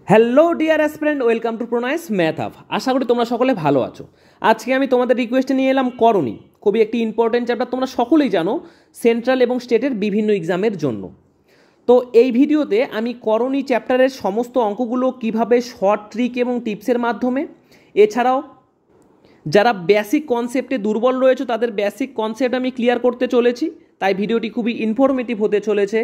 Hello dear aspirant, welcome to Pranay's math up. আশা করি তোমরা সকলে ভালো আছো। আজকে আমি তোমাদের রিকোয়েস্টে নিয়ে এলাম করণী, খুবই একটি ইম্পর্টেন্ট চ্যাপ্টার, তোমরা সকলেই জানো, সেন্ট্রাল এবং স্টেটের বিভিন্ন এক্সামের জন্য। তো এই ভিডিওতে আমি করণী চ্যাপ্টারের সমস্ত অঙ্কগুলো কিভাবে শর্ট ট্রিক এবং টিপসের মাধ্যমে, এছাড়াও যারা বেসিক কনসেপ্টে দুর্বল রয়েছে তাদের বেসিক কনসেপ্ট আমি ক্লিয়ার করতে চলেছি, তাই ভিডিওটি খুবই ইনফরমেটিভ হতে চলেছে।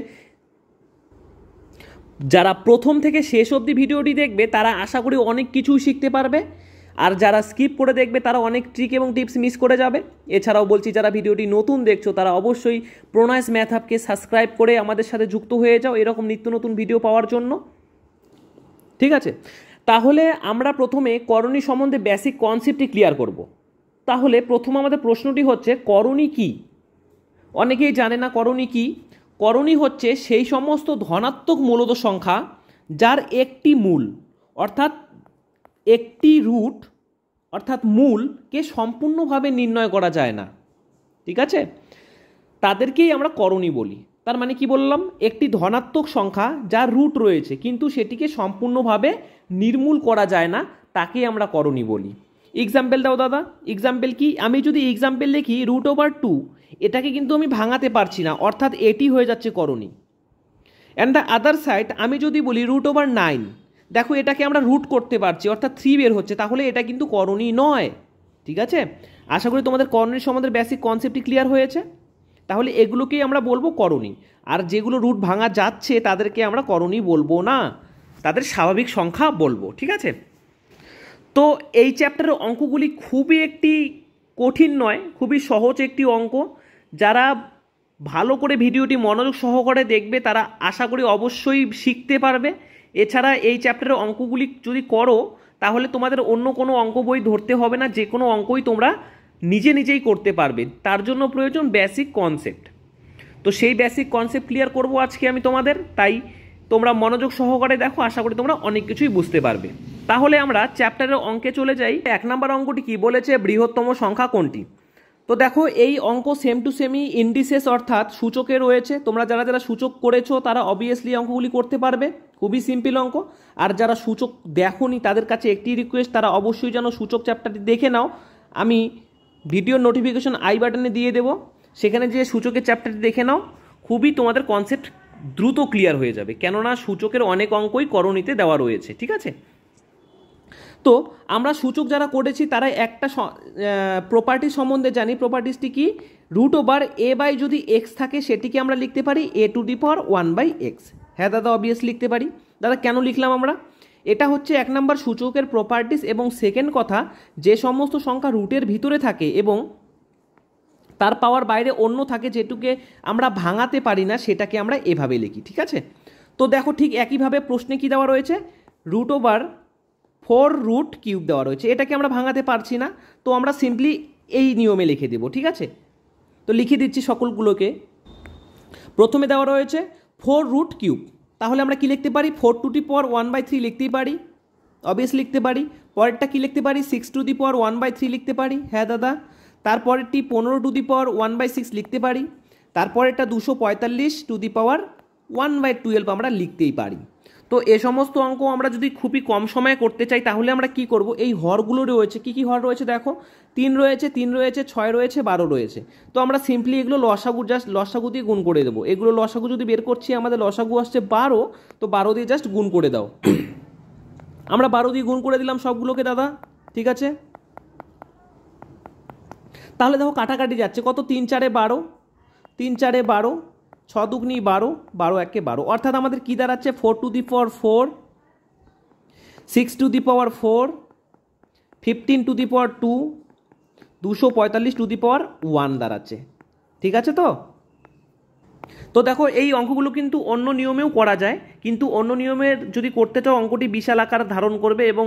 যারা প্রথম থেকে শেষ অবধি ভিডিওটি দেখবে তারা আশা করি অনেক কিছুই শিখতে পারবে, আর যারা স্কিপ করে দেখবে তারা অনেক ট্রিক এবং টিপস মিস করে যাবে। এছাড়াও বলছি, যারা ভিডিওটি নতুন দেখছো তারা অবশ্যই প্রণয়স ম্যাথ আপকে সাবস্ক্রাইব করে আমাদের সাথে যুক্ত হয়ে যাও এরকম নিত্য নতুন ভিডিও পাওয়ার জন্য। ঠিক আছে, তাহলে আমরা প্রথমে করণী সম্বন্ধে বেসিক কনসেপ্টটি ক্লিয়ার করব। তাহলে প্রথম আমাদের প্রশ্নটি হচ্ছে, করণী কি? অনেকেই জানে না করণী কি। করণী হচ্ছে সেই সমস্ত ধনাত্মক মূলদ সংখ্যা যার একটি মূল অর্থাৎ একটি রুট অর্থাৎ মূলকে সম্পূর্ণভাবে নির্ণয় করা যায় না। ঠিক আছে, তাদেরকেই আমরা করণী বলি। তার মানে কি বললাম? একটি ধনাত্মক সংখ্যা যার রুট রয়েছে কিন্তু সেটিকে সম্পূর্ণভাবে নির্মূল করা যায় না, তাকেই আমরা করণী বলি। এক্সাম্পল দাও দাদা। এক্সাম্পল কি? আমি যদি এক্সাম্পল লিখি √/2, এটাকে কিন্তু আমি ভাঙাতে পারছি না, অর্থাৎ এটি হয়ে যাচ্ছে করণী। অ্যান্ড দ্য আদার সাইড আমি যদি বলি √/9, দেখো এটাকে আমরা রুট করতে পারছি, অর্থাৎ 3 বের হচ্ছে, তাহলে এটা কিন্তু করণী নয়। ঠিক আছে, আশা করি তোমাদের করণীর সম্বন্ধে বেসিক কনসেপ্টটি ক্লিয়ার হয়েছে। তাহলে এগুলোকেই আমরা বলবো করণী, আর যেগুলো রুট ভাঙা যাচ্ছে তাদেরকে আমরা করণী বলবো না, তাদের স্বাভাবিক সংখ্যা বলবো। ঠিক আছে, তো এই চ্যাপ্টারের অঙ্কগুলি খুবই একটি কঠিন নয়, খুবই সহজ একটি অঙ্ক। যারা ভালো করে ভিডিওটি মনোযোগ সহকারে দেখবে তারা আশা করি অবশ্যই শিখতে পারবে। এছাড়া এই চ্যাপ্টারের অঙ্কগুলি যদি করো তাহলে তোমাদের অন্য কোনো অঙ্ক বই ধরতে হবে না, যে কোনো অঙ্কই তোমরা নিজেই করতে পারবে। তার জন্য প্রয়োজন বেসিক কনসেপ্ট। তো সেই বেসিক কনসেপ্ট ক্লিয়ার করব আজকে আমি তোমাদের, তাই তোমরা মনোযোগ সহকারে দেখো, আশা করি তোমরা অনেক কিছুই বুঝতে পারবে। তাহলে আমরা চ্যাপ্টারের অঙ্কে চলে যাই। 1 নম্বর অঙ্কটি কি বলেছে? বৃহত্তম সংখ্যা কোনটি? তো দেখো এই অঙ্ক সেম টু সেমই ইন্ডিসেস অর্থাৎ সূচকে রয়েছে। তোমরা যারা যারা সূচক করেছো তারা অবভিয়াসলি অঙ্কগুলি করতে পারবে, খুবই সিম্পল অঙ্ক। আর যারা সূচক দেখোনি তাদের কাছে একটি রিকোয়েস্ট, তারা অবশ্যই যেন সূচক চ্যাপ্টারটি দেখে নাও। আমি ভিডিওর নোটিফিকেশন আই বাটনে দিয়ে দেবো, সেখানে যে সূচকের চ্যাপ্টারটি দেখে নাও, খুবই তোমাদের কনসেপ্ট দ্রুত ক্লিয়ার হয়ে যাবে, কেননা সূচকের অনেক অঙ্কই করণীতে দেওয়া রয়েছে। ঠিক আছে, তো আমরা সূচক যারা করেছি তারা একটা প্রপার্টি সম্বন্ধে জানি। প্রপার্টিসটি কি? √a/, যদি এক্স থাকে সেটিকে আমরা লিখতে পারি a⁴1/x। হ্যাঁ দাদা, অবভিয়াসলি লিখতে পারি। দাদা কেন লিখলাম আমরা? এটা হচ্ছে 1 নম্বর সূচকের প্রপার্টিস, এবং সেকেন্ড কথা, যে সমস্ত সংখ্যা রুটের ভিতরে থাকে এবং তার পাওয়ার বাইরে অন্য থাকে, যেটুকে আমরা ভাঙাতে পারি না, সেটাকে আমরা এভাবে লিখি। ঠিক আছে, তো দেখো ঠিক একইভাবে প্রশ্নে কি দেওয়া রয়েছে? √4√³ দেওয়া রয়েছে, এটাকে আমরা ভাঙাতে পারছি না, তো আমরা সিম্পলি এই নিয়মে লিখে দেব। ঠিক আছে, তো লিখে দিচ্ছি সকলগুলোকে। প্রথমে দেওয়া রয়েছে 4√³ তাহলে আমরা কি লিখতে পারি? 4⁻1/3 লিখতেই পারি, অবভিয়াসলি লিখতে পারি। পরেরটা কি লিখতে পারি? 6⁻1/3 লিখতে পারি। হ্যাঁ দাদা, তারপরেরটি 15⁻1/6 লিখতে পারি। তারপরেরটা 245⁻1/12 আমরা লিখতেই পারি। তো এ সমস্ত অঙ্ক আমরা যদি খুবই কম সময়ে করতে চাই তাহলে আমরা কি করব? এই হরগুলো রয়েছে, কি কি হর রয়েছে দেখো, 3 রয়েছে, 6 রয়েছে, 12 রয়েছে। তো আমরা সিম্পলি এগুলো লসাগু দিয়ে গুণ করে দেবো। এগুলো লসাগু যদি বের করছি, আমাদের লসাগু আসছে 12, তো 12 দিয়ে জাস্ট গুণ করে দাও। আমরা 12 দিয়ে গুণ করে দিলাম সবগুলোকে দাদা। ঠিক আছে, তাহলে দেখো কাটাকাটি যাচ্ছে, কত? 3 4 12, 3 4 12, 6 2 12, 12 1 12, অর্থাৎ আমাদের কি দাঁড়াচ্ছে? 4⁴, 6⁴, 15⁻2, 245⁻1 দাঁড়াচ্ছে। ঠিক আছে, তো দেখো এই অঙ্কগুলো কিন্তু অন্য নিয়মেও করা যায়, কিন্তু অন্য নিয়মের যদি করতে চাও অঙ্কটি বিশাল আকার ধারণ করবে এবং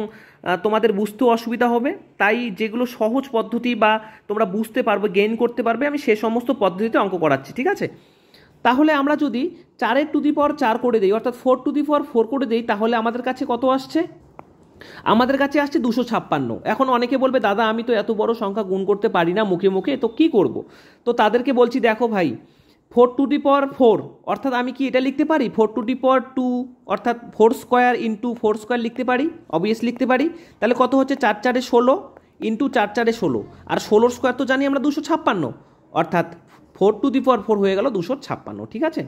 তোমাদের বুঝতেও অসুবিধা হবে। তাই যেগুলো সহজ পদ্ধতি বা তোমরা বুঝতে পারবে, গেইন করতে পারবে, আমি সে সমস্ত পদ্ধতিতে অঙ্ক করাচ্ছি। ঠিক আছে, তাহলে আমরা যদি 4⁴ করে দিই, অর্থাৎ 4⁴ করে দিই, তাহলে আমাদের কাছে কত আসছে? আমাদের কাছে আসছে 256। এখন অনেকে বলবে, দাদা আমি তো এত বড় সংখ্যা গুণ করতে পারি না মুখে মুখে, তো কি করব? তো তাদেরকে বলছি, দেখো ভাই, 4^4 অর্থাৎ আমি কি এটা লিখতে পারি 4^2 অর্থাৎ 4² ইন্টু 4² লিখতে পারি, অবভিয়াসলি লিখতে পারি। তাহলে কত হচ্ছে 4×4 = 16 ইন্টু 4×4 = 16, আর 16 স্কোয়ার তো জানি আমরা 256, অর্থাৎ 4^4 হয়ে গেল 256। ঠিক আছে,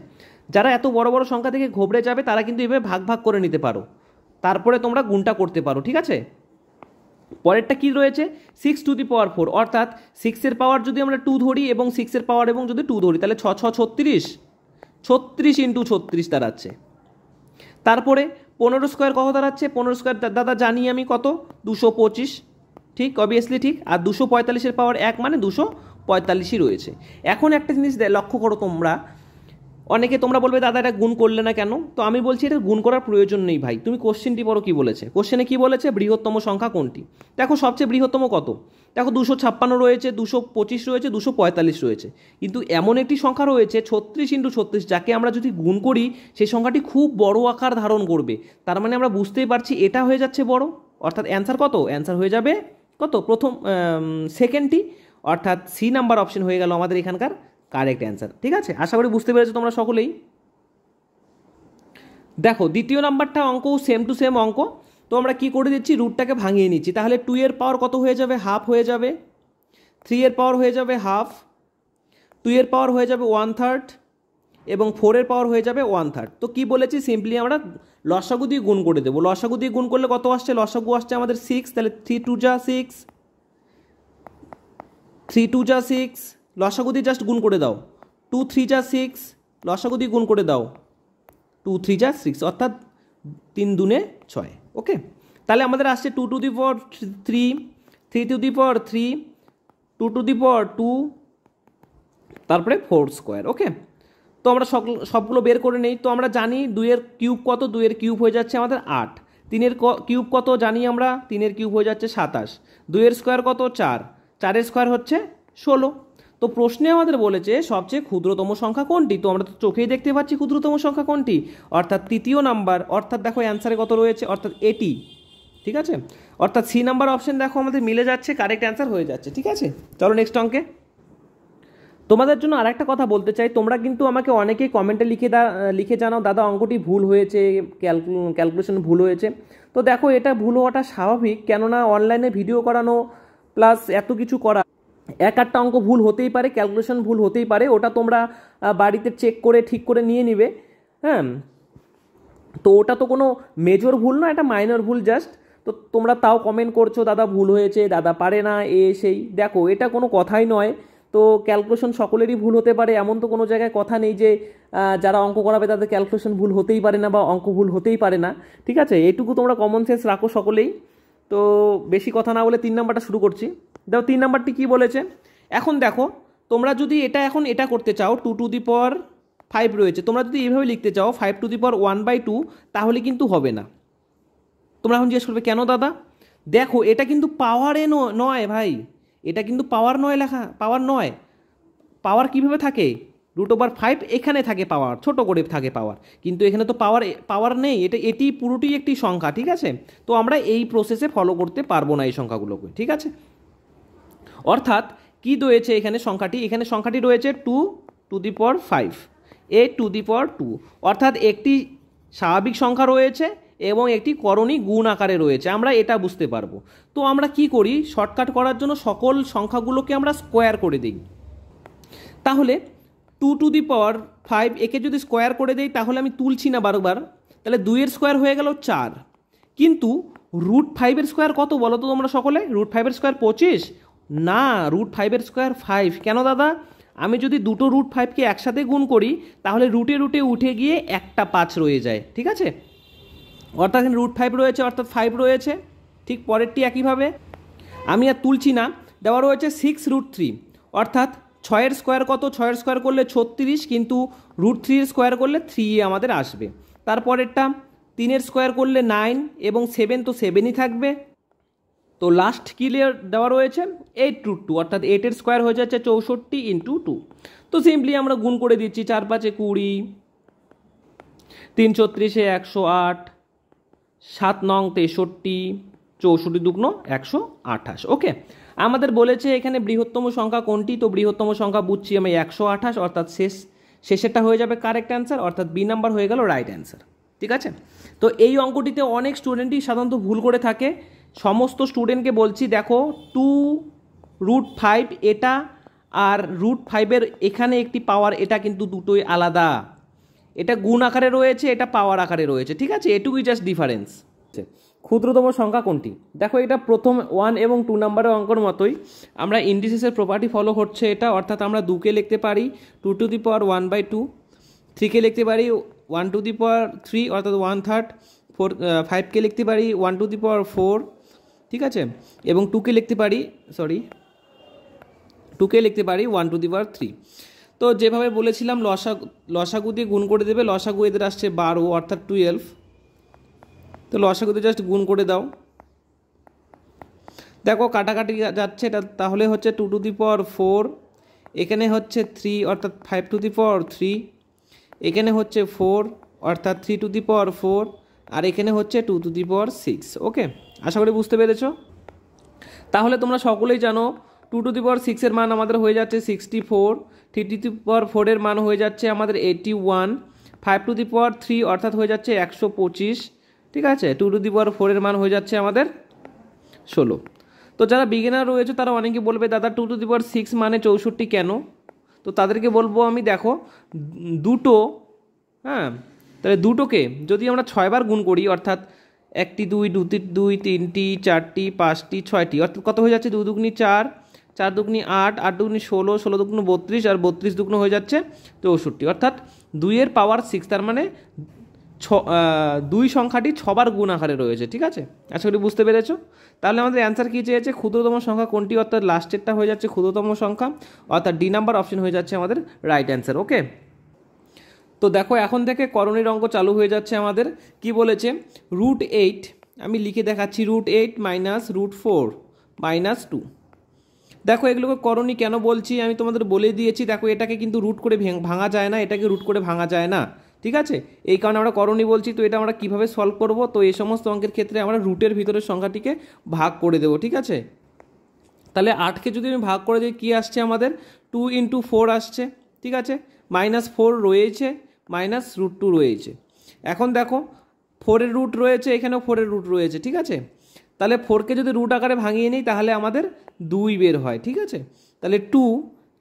যারা এত বড় বড় সংখ্যা থেকে ঘবড়ে যাবে তারা কিন্তু এভাবে ভাগ ভাগ করে নিতে পারো, তারপরে তোমরা গুণটা করতে পারো। ঠিক আছে, পরেরটা কি রয়েছে 6^4 অর্থাৎ 6-এর পাওয়ার যদি আমরা 2 ধরি এবং 6-এর পাওয়ার এবং যদি 2 ধরি তাহলে 6×6 = 36, 36 ইন্টু 36 দাঁড়াচ্ছে। তারপরে 15² কত দাঁড়াচ্ছে, 15² দাদা জানি আমি কত 225, ঠিক অবভিয়াসলি ঠিক, আর 245-এর পাওয়ার 1 মানে 245ই রয়েছে। এখন একটা জিনিস লক্ষ্য করো তোমরা, অনেকে তোমরা বলবে দাদা এটা গুণ করলে না কেন, তো আমি বলছি এটা গুণ করার প্রয়োজন নেই ভাই। তুমি কোশ্চেনটি পড়ো কি বলেছে, কোশ্চেনে কি বলেছে বৃহত্তম সংখ্যা কোনটি। দেখো সবচেয়ে বৃহত্তম কত, দেখো 256 রয়েছে, 225 রয়েছে, 245 রয়েছে, কিন্তু এমন একটি সংখ্যা রয়েছে 36 ইন্টু 36, যাকে আমরা যদি গুণ করি সেই সংখ্যাটি খুব বড় আকার ধারণ করবে। তার মানে আমরা বুঝতেই পারছি এটা হয়ে যাচ্ছে বড়, অর্থাৎ অ্যান্সার কত, অ্যান্সার হয়ে যাবে কত প্রথম সেকেন্ডটি, অর্থাৎ সি নাম্বার অপশন হয়ে গেল আমাদের এখানকার কারেক্ট অ্যান্সার। ঠিক আছে, আশা করি বুঝতে পেরেছো তোমরা সকলেই। দেখো দ্বিতীয় নাম্বারটা অঙ্ক সেম টু সেম অঙ্ক, তো আমরা কি করে দিচ্ছি রুটটাকে ভাঙিয়ে নিচ্ছি। তাহলে 2-এর পাওয়ার কত হয়ে যাবে, হাফ হয়ে যাবে, 3-এর পাওয়ার হয়ে যাবে হাফ, 2-এর পাওয়ার হয়ে যাবে 1/3 এবং 4-এর পাওয়ার হয়ে যাবে 1/3। তো কি বলেছি, সিম্পলি আমরা লসাগু দিয়ে গুণ করে দেবো। লসাগু দিয়ে গুণ করলে কত আসছে, লসাগু আসছে আমাদের 6, তাহলে 3×2 = 6, 3×2 = 6, লসাগু দিয়ে জাস্ট গুণ করে দাও, 2×3 = 6, লসাগু দিয়ে গুণ করে দাও, 2×3 = 6, অর্থাৎ 3×2 = 6। ওকে, তাহলে আমাদের আসছে 2^3, 3^3, 2^2, তারপরে 4²। ওকে, তো আমরা সবগুলো বের করে নেই। তো আমরা জানি 2-এর কিউব কত, 2-এর কিউব হয়ে যাচ্ছে আমাদের 8, 3-এর কিউব কত জানি আমরা, 3-এর কিউব হয়ে যাচ্ছে 27, 2-এর স্কোয়ার কত 4, 4-এর স্কোয়ার হচ্ছে 16। তো প্রশ্নে আমাদের বলেছে সবচেয়ে ক্ষুদ্রতম সংখ্যা কোনটি, তো আমরা তো চোখেই দেখতে পাচ্ছি ক্ষুদ্রতম সংখ্যা কোনটি, অর্থাৎ তৃতীয় নাম্বার, অর্থাৎ দেখো অ্যান্সারে কত রয়েছে, অর্থাৎ 80। ঠিক আছে, অর্থাৎ সি নাম্বার অপশন দেখো আমাদের মিলে যাচ্ছে, কারেক্ট অ্যান্সার হয়ে যাচ্ছে। ঠিক আছে, চলো নেক্সট অঙ্কে। তোমাদের জন্য আর একটা কথা বলতে চাই, তোমরা কিন্তু আমাকে অনেকেই কমেন্টে লিখে জানাও দাদা অঙ্কটি ভুল হয়েছে, ক্যালকুলেশন ভুল হয়েছে। তো দেখো এটা ভুল হওয়াটা স্বাভাবিক, কেননা অনলাইনে ভিডিও করানো প্লাস এত কিছু করা, এক একটা অঙ্ক ভুল হতেই পারে, ক্যালকুলেশন ভুল হতেই পারে, ওটা তোমরা বাড়িতে চেক করে ঠিক করে নিয়ে নিবে। হ্যাঁ, তো ওটা তো কোনো মেজর ভুল না, এটা মাইনর ভুল জাস্ট। তো তোমরা তাও কমেন্ট করছো দাদা ভুল হয়েছে, দাদা পারে না, সেই দেখো এটা কোনো কথাই নয়। তো ক্যালকুলেশন সকলেরই ভুল হতে পারে, এমন তো কোনো জায়গায় কথা নেই যে যারা অঙ্ক করাবে তাদের ক্যালকুলেশন ভুল হতেই পারে না বা অঙ্ক ভুল হতেই পারে না। ঠিক আছে, এইটুকু তোমরা কমন সেন্স রাখো সকলেই। তো বেশি কথা না বলে 3 নাম্বারটা শুরু করছি। দেখো 3 নাম্বারটি কী বলেছে, এখন দেখো তোমরা যদি এটা করতে চাও 2^5 রয়েছে, তোমরা যদি এইভাবে লিখতে চাও 5^1/2 তাহলে কিন্তু হবে না। তোমরা এখন জিজ্ঞেস করবে কেন দাদা, দেখো এটা কিন্তু পাওয়ারে নয় ভাই, এটা কিন্তু পাওয়ার নয়, লেখা পাওয়ার নয়। পাওয়ার কীভাবে থাকে, √5 এখানে থাকে পাওয়ার, ছোট করে থাকে পাওয়ার, কিন্তু এখানে তো পাওয়ার নেই, এটি পুরোটি একটি সংখ্যা। ঠিক আছে, তো আমরা এই প্রসেসে ফলো করতে পারবো না এই সংখ্যাগুলোকে। ঠিক আছে, অর্থাৎ কি রয়েছে এখানে সংখ্যাটি রয়েছে 2^5, a⁴, অর্থাৎ একটি স্বাভাবিক সংখ্যা রয়েছে এবং একটি করণী গুণ আকারে রয়েছে, আমরা এটা বুঝতে পারবো। তো আমরা কি করি, শর্টকাট করার জন্য সকল সংখ্যাগুলোকে আমরা স্কোয়ার করে দিই। তাহলে 2^5 একে যদি স্কোয়ার করে দেই, তাহলে আমি তুলছি না বারবার, তাহলে 2-এর স্কোয়ার হয়ে গেল 4, কিন্তু √5-এর স্কোয়ার কত বলো তো তোমরা সকলে, √5-এর স্কোয়ার 25 না, √5-এর স্কোয়ার 5। কেন দাদা, আমি যদি দুটো √5কে একসাথে গুণ করি তাহলে রুটে উঠে গিয়ে একটা 5 রয়ে যায়। ঠিক আছে, অর্থাৎ এখানে √5 রয়েছে, অর্থাৎ 5 রয়েছে। ঠিক পরেরটি একইভাবে আমি আর তুলছি না, দেওয়া রয়েছে 6√3, অর্থাৎ 6-এর স্কোয়ার কত, 6-এর স্কোয়ার করলে 36, কিন্তু √3-এর স্কোয়ার করলে 3 আমাদের আসবে। তারপরেরটা 3-এর স্কোয়ার করলে 9 এবং 7, তো 7ই থাকবে। তো লাস্ট কি দেওয়া রয়েছে 8√2, অর্থাৎ 8-এর স্কোয়ার হয়ে যাচ্ছে 64 × 2। তো সিম্পলি আমরা গুণ করে দিচ্ছি, 4×5 = 20, 3×34 = 108, 7×9 = 63, 64×2 = 128। ওকে, আমাদের বলেছে এখানে বৃহত্তম সংখ্যা কোনটি, তো বৃহত্তম সংখ্যা বুঝছি আমি 128, অর্থাৎ শেষেরটা হয়ে যাবে কারেক্ট অ্যান্সার, অর্থাৎ বি নাম্বার হয়ে গেল রাইট অ্যান্সার। ঠিক আছে, তো এই অঙ্কটিতে অনেক স্টুডেন্টই সাধারণত ভুল করে থাকে। সমস্ত স্টুডেন্টকে বলছি, দেখো 2√5 এটা আর √5 এখানে একটি পাওয়ার, এটা কিন্তু দুটোই আলাদা। এটা গুণ আকারে রয়েছে, এটা পাওয়ার আকারে রয়েছে। ঠিক আছে, এটুকুই জাস্ট ডিফারেন্স। ক্ষুদ্রতম সংখ্যা কোনটি? দেখো এটা প্রথম 1 এবং 2 নম্বরের অঙ্কের মতোই আমরা ইন্ডিসেসের প্রপার্টি ফলো হচ্ছে এটা, অর্থাৎ আমরা 2কে লিখতে পারি 2⁻1/2, 3কে লিখতে পারি 1⁻3 অর্থাৎ 1/3, 5কে লিখতে পারি 1⁻4। ঠিক আছে, এবং 2কে লিখতে পারি 1⁻3। তো যেভাবে বলেছিলাম লসাগু দিয়ে গুণ করে দেবে, লসাগু এদের আসছে 12 অর্থাৎ 12। তো লসাগুতে জাস্ট গুণ করে দাও। দেখো কাটাকাটি যাচ্ছে, এটা তাহলে হচ্ছে 2⁻4, এখানে হচ্ছে 3 অর্থাৎ 5⁻3, এখানে হচ্ছে 4 অর্থাৎ 3⁻4, আর এখানে হচ্ছে 2⁻6। ওকে, আশা করি বুঝতে পেরেছো। তাহলে তোমরা সকলেই জানো 2⁻6 মান আমাদের হয়ে যাচ্ছে 64, 3⁻4 মান হয়ে যাচ্ছে আমাদের 81, 5⁻3 অর্থাৎ হয়ে যাচ্ছে 125। ঠিক আছে, 2⁻4 মান হয়ে যাচ্ছে আমাদের 16। তো যারা বিগিনার রয়েছে তারা অনেকে বলবে দাদা 2⁻6 মানে 64 কেন? তো তাদেরকে বলবো আমি, দেখো দুটো, হ্যাঁ, তাহলে দুটোকে যদি আমরা 6 বার গুণ করি, অর্থাৎ 1টি 2, 2টি 2, 3টি 4টি 5টি 6টি, অর্থাৎ কত হয়ে যাচ্ছে 2 দুগুনি 4, 4 দুগুনি 8, 8 দুগুনি 16, 16 দুগুনি 32, আর 32 দুগুনি হয়ে যাচ্ছে 64, অর্থাৎ 2 পাওয়ার 6, তার মানে 2 সংখ্যাটি 6 বার গুণ আকারে রয়েছে। ঠিক আছে, আশা করি বুঝতে পেরেছো। তাহলে আমাদের অ্যান্সার কী চেয়েছে? ক্ষুদ্রতম সংখ্যা কোনটি, অর্থাৎ লাস্টেরটা হয়ে যাচ্ছে ক্ষুদ্রতম সংখ্যা, অর্থাৎ ডি নাম্বার অপশন হয়ে যাচ্ছে আমাদের রাইট অ্যান্সার। ওকে, তো দেখো এখন থেকে করণীর অঙ্ক চালু হয়ে যাচ্ছে আমাদের। কি বলেছে? √8, আমি লিখে দেখাচ্ছি, √8 - √4 - 2। দেখো এগুলোকে করণী কেন বলছি আমি তোমাদের বলে দিয়েছি। দেখো এটাকে কিন্তু রুট করে ভাঙা যায় না, এটাকে রুট করে ভাঙা যায় না। ঠিক আছে, এই কারণে আমরা করণী বলছি। তো এটা আমরা কীভাবে সলভ করব? তো এই সমস্ত অঙ্কের ক্ষেত্রে আমরা রুটের ভিতরের সংখ্যাটিকে ভাগ করে দেবো। ঠিক আছে, তাহলে 8কে যদি আমি ভাগ করে দিই কী আসছে আমাদের? 2 × 4 আসছে। ঠিক আছে, -4 রয়েছে, -√2 রয়েছে। এখন দেখো 4-এর রুট রয়েছে, এখানেও 4-এর রুট রয়েছে। ঠিক আছে, তাহলে 4কে যদি রুট আকারে ভাঙিয়ে নিই তাহলে আমাদের 2 বের হয়। ঠিক আছে, তাহলে 2,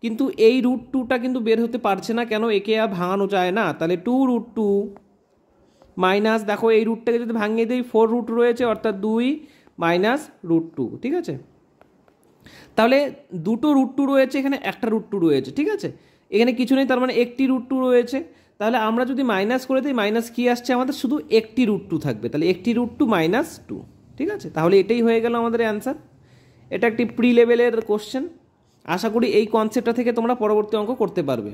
কিন্তু এই √2টা কিন্তু বের হতে পারছে না, কেন? একে আর ভাঙানো যায় না। তাহলে 2√2 মাইনাস, দেখো এই রুটটাকে যদি ভাঙিয়ে দিই 4 রুট রয়েছে, অর্থাৎ 2 - √2। ঠিক আছে, তাহলে দুটো √2 রয়েছে, এখানে একটা √2 রয়েছে। ঠিক আছে, এখানে কিছু নেই, তার মানে একটি √2 রয়েছে। তাহলে আমরা যদি মাইনাস করে দিই, মাইনাস কি আসছে আমাদের? শুধু একটি √2 থাকবে, তাহলে একটি √2 - 2। ঠিক আছে, তাহলে এটাই হয়ে গেল আমাদের অ্যান্সার। এটা একটি প্রি লেভেলের কোশ্চেন, আশা করি এই কনসেপ্টটা থেকে তোমরা পরবর্তী অঙ্ক করতে পারবে।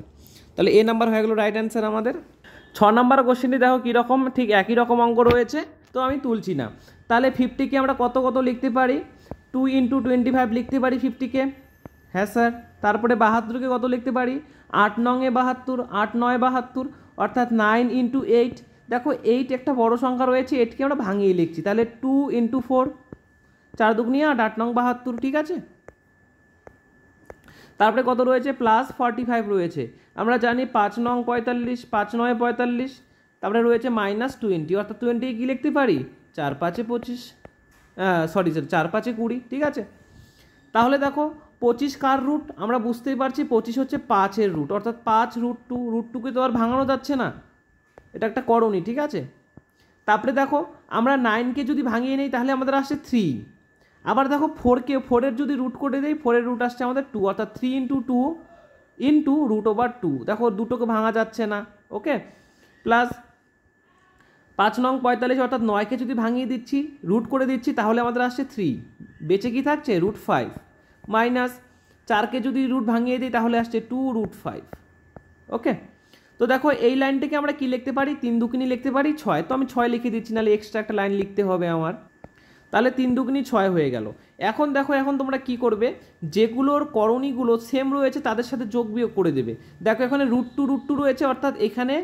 তাহলে এ নাম্বার হয়ে গেল রাইট অ্যান্সার আমাদের। 6 নাম্বার কোশ্চেনটি দেখো কীরকম, ঠিক একই রকম অঙ্ক রয়েছে, তো আমি তুলছি না। তাহলে 50কে আমরা কত কত লিখতে পারি? 2 × 25 লিখতে পারি 50কে। হ্যাঁ স্যার। তারপরে 72কে কত লিখতে পারি? 8 9 72, 8 9 72, অর্থাৎ 9 × 8। দেখো 8 একটা বড় সংখ্যা রয়েছে, 8কে আমরা ভাঙিয়ে লিখছি, তাহলে 2 × 4, 4 দুগুনি 8, 8 9 72। ঠিক আছে, তারপরে কত রয়েছে? +45 রয়েছে। আমরা জানি 5 9 45, 5 9 45, তারপরে রয়েছে -20, অর্থাৎ 20 কী লিখতে পারি? 4 5 25, 4 5 20। ঠিক আছে, তাহলে দেখো 25 কার রুট? আমরা বুঝতেই পারছি 25 হচ্ছে 5-এর রুট, অর্থাৎ 5√2, √2কে তো আর ভাঙানো যাচ্ছে না, এটা একটা করণী। ঠিক আছে, তারপরে দেখো আমরা 9কে যদি ভাঙিয়ে নিই তাহলে আমাদের আসছে 3। আবার দেখো 4-এর যদি রুট করে দিই, 4-এর রুট আসছে আমাদের 2, অর্থাৎ 3 × 2 × √2। দেখো দুটোকে ভাঙা যাচ্ছে না। ওকে, প্লাস 5 9 45, অর্থাৎ 9কে যদি ভাঙিয়ে দিচ্ছি, রুট করে দিচ্ছি, তাহলে আমাদের আসছে 3, বেঁচে কি থাকছে? √5, মাইনাস 4কে যদি রুট ভাঙিয়ে দিই তাহলে আসছে 2√5। ওকে, তো দেখো এই লাইনটাকে আমরা কি লিখতে পারি? 3 দুগুনি লিখতে পারি 6, তো আমি 6 লিখে দিচ্ছি, নাহলে এক্সট্রা একটা লাইন লিখতে হবে আমার। তাহলে 3 দুগুনি 6 হয়ে গেল। এখন দেখো এখন তোমরা কি করবে? যেগুলোর করণীগুলো সেম রয়েছে তাদের সাথে যোগ বিয়োগ করে দেবে। দেখো এখানে √2 রয়েছে, অর্থাৎ এখানে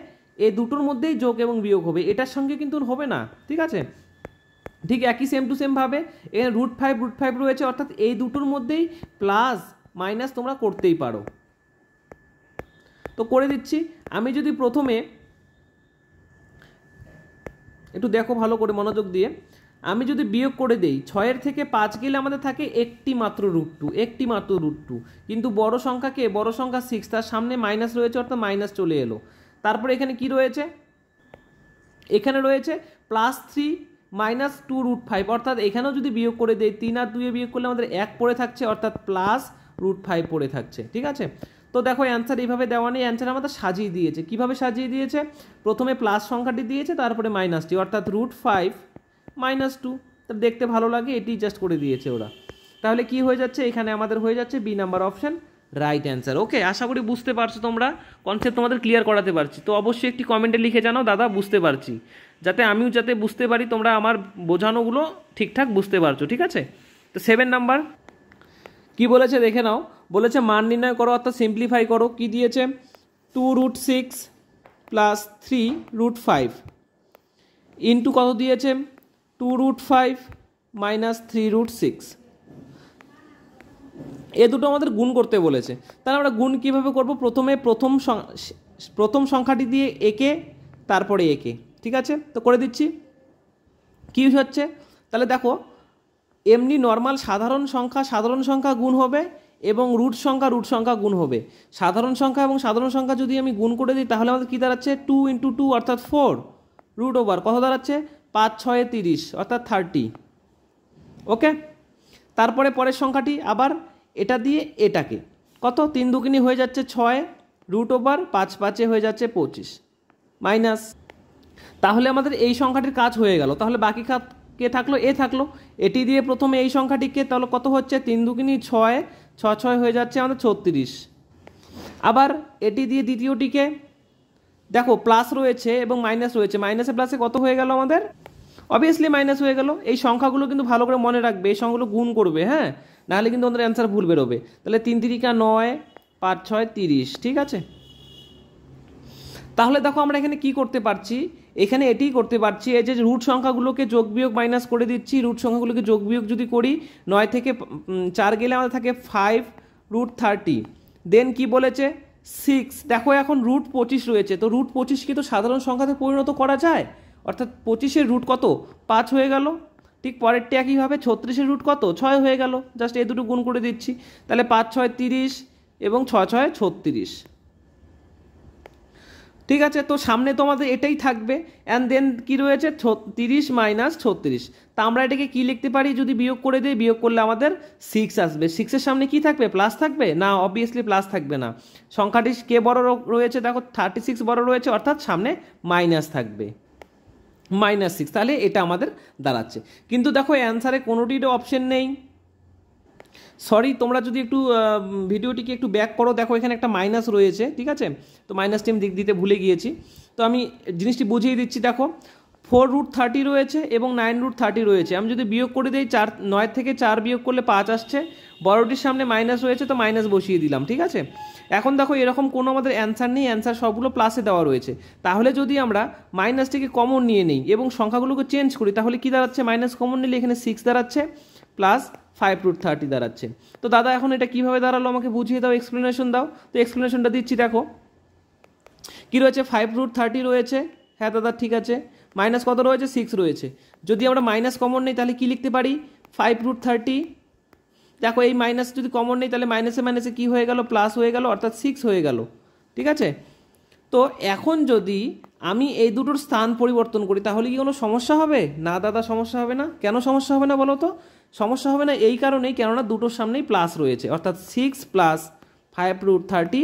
এই দুটোর মধ্যেই যোগ এবং বিয়োগ হবে, এটার সঙ্গে কিন্তু হবে না। ঠিক আছে, ঠিক একই সেম টু সেম ভাবে এখানে √5 রয়েছে, অর্থাৎ এই দুটোর মধ্যেই প্লাস মাইনাস তোমরা করতেই পারো। তো করে দিচ্ছি, আমি যদি প্রথমে একটু দেখো ভালো করে মনোযোগ দিয়ে, আমি যদি বিয়োগ করে দেই 6 থেকে 5 গেলে আমাদের থাকে একটি মাত্র √2, কিন্তু বড় সংখ্যা 6, তার সামনে মাইনাস রয়েছে অর্থাৎ মাইনাস চলে এলো। তারপরে এখানে কি রয়েছে, এখানে রয়েছে +3 - 2√5, অর্থাৎ এখানেও যদি বিয়োগ করে দেই 3 আর 2 বিয়োগ করলে আমাদের 1 পড়ে থাকছে অর্থাৎ +√5 পড়ে থাকছে। ঠিক আছে, তো দেখো অ্যান্সার এইভাবে দেওয়া নেই, অ্যান্সার আমাদের সাজিয়ে দিয়েছে। কিভাবে সাজিয়ে দিয়েছে, প্রথমে প্লাস সংখ্যাটি দিয়েছে, তারপরে মাইনাসটি অর্থাৎ √5 - 2, দেখতে ভালো লাগে, এটি জাস্ট করে দিয়েছে ওরা। তাহলে কি হয়ে যাচ্ছে, এখানে আমাদের হয়ে যাচ্ছে B number option right answer. Okay, আশা করি বুঝতে পারছো তোমরা, কনসেপ্ট তোমাদের ক্লিয়ার করাতে পারছি। তো অবশ্যই একটি কমেন্টে লিখে জানাও দাদা বুঝতে পারছি, যাতে আমিও যাতে বুঝতে পারি তোমরা আমার বোঝানোগুলো ঠিকঠাক বুঝতে পারছো। ঠিক আছে, তো 7 নাম্বার কি বলেছে দেখে নাও। বলেছে মান নির্ণয় করো অর্থাৎ সিম্পলিফাই করো। কি দিয়েছে, 2√6 + 3√5 ইন্টু কত দিয়েছে, 2√5 - 3√6। এ দুটো আমাদের গুণ করতে বলেছে। তাহলে আমরা গুণ কিভাবে করব, প্রথমে প্রথম সংখ্যাটি দিয়ে একে, তারপরে একে। ঠিক আছে, তো করে দিচ্ছি। কি হচ্ছে, তাহলে দেখো এমনি নর্মাল সাধারণ সংখ্যা গুণ হবে এবং রুট সংখ্যা গুণ হবে। সাধারণ সংখ্যা এবং সাধারণ সংখ্যা যদি আমি গুণ করে দিই তাহলে আমাদের কী দাঁড়াচ্ছে, 2 × 2 অর্থাৎ 4 √ কত দাঁড়াচ্ছে, 5 × 6 = 30 অর্থাৎ 30। ওকে, তারপরে পরের সংখ্যাটি আবার এটা দিয়ে এটাকে কত, 3 দুগুণী হয়ে যাচ্ছে 6 √ 5 5 হয়ে যাচ্ছে 25 মাইনাস। তাহলে আমাদের এই সংখ্যাটির কাজ হয়ে গেল। তাহলে বাকি কে থাকলো, এ থাকলো। এটি দিয়ে প্রথমে এই সংখ্যাটিকে, তাহলে কত হচ্ছে, 3 দুগুণী 6 6 6 হয়ে যাচ্ছে আমাদের 36। আবার এটি দিয়ে দ্বিতীয়টিকে দেখো প্লাস রয়েছে এবং মাইনাস রয়েছে, মাইনাসে প্লাসে কত হয়ে গেল আমাদের, অবভিয়াসলি মাইনাস হয়ে গেল। এই সংখ্যাগুলো কিন্তু ভালো করে মনে রাখবে, এই সংখ্যাগুলো গুণ করবে, হ্যাঁ, নাহলে কিন্তু আমাদের অ্যান্সার ভুল বেরোবে। তাহলে 3 × 3 = 9, 5 × 6 = 30। ঠিক আছে, তাহলে দেখো আমরা এখানে কি করতে পারছি, এখানে এটিই করতে পারছি, এই যে রুট সংখ্যাগুলোকে যোগ বিয়োগ মাইনাস করে দিচ্ছি। রুট সংখ্যাগুলোকে যোগ বিয়োগ যদি করি, 9 থেকে 4 গেলে আমাদের থাকে 5√30। দেন কি বলেছে, 6। দেখো এখন √25 রয়েছে, তো √25 তো সাধারণ সংখ্যাতে পরিণত করা যায়, অর্থাৎ 25-এর রুট কত, 5 হয়ে গেল। ঠিক পরেরটি একইভাবে 36-এর রুট কত, 6 হয়ে গেল। জাস্ট এই দুটো গুণ করে দিচ্ছি, তাহলে 5 × 6 = 30 এবং 6 × 6 = 36। ঠিক আছে, তো সামনে তো আমাদের এটাই থাকবে, অ্যান্ড দেন কি রয়েছে, 30 - 36। তা আমরা এটাকে কি লিখতে পারি, যদি বিয়োগ করে দিই, বিয়োগ করলে আমাদের 6 আসবে। 6-এর সামনে কি থাকবে, প্লাস থাকবে না, অবভিয়াসলি প্লাস থাকবে না। সংখ্যাটি কে বড় রয়েছে, দেখো 36 বড় রয়েছে, অর্থাৎ সামনে মাইনাস থাকবে, -6। তাহলে এটা আমাদের দাঁড়াচ্ছে। কিন্তু দেখো অ্যান্সারে কোনোটিরও অপশন নেই। সরি, তোমরা যদি একটু ভিডিওটিকে একটু ব্যাক করো, দেখো এখানে একটা মাইনাস রয়েছে। ঠিক আছে, তো মাইনাসটি আমি দিতে ভুলে গিয়েছি, তো আমি জিনিসটি বুঝিয়ে দিচ্ছি। দেখো 4√30 রয়েছে এবং 9√30 রয়েছে। আমি যদি বিয়োগ করে দিই, 9 থেকে 4 বিয়োগ করলে 5 আসছে, বড়টির সামনে মাইনাস রয়েছে, তো মাইনাস বসিয়ে দিলাম। ঠিক আছে, এখন দেখো এরকম কোনো আমাদের অ্যান্সার নেই, অ্যান্সার সবগুলো প্লাসে দেওয়া রয়েছে। তাহলে যদি আমরা মাইনাসটিকে কমন নিয়ে নিই এবং সংখ্যাগুলোকে চেঞ্জ করি, তাহলে কি দাঁড়াচ্ছে, মাইনাস কমন নিলে এখানে 6 দাঁড়াচ্ছে প্লাস 5√30 দাঁড়াচ্ছে। তো দাদা এখন এটা কীভাবে দাঁড়ালো আমাকে বুঝিয়ে দাও, এক্সপ্লেনেশন দাও। তো এক্সপ্লেনেশনটা দিচ্ছি, দেখো কী রয়েছে, 5√30 রয়েছে, হ্যাঁ দাদা ঠিক আছে। মাইনাস কত রয়েছে, 6 রয়েছে। যদি আমরা মাইনাস কমন নেই তাহলে কি লিখতে পারি, 5√30। দেখো এই মাইনাস যদি কমন নেই তাহলে মাইনাসে মাইনাসে কী হয়ে গেল, প্লাস হয়ে গেল, অর্থাৎ 6 হয়ে গেল। ঠিক আছে, তো এখন যদি আমি এই দুটোর স্থান পরিবর্তন করি তাহলে কি কোনো সমস্যা হবে, না দাদা সমস্যা হবে না। কেন সমস্যা হবে না বলো তো, সমস্যা হবে না এই কারণেই, কেননা দুটোর সামনেই প্লাস রয়েছে, অর্থাৎ 6 + 5√30,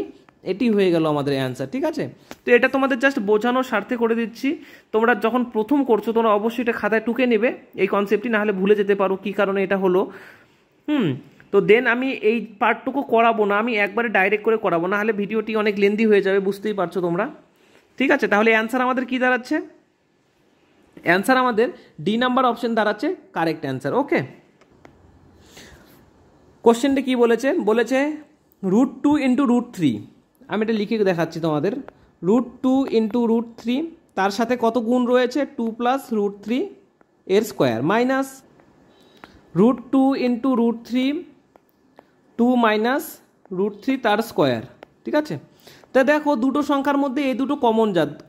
এটি হয়ে গেল আমাদের অ্যান্সার। ঠিক আছে, তো এটা তোমাদের জাস্ট বোঝানোর স্বার্থে করে দিচ্ছি। তোমরা যখন প্রথম করছো তোমরা অবশ্যই এটা খাতায় টুকে নেবে এই কনসেপ্টটি, না হলে ভুলে যেতে পারো কী কারণে এটা হলো। তো দেন আমি এই পার্টটুকু করাবো না, আমি একবারে ডাইরেক্ট করে করাবো, না হলে ভিডিওটি অনেক লেন্দি হয়ে যাবে, বুঝতেই পারছো তোমরা। ঠিক আছে, তাহলে অ্যান্সার আমাদের কি দাঁড়াচ্ছে, অ্যান্সার আমাদের ডি নাম্বার অপশন দাঁড়াচ্ছে কারেক্ট অ্যান্সার। ওকে, কোশ্চেনটা কি বলেছে, বলেছে √2 × √3। আমি এটা লিখে দেখাচ্ছি তোমাদের, √2 × √3, তার সাথে কত গুণ রয়েছে, 2 + √3 এর স্কোয়ার, মাইনাস √2 × √3, 2 - √3 তার স্কোয়ার, ঠিক আছে। তা দেখো দুটো সংখ্যার মধ্যে এই দুটো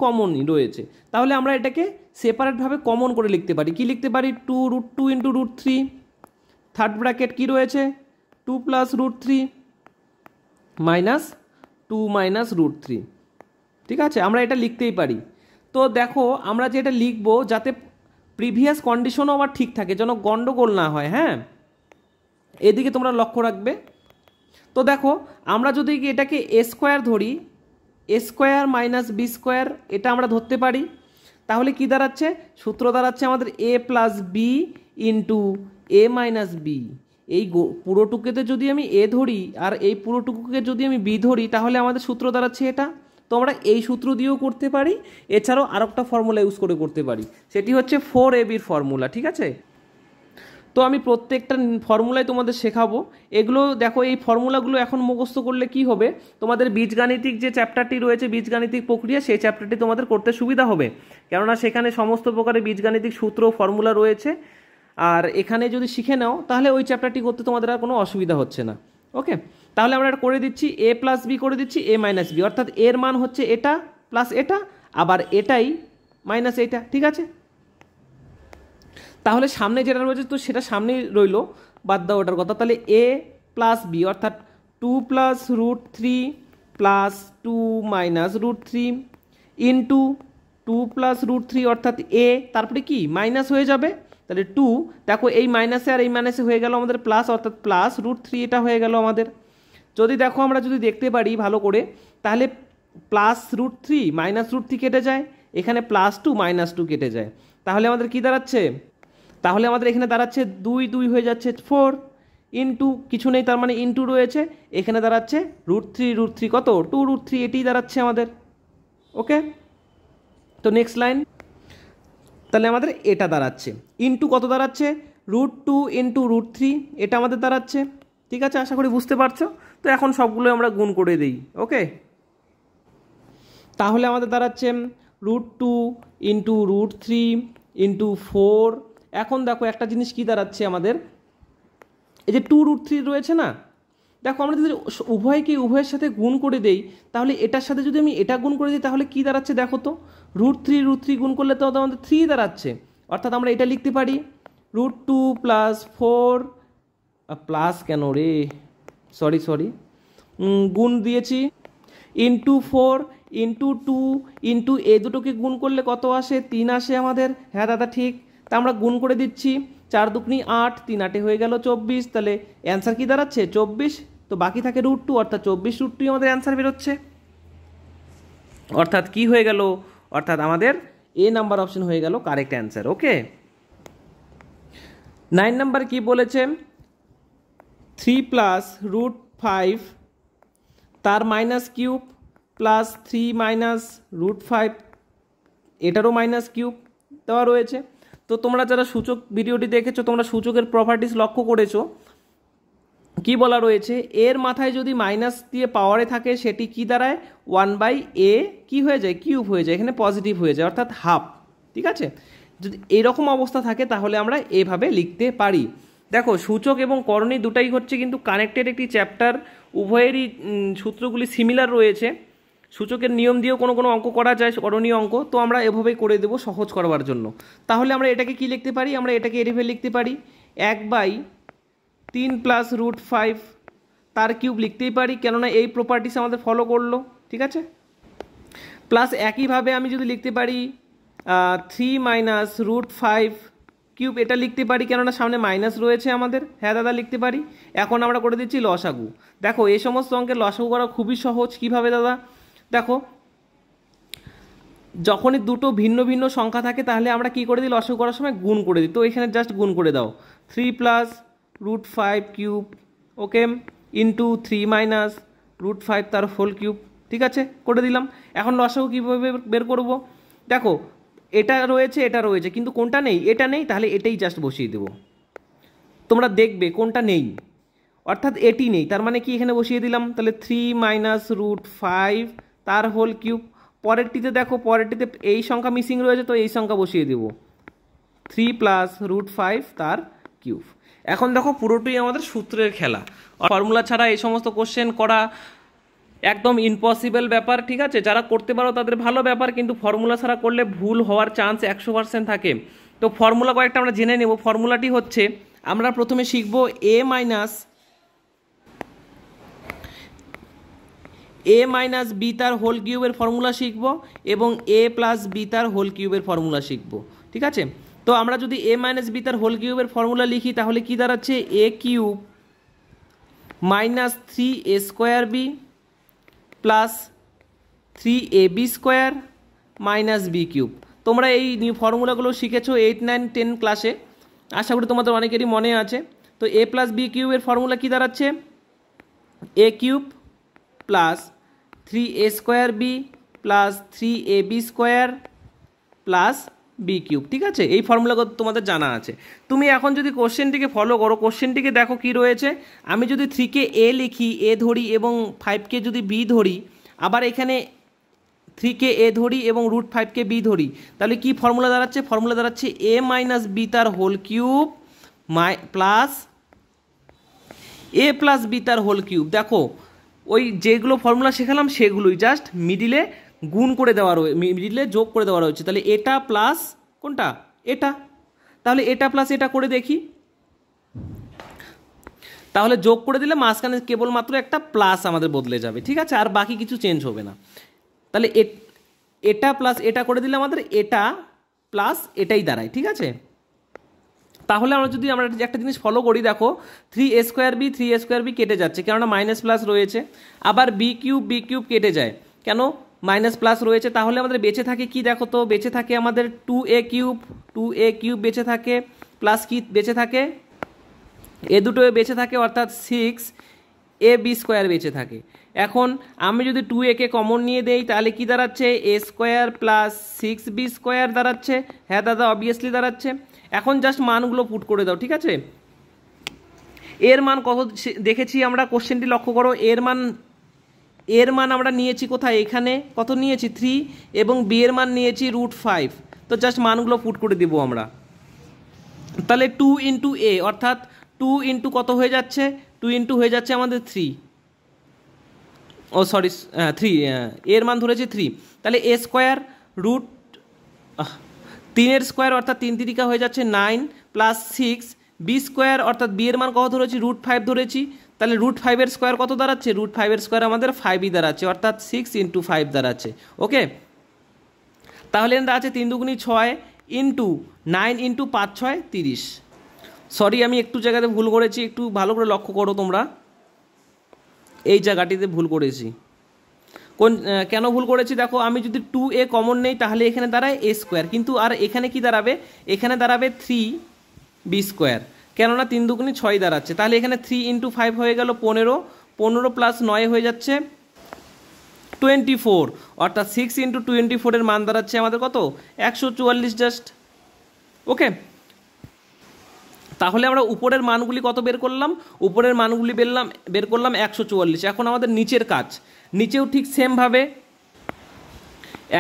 কমনই রয়েছে, তাহলে আমরা এটাকে সেপারেটভাবে কমন করে লিখতে পারি। কি লিখতে পারি? 2√2 ইন্টু √3, থার্ড ব্র্যাকেট কি রয়েছে 2 প্লাস √3 মাইনাস 2 মাইনাস √3। ঠিক আছে, আমরা এটা লিখতেই পারি। তো দেখো আমরা যে এটা লিখবো যাতে প্রিভিয়াস কন্ডিশনও আবার ঠিক থাকে, যেন গন্ডগোল না হয়। হ্যাঁ, এদিকে তোমরা লক্ষ্য রাখবে। তো দেখো আমরা যদি এটাকে a স্কোয়ার ধরি, a square minus b square এটা আমরা ধরতে পারি, তাহলে কি দাঁড়াচ্ছে? সূত্র দাঁড়াচ্ছে আমাদের a plus b into a minus b. এই পুরোটুকুতে যদি আমি a ধরি আর এই পুরোটুকুকে যদি আমি b ধরি, তাহলে আমাদের সূত্র দাঁড়াচ্ছে এটা। তো আমরা এই সূত্র দিয়েও করতে পারি, এছাড়াও আরেকটা ফর্মুলা ইউজ করে করতে পারি, সেটি হচ্ছে 4ab ফর্মুলা। ঠিক আছে, তো আমি প্রত্যেকটা ফর্মুলাই তোমাদের শেখাবো। এগুলো দেখো, এই ফর্মুলাগুলো এখন মুখস্থ করলে কি হবে, তোমাদের বীজগাণিতিক যে চ্যাপ্টারটি রয়েছে বীজগাণিতিক প্রক্রিয়া, সেই চ্যাপ্টারটি তোমাদের করতে সুবিধা হবে, কেননা সেখানে সমস্ত প্রকারের বীজগাণিতিক সূত্র ফর্মুলা রয়েছে। আর এখানে যদি শিখে নাও তাহলে ওই চ্যাপ্টারটি করতে তোমাদের আর কোনো অসুবিধা হচ্ছে না। ওকে, তাহলে আমরা এটা করে দিচ্ছি, a প্লাস বি করে দিচ্ছি a মাইনাস বি, অর্থাৎ এর মান হচ্ছে এটা প্লাস এটা, আবার এটাই মাইনাস এইটা। ঠিক আছে, তাহলে সামনে যেটা রয়েছে তো সেটা সামনেই রইলো, বাদ দাও ওটার কথা। তাহলে a প্লাস বি অর্থাৎ 2 plus √3 plus 2 minus √3 into 2 plus √3 অর্থাৎ a, তারপরে কি মাইনাস হয়ে যাবে, তাহলে 2, দেখো এই মাইনাসে আর এই মাইনাসে হয়ে গেল আমাদের প্লাস, অর্থাৎ প্লাস √3 এটা হয়ে গেল আমাদের। যদি দেখো আমরা যদি দেখতে পারি ভালো করে, তাহলে প্লাস √3 মাইনাস √3 কেটে যায়, এখানে +2 -2 কেটে যায়, তাহলে আমাদের কি দাঁড়াচ্ছে? তাহলে আমাদের এখানে দাঁড়াচ্ছে 2 2 হয়ে যাচ্ছে 4 ইন্টু কিছু নেই, তার মানে ইন্টু রয়েছে, এখানে দাঁড়াচ্ছে √3 কত 2√3, এটিই দাঁড়াচ্ছে আমাদের। ওকে, তো নেক্সট লাইন, তাহলে আমাদের এটা দাঁড়াচ্ছে ইন্টু কত দাঁড়াচ্ছে √2 ইন্টু √3, এটা আমাদের দাঁড়াচ্ছে। ঠিক আছে, আশা করি বুঝতে পারছো। তো এখন সবগুলো আমরা গুণ করে দিই। ওকে, তাহলে আমাদের দাঁড়াচ্ছে √2 ইন্টু √3 ইন্টু 4। এখন দেখো একটা জিনিস কি দাঁড়াচ্ছে আমাদের, এই যে 2√3 রয়েছে না, দেখো আমরা যদি উভয়ের সাথে গুণ করে দেই, তাহলে এটার সাথে যদি আমি এটা গুণ করে দিই তাহলে কি দাঁড়াচ্ছে দেখো তো, √3 গুণ করলে তো আমাদের 3 দাঁড়াচ্ছে, অর্থাৎ আমরা এটা লিখতে পারি √2 প্লাস 4 প্লাস কেন রে, সরি গুণ দিয়েছি, ইন্টু 4 ইন্টু 2 ইন্টু এ দুটোকে গুণ করলে কত আসে? 3 আসে আমাদের। হ্যাঁ দাদা ঠিক, তা আমরা গুণ করে দিচ্ছি, 4 দুগুনি 8, 3 8 হয়ে গেল 24, তাহলে অ্যান্সার কি দাঁড়াচ্ছে 24, তো বাকি থাকে √2, অর্থাৎ 24√2 আমাদের অ্যান্সার বেরোচ্ছে। অর্থাৎ কি হয়ে গেল, অর্থাৎ আমাদের এ নাম্বার অপশন হয়ে গেল কারেক্ট অ্যান্সার। ওকে, 9 নাম্বার কি বলেছে, 3 প্লাস √5 তার মাইনাস কিউব প্লাস 3 মাইনাস √5 এটারও মাইনাস কিউব দেওয়া রয়েছে। তো তোমরা যারা সূচক ভিডিওটি দেখেছো, তোমরা সূচকের প্রপার্টিস লক্ষ্য করেছো, কি বলা রয়েছে, এর মাথায় যদি মাইনাস দিয়ে পাওয়ারে থাকে সেটি কি দাঁড়ায় 1/a কি হয়ে যায়, কিউব হয়ে যায়, এখানে পজিটিভ হয়ে যায়, অর্থাৎ হাফ। ঠিক আছে, যদি এরকম অবস্থা থাকে তাহলে আমরা এভাবে লিখতে পারি। দেখো সূচক এবং করণী দুটাই হচ্ছে কিন্তু কানেক্টেড একটি চ্যাপ্টার, উভয়েরই সূত্রগুলি সিমিলার রয়েছে। সূচকের নিয়ম দিয়েও কোনো কোনো অঙ্ক করা যায়, করণীয় অঙ্ক, তো আমরা এভাবেই করে দেবো সহজ করবার জন্য। তাহলে আমরা এটাকে কি লিখতে পারি, আমরা এটাকে এভাবে লিখতে পারি 1/3 প্লাস √5 তার কিউব লিখতেই পারি, কেননা এই প্রপার্টিস আমাদের ফলো করলো। ঠিক আছে, প্লাস একইভাবে আমি যদি লিখতে পারি 3 মাইনাস √5 কিউব, এটা লিখতে পারি কেননা সামনে মাইনাস রয়েছে আমাদের। হ্যাঁ দাদা লিখতে পারি। এখন আমরা করে দিচ্ছি লসাগু। দেখো এই সমস্ত অঙ্কের লসাগু করা খুবই সহজ। কিভাবে দাদা, দেখো যখনই দুটো ভিন্ন ভিন্ন সংখ্যা থাকে তাহলে আমরা কি করে দিই, লসাগু করার সময় গুণ করে দিই। তো এখানে জাস্ট গুণ করে দাও, 3 প্লাস √5 কিউব, ওকে, ইন্টু 3 মাইনাস √5 তার হোল কিউব। ঠিক আছে, করে দিলাম। এখন লসাগু কীভাবে বের করব, দেখো এটা রয়েছে এটা রয়েছে, কিন্তু কোনটা নেই, এটা নেই, তাহলে এটাই জাস্ট বসিয়ে দেবো। তোমরা দেখবে কোনটা নেই, অর্থাৎ এটি নেই, তার মানে কি এখানে বসিয়ে দিলাম, তাহলে 3 মাইনাস √5 তার হোল কিউব। পরেরটিতে দেখো, পরেরটিতে এই সংখ্যা মিসিং রয়েছে, তো এই সংখ্যা বসিয়ে দেবো 3 প্লাস √5 তার কিউব। এখন দেখো পুরোটাই আমাদের সূত্রের খেলা, ফর্মুলা ছাড়া এই সমস্ত কোশ্চেন করা একদম ইম্পসিবল ব্যাপার, ঠিক আছে। যারা করতে পারো তাদের ভালো ব্যাপার, কিন্তু ফর্মুলা ছাড়া করলে ভুল হওয়ার চান্স 100% থাকে। তো ফর্মুলা কয়েকটা আমরা জেনে নেব। ফর্মুলাটি হচ্ছে, আমরা প্রথমে শিখব এ মাইনাস বি তার হোল কিউবের ফর্মুলা শিখব এবং এ প্লাস বি তার হোল কিউবের ফর্মুলা শিখব, ঠিক আছে। তো আমরা যদি এ মাইনাস বি তার হোল কিউবের ফর্মুলা লিখি তাহলে কি দাঁড়াচ্ছে, a cube minus 3a² b plus 3ab² minus b cube. তোমরা এই ফর্মুলাগুলো শিখেছো 8, 9, 10 ক্লাসে, আশা করি তোমাদের অনেকেরই মনে আছে। তো এ প্লাস বি কিউবের ফর্মুলা কি দাঁড়াচ্ছে, a cube plus 3a² b plus 3ab² plus b cube, ঠিক আছে। এই ফর্মুলাগুলো তোমাদের জানা আছে। তুমি এখন যদি কোশ্চেনটিকে ফলো করো, কোশ্চেনটিকে দেখো কি রয়েছে। আমি যদি 3কে এ লিখি, এ ধরি, এবং 5কে যদি বি ধরি, আবার এখানে 3কে এ ধরি এবং √5কে বি ধরি, তাহলে কি ফর্মুলা দাঁড়াচ্ছে, ফর্মুলা দাঁড়াচ্ছে এ মাইনাস বি তার হোল কিউব প্লাস এ প্লাস বি তার হোল কিউব। দেখো ওই যেগুলো ফর্মুলা শেখালাম সেগুলোই, জাস্ট মিডিলে গুণ করে দেওয়া রয়েছে, মিডিলে যোগ করে দেওয়া রয়েছে। তাহলে এটা প্লাস কোনটা, এটা, তাহলে এটা প্লাস এটা করে দেখি। তাহলে যোগ করে দিলে মাঝখানে কেবলমাত্র একটা প্লাস আমাদের বদলে যাবে, ঠিক আছে, আর বাকি কিছু চেঞ্জ হবে না। তাহলে এটা প্লাস এটা করে দিলে আমাদের এটা প্লাস এটাই দাঁড়ায়, ঠিক আছে। তাহলে আমরা একটা জিনিস ফলো করি, দেখো 3a² বি কেটে যাচ্ছে, কেননা মাইনাস প্লাস রয়েছে। আবার বি কিউব কেটে যায়, কেন, মাইনাস প্লাস রয়েছে। তাহলে আমাদের বেঁচে থাকে কি, দেখো তো, বেঁচে থাকে আমাদের 2a কিউব বেঁচে থাকে, প্লাস কি বেঁচে থাকে, এ দুটো বেঁচে থাকে, অর্থাৎ 6ab² বেঁচে থাকে। এখন আমি যদি 2a কে কমন নিয়ে দেই তাহলে কি দাঁড়াচ্ছে, a² প্লাস 6b² দাঁড়াচ্ছে। হ্যাঁ দাদা, অবভিয়াসলি দাঁড়াচ্ছে। এখন জাস্ট মানগুলো পুট করে দাও, ঠিক আছে। এর মান কত দেখেছি আমরা, কোশ্চেনটি লক্ষ্য করো। এর মান আমরা নিয়েছি কোথায়, এখানে কত নিয়েছি 3, এবং বি এর মান নিয়েছি √5। তো জাস্ট মানগুলো পুট করে দিব আমরা। তাহলে 2 ইন্টু এ, অর্থাৎ 2 ইন্টু কত হয়ে যাচ্ছে, 2 ইন্টু হয়ে যাচ্ছে আমাদের 3, ও সরি 3, এর মান ধরেছি 3। তাহলে a² রুট 3 স্কোয়ার অর্থাৎ 3 3 হয়ে যাচ্ছে 9 প্লাস 6b² অর্থাৎ বি এর মান কত ধরেছি, √5 ধরেছি। তাহলে √5 স্কোয়ার কত দাঁড়াচ্ছে, √5 স্কোয়ার আমাদের 5ই দাঁড়াচ্ছে, অর্থাৎ 6 ইন্টু 5 দাঁড়াচ্ছে, ওকে। তাহলে দাঁড়াচ্ছে 3 দুগুণী 6 ইন্টু 9 ইন্টু 5 6 30। সরি, আমি একটু জায়গাতে ভুল করেছি, একটু ভালো করে লক্ষ্য করো তোমরা, এই জায়গাটিতে ভুল করেছি। কেন ভুল করেছি, দেখো আমি যদি 2a কমন নেই তাহলে এখানে দাঁড়ায় a², কিন্তু আর এখানে কি দাঁড়াবে, এখানে দাঁড়াবে 3b², কেননা 3 দুগুণী 6 দাঁড়াচ্ছে। তাহলে এখানে 3 ইন্টু 5 হয়ে গেল 15 প্লাস 9 হয়ে যাচ্ছে 24, অর্থাৎ 6 ইন্টু 24 এর মান দাঁড়াচ্ছে আমাদের কত, 144 জাস্ট, ওকে। তাহলে আমরা উপরের মানগুলি কত বের করলাম, উপরের মানগুলি বের করলাম 144। এখন আমাদের নিচের কাজ, নিচেও ঠিক সেমভাবে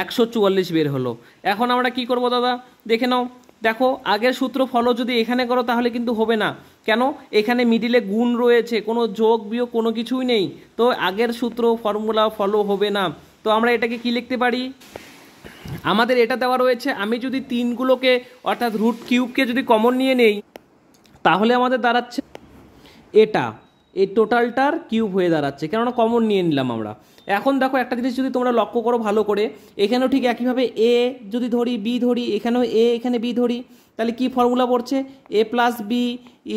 144 বের হলো। এখন আমরা কি করব দাদা, দেখে নাও। দেখো আগের সূত্র ফলো যদি এখানে করো তাহলে কিন্তু হবে না, কেন, এখানে মিডিলে গুণ রয়েছে, কোনো যোগ বিয়োগ কোনো কিছুই নেই, তো আগের সূত্র ফর্মুলা ফলো হবে না। তো আমরা এটাকে কি লিখতে পারি, আমাদের এটা দেওয়া রয়েছে, আমি যদি 3গুলোকে অর্থাৎ √3কে যদি কমন নিয়ে নেই তাহলে আমাদের দাঁড়াচ্ছে এটা, এই টোটালটার কিউব হয়ে দাঁড়াচ্ছে, কেননা কমন নিয়ে নিলাম আমরা। এখন দেখো একটা জিনিস যদি তোমরা লক্ষ্য করো ভালো করে, এখানেও ঠিক একইভাবে এ যদি ধরি, বি ধরি, এখানেও এ, এখানে বি ধরি, তাহলে কি ফর্মুলা পড়ছে, এ প্লাস বি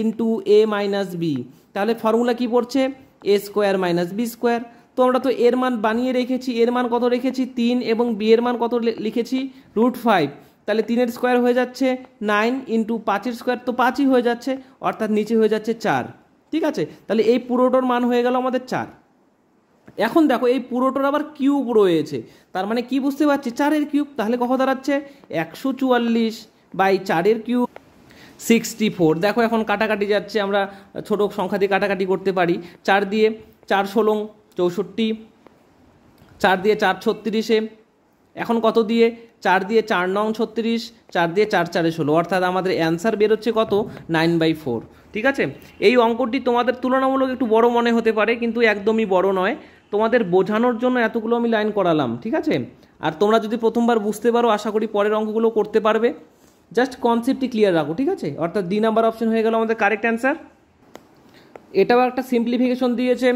ইন্টু এ মাইনাস বি। তাহলে ফর্মুলা কি পড়ছে, a² মাইনাস b²। তো আমরা তো এর মান বানিয়ে রেখেছি, এর মান কত রেখেছি 3, এবং বি এর মান কত লিখেছি √5। তাহলে 3 স্কোয়ার হয়ে যাচ্ছে 9 ইন্টু 5 স্কোয়ার, তো 5ই হয়ে যাচ্ছে, অর্থাৎ নিচে হয়ে যাচ্ছে 4, ঠিক আছে। তাহলে এই পুরোটোর মান হয়ে গেল আমাদের 4। এখন দেখো এই পুরোটোর আবার কিউব রয়েছে, তার মানে কি বুঝতে পারছি, 4 কিউব। তাহলে কত দাঁড়াচ্ছে 144/4 কিউব 64। দেখো এখন কাটাকাটি যাচ্ছে, আমরা ছোট সংখ্যা দিয়ে কাটাকাটি করতে পারি। 4 দিয়ে 4 16 64, 4 দিয়ে 4 36, এখন কত দিয়ে 4 দিয়ে 4 9 36, 4 দিয়ে 4 4 16, অর্থাৎ আমাদের অ্যান্সার বেরোচ্ছে কত 9/4, ঠিক আছে। এই অঙ্কটি তোমাদের তুলনামূলক একটু বড় মনে হতে পারে, কিন্তু একদমই বড় নয়, তোমাদের বোঝানোর জন্য এতগুলো আমি লাইন করালাম, ঠিক আছে। আর তোমরা যদি প্রথমবার বুঝতে পারো আশা করি পরের অঙ্কগুলো করতে পারবে। জাস্ট কনসেপ্টটি ক্লিয়ার রাখো, ঠিক আছে। অর্থাৎ ডি নাম্বার অপশন হয়ে গেল আমাদের কারেক্ট অ্যান্সার। এটাও একটা সিম্পলিফিকেশন দিয়েছে,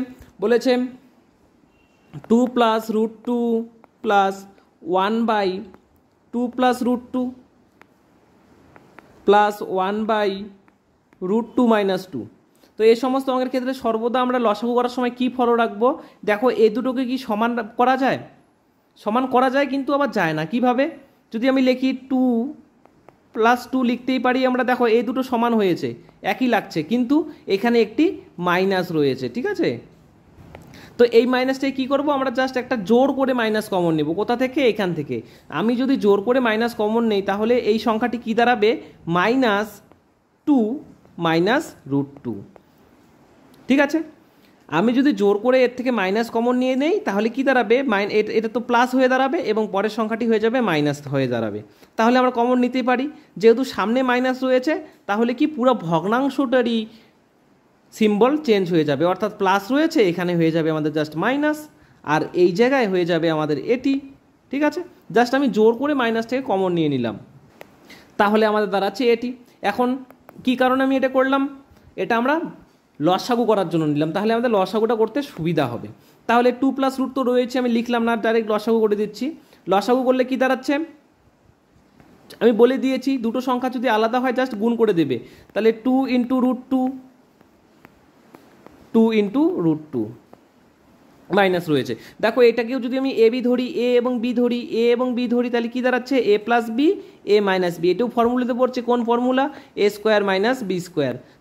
বলেছে 2 + √2 + 1/2 + √2 + 1/√2 - 2। তো এই সমস্ত অঙ্কের ক্ষেত্রে সর্বদা আমরা লসাগু করার সময় কী ফলো রাখবো? দেখো এই দুটোকে কি সমান করা যায়? সমান করা যায়, কিন্তু আবার যায় না। কিভাবে? যদি আমি লিখি 2 + 2 লিখতেই পারি আমরা। দেখো এই দুটো সমান হয়েছে, একই লাগছে, কিন্তু এখানে একটি মাইনাস রয়েছে, ঠিক আছে। তো এই মাইনাসটাই কী করবো আমরা? জাস্ট একটা জোর করে মাইনাস কমন নেব। কোথা থেকে? এখান থেকে। আমি যদি জোর করে মাইনাস কমন নেই তাহলে এই সংখ্যাটি কী দাঁড়াবে? -2 - √2, ঠিক আছে। আমি যদি জোর করে এর থেকে মাইনাস কমন নিয়ে নেই তাহলে কি দাঁড়াবে? এটা তো প্লাস হয়ে দাঁড়াবে এবং পরের সংখ্যাটি হয়ে যাবে মাইনাস হয়ে দাঁড়াবে। তাহলে আমরা কমন নিতেই পারি। যেহেতু সামনে মাইনাস রয়েছে তাহলে কি পুরো ভগ্নাংশটারই সিম্বল চেঞ্জ হয়ে যাবে। অর্থাৎ প্লাস রয়েছে, এখানে হয়ে যাবে আমাদের জাস্ট মাইনাস, আর এই জায়গায় হয়ে যাবে আমাদের এটি, ঠিক আছে। জাস্ট আমি জোর করে মাইনাস থেকে কমন নিয়ে নিলাম, তাহলে আমাদের দাঁড়াচ্ছে এটি। এখন কি কারণে আমি এটা করলাম? এটা আমরা লসাগু করার জন্য নিলাম, তাহলে আমাদের লসাগুটা করতে সুবিধা হবে। তাহলে 2 + √2 তো রয়েছে, আমি লিখলাম না, ডাইরেক্ট লসাগু করে দিচ্ছি। লসাগু করলে কি দাঁড়াচ্ছে আমি বলে দিয়েছি, দুটো সংখ্যা যদি আলাদা হয় জাস্ট গুণ করে দেবে। তাহলে 2 × √2, 2 × √2 মাইনাস রয়েছে। দেখো এটাকেও যদি আমি এ বি ধরি, এ এবং বি ধরি, এ এবং বি ধরি, তাহলে কি দাঁড়াচ্ছে? a + b, a - b। এটাও ফর্মুলাতে পড়ছে, কোন ফর্মুলা? a² - b²।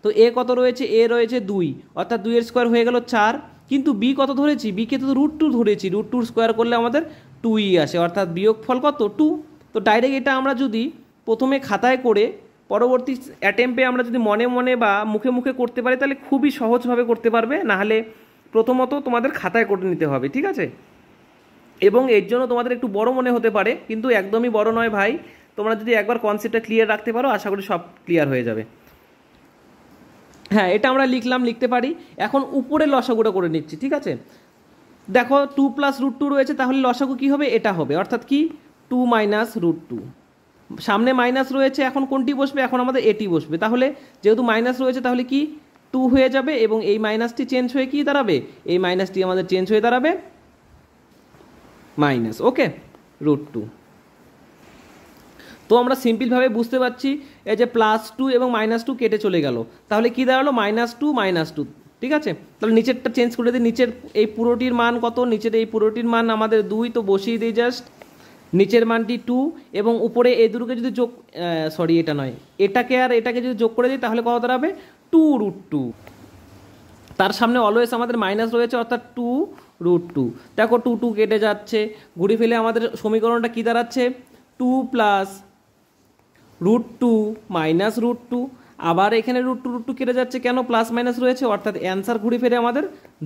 তো এ কত রয়েছে? এ রয়েছে 2, অর্থাৎ 2 এর স্কোয়ার হয়ে গেল 4। কিন্তু বি কত ধরেছি? বিকে তো √2 ধরেছি, √2 স্কোয়ার করলে আমাদের 2ই আসে, অর্থাৎ বিয়োগফল কত? 2। তো ডাইরেক্ট এটা আমরা যদি প্রথমে খাতায় করে পরবর্তী অ্যাটেম্পে আমরা যদি মনে মনে বা মুখে মুখে করতে পারি তাহলে খুবই সহজভাবে করতে পারবে। নাহলে প্রথমত তোমাদের খাতায় করে নিতে হবে, ঠিক আছে। এবং এর জন্য তোমাদের একটু বড় মনে হতে পারে, কিন্তু একদমই বড় নয় ভাই। তোমরা যদি একবার কনসেপ্টটা ক্লিয়ার রাখতে পারো আশা করি সব ক্লিয়ার হয়ে যাবে। হ্যাঁ, এটা আমরা লিখতে পারি। এখন উপরে লসাগুটা করে নিচ্ছি, ঠিক আছে। দেখো 2 + √2 রয়েছে, তাহলে লসাগু কী হবে? এটা হবে, অর্থাৎ কি 2 - √2। সামনে মাইনাস রয়েছে, এখন কোনটি বসবে? এখন আমাদের এটি বসবে। তাহলে যেহেতু মাইনাস রয়েছে তাহলে কি 2 হয়ে যাবে, এবং এই মাইনাসটি চেঞ্জ হয়ে কি দাঁড়াবে? এই মাইনাসটি আমাদের চেঞ্জ হয়ে দাঁড়াবে মাইনাস, ওকে, √2। তো আমরা সিম্পলভাবে বুঝতে পারছি এই যে +2 এবং -2 কেটে চলে গেল, তাহলে কি দাঁড়ালো? -2 - 2, ঠিক আছে। তাহলে নিচেরটা চেঞ্জ করে দিই। নিচের এই পুরোটির মান কত? নিচের এই পুরোটির মান আমাদের 2, তো বসিয়ে দিই জাস্ট। নিচের মানটি 2 এবং উপরে এই দুটোকে যদি যোগ, সরি এটা নয়, এটাকে আর এটাকে যদি যোগ করে দিই তাহলে কত দাঁড়াবে? 2 √2। তার সামনে অলওয়েজ আমাদের মাইনাস রয়েছে, অর্থাৎ 2 √2। দেখো 2 2 কেটে যাচ্ছে, ঘুরে ফেলে আমাদের সমীকরণটা কী দাঁড়াচ্ছে? 2 + √2 - √2। আবার এখানে √2 কেটে যাচ্ছে, কেন? প্লাস মাইনাস রয়েছে, অর্থাৎ অ্যান্সার ঘুরে ফিরে আমাদের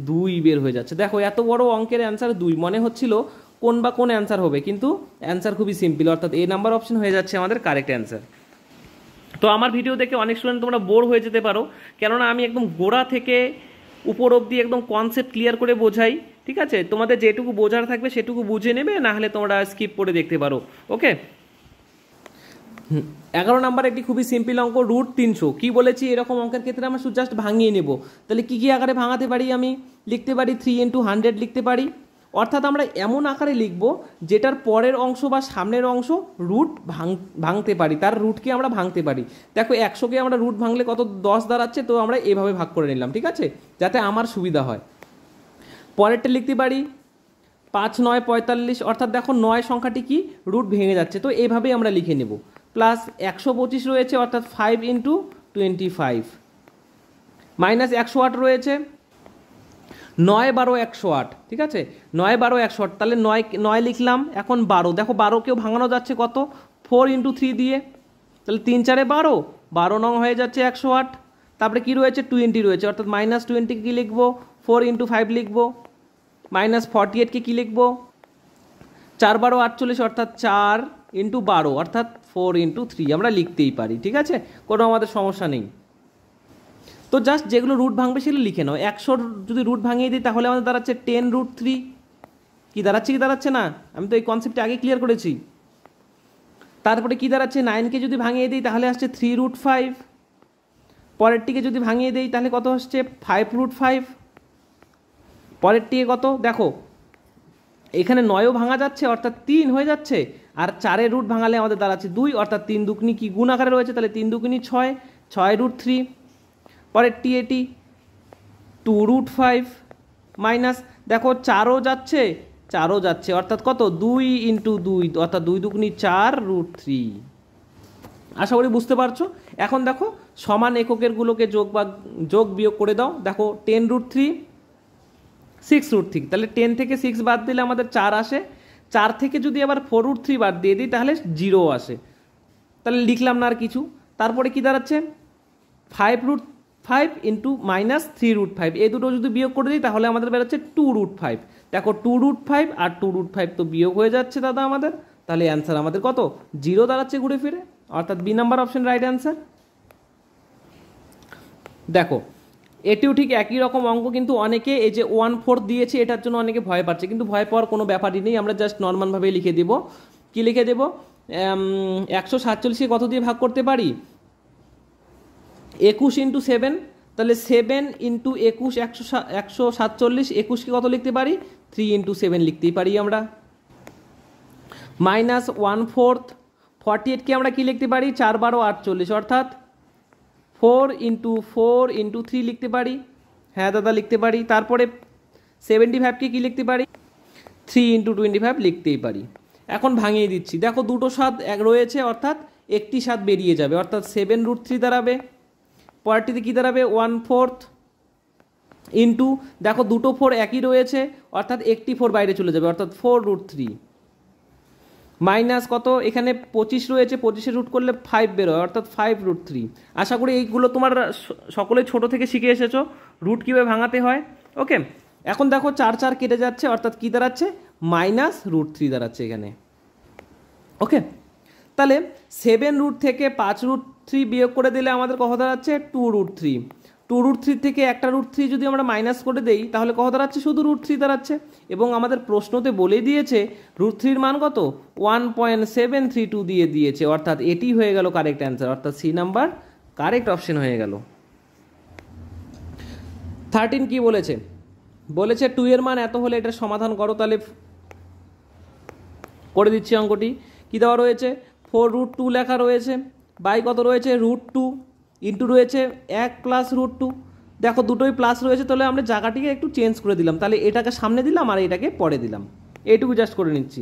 2 বের হয়ে যাচ্ছে। দেখো এত বড় অঙ্কের অ্যান্সার 2, মনে হচ্ছিল কোন অ্যান্সার হবে, কিন্তু অ্যান্সার খুবই সিম্পল, অর্থাৎ এ নাম্বার অপশন হয়ে যাচ্ছে আমাদের কারেক্ট অ্যান্সার। তো আমার ভিডিও দেখে অনেক স্টুডেন্ট তোমরা বোর হয়ে যেতে পারো, কেননা আমি একদম গোড়া থেকে উপর অবধি একদম কনসেপ্ট ক্লিয়ার করে বোঝাই, ঠিক আছে। তোমাদের যেটুকু বোঝার থাকবে সেটুকু বুঝে নেবে, না হলে তোমরা স্কিপ করে দেখতে পারো, ওকে। 11 নাম্বার একটি খুবই সিম্পল অঙ্ক, √300। কি বলেছি? এরকম অঙ্কের ক্ষেত্রে আমরা জাস্ট ভাঙিয়ে নেব। তাহলে কি আকারে ভাঙাতে পারি? আমি লিখতে পারি 3 × 100 লিখতে পারি, অর্থাৎ আমরা এমন আকারে লিখব যেটার পরের অংশ বা সামনের অংশ রুট ভাঙতে পারি, তার রুটকে আমরা ভাঙতে পারি। দেখো 100কে আমরা রুট ভাঙলে কত? 10 দাঁড়াচ্ছে, তো আমরা এভাবে ভাগ করে নিলাম, ঠিক আছে, যাতে আমার সুবিধা হয়। পরেরটা লিখতে পারি 5 × 9 = 45, অর্থাৎ দেখো 9 সংখ্যাটি কি রুট ভেঙে যাচ্ছে, তো এইভাবেই আমরা লিখে নেব। প্লাস 125 রয়েছে, অর্থাৎ 5 × 25, মাইনাস 108 রয়েছে, 9 12 108, ঠিক আছে, 9 12 108, তাহলে 9 লিখলাম। এখন 12, দেখো 12কেও ভাঙানো যাচ্ছে কত? 4 × 3 দিয়ে, তাহলে 3 4 12, 12 নং হয়ে যাচ্ছে 108। তারপরে কি রয়েছে? 20 রয়েছে, অর্থাৎ -20 কি লিখবো? 4 × 5 লিখবো। -48কে কি লিখবো? 4 12 48, অর্থাৎ 4 × 12, অর্থাৎ 4 × 3 আমরা লিখতেই পারি, ঠিক আছে, কোনো আমাদের সমস্যা নেই। তো জাস্ট যেগুলো রুট ভাঙবে সেগুলো লিখে নাও। 100 যদি রুট ভাঙিয়ে দিই তাহলে আমাদের দাঁড়াচ্ছে 10√3। কি দাঁড়াচ্ছে না? আমি তো এই কনসেপ্টটা আগে ক্লিয়ার করেছি। তারপরে কি দাঁড়াচ্ছে, 9কে যদি ভাঙিয়ে দিই তাহলে আসছে 3√5। পরেরটিকে যদি ভাঙিয়ে দিই তাহলে কত আসছে 5√5। পরেরটিকে কত দেখো, এখানে 9ও ভাঙা যাচ্ছে অর্থাৎ 3 হয়ে যাচ্ছে, আর 4-এর রুট ভাঙালে আমাদের দাঁড়াচ্ছে 2 অর্থাৎ 3 দুগুনি কি গুণ আকারে রয়েছে, তাহলে 3 দুগুনি 6, 6√3। পরেরটি এটি 2√5 মাইনাস দেখো 4ও যাচ্ছে অর্থাৎ কত 2 × 2 অর্থাৎ 2 দুগুনি 4√3। আশা করি বুঝতে পারছো। এখন দেখো সমান এককেরগুলোকে যোগ বিয়োগ করে দাও। দেখো 10√3, 6√3, তাহলে 10 থেকে 6 বাদ দিলে আমাদের 4 আসে। 4 থেকে যদি আবার 4√3 বাদ দিয়ে দিই তাহলে 0 আসে। তাহলে লিখলাম না আর কিছু। তারপরে কি দাঁড়াচ্ছে 5√5 × -3√5, এই দুটো যদি বিয়োগ করে দিই তাহলে আমাদের বেরোচ্ছে 2√5। দেখো 2√5 আর 2√5 তো বিয়োগ হয়ে যাচ্ছে দাদা আমাদের, তাহলে অ্যান্সার আমাদের কত 0 দাঁড়াচ্ছে ঘুরে ফিরে, অর্থাৎ B number option right answer. দেখো এটিও ঠিক একই রকম অঙ্ক, কিন্তু অনেকে এই যে 1/4 দিয়েছে এটার জন্য অনেকে ভয় পাচ্ছে, কিন্তু ভয় পাওয়ার কোনো ব্যাপারই নেই। আমরা জাস্ট নর্মালভাবে লিখে দেব। কি লিখে দেব, 147কে কত দিয়ে ভাগ করতে পারি, 21 × 7, তাহলে 7 × 21 147, 21কে কত লিখতে পারি 3 × 7 লিখতেই পারি আমরা। -1/4, 48কে আমরা কি লিখতে পারি 4 × 12 48, অর্থাৎ 4 × 4 × 3 লিখতে পারি। হ্যাঁ দাদা লিখতে পারি। তারপরে 75কে কি লিখতে পারি 3 × 25 লিখতেই পারি। এখন ভাঙিয়ে দিচ্ছি। দেখো দুটো 7 রয়েছে অর্থাৎ একটি 7 বেরিয়ে যাবে, অর্থাৎ 7√3 দাঁড়াবে। পরেরটিতে কী দাঁড়াবে 1/4 ইন্টু, দেখো দুটো 4 একই রয়েছে অর্থাৎ একটি 4 বাইরে চলে যাবে, অর্থাৎ 4√3 মাইনাস কত, এখানে 25 রয়েছে, 25-এর রুট করলে 5 বেরোয় অর্থাৎ 5√3। আশা করি এইগুলো তোমার সকলে ছোট থেকে শিখে এসেছো রুট কীভাবে ভাঙাতে হয়। ওকে, এখন দেখো 4 কেটে যাচ্ছে অর্থাৎ কী দাঁড়াচ্ছে -√3 দাঁড়াচ্ছে এখানে। ওকে, তাহলে 7 থেকে 5√3 বিয়োগ করে দিলে আমাদের কত দাঁড়াচ্ছে 2√3। 2√3 থেকে একটা √3 যদি আমরা মাইনাস করে দেই তাহলে কত দাঁড়াচ্ছে শুধু √3 দাঁড়াচ্ছে। এবং আমাদের প্রশ্নতে বলে দিয়েছে √3 মান কত 1.732 দিয়ে দিয়েছে, অর্থাৎ এটি হয়ে গেল কারেক্ট অ্যান্সার, অর্থাৎ সি নাম্বার কারেক্ট অপশন হয়ে গেল। 13 কি বলেছে, 2 এর মান এত হলে এটা সমাধান করো। তাহলে করে দিচ্ছি অঙ্কটি। কি দেওয়া রয়েছে 4√2 লেখা রয়েছে, বাই কত রয়েছে √2 ইন্টু রয়েছে 1 + √2। দেখো দুটোই প্লাস রয়েছে, তাহলে আমরা জায়গাটিকে একটু চেঞ্জ করে দিলাম, তাহলে এটাকে সামনে দিলাম আর এটাকে পরে দিলাম, এইটুকু জাস্ট করে নিচ্ছি,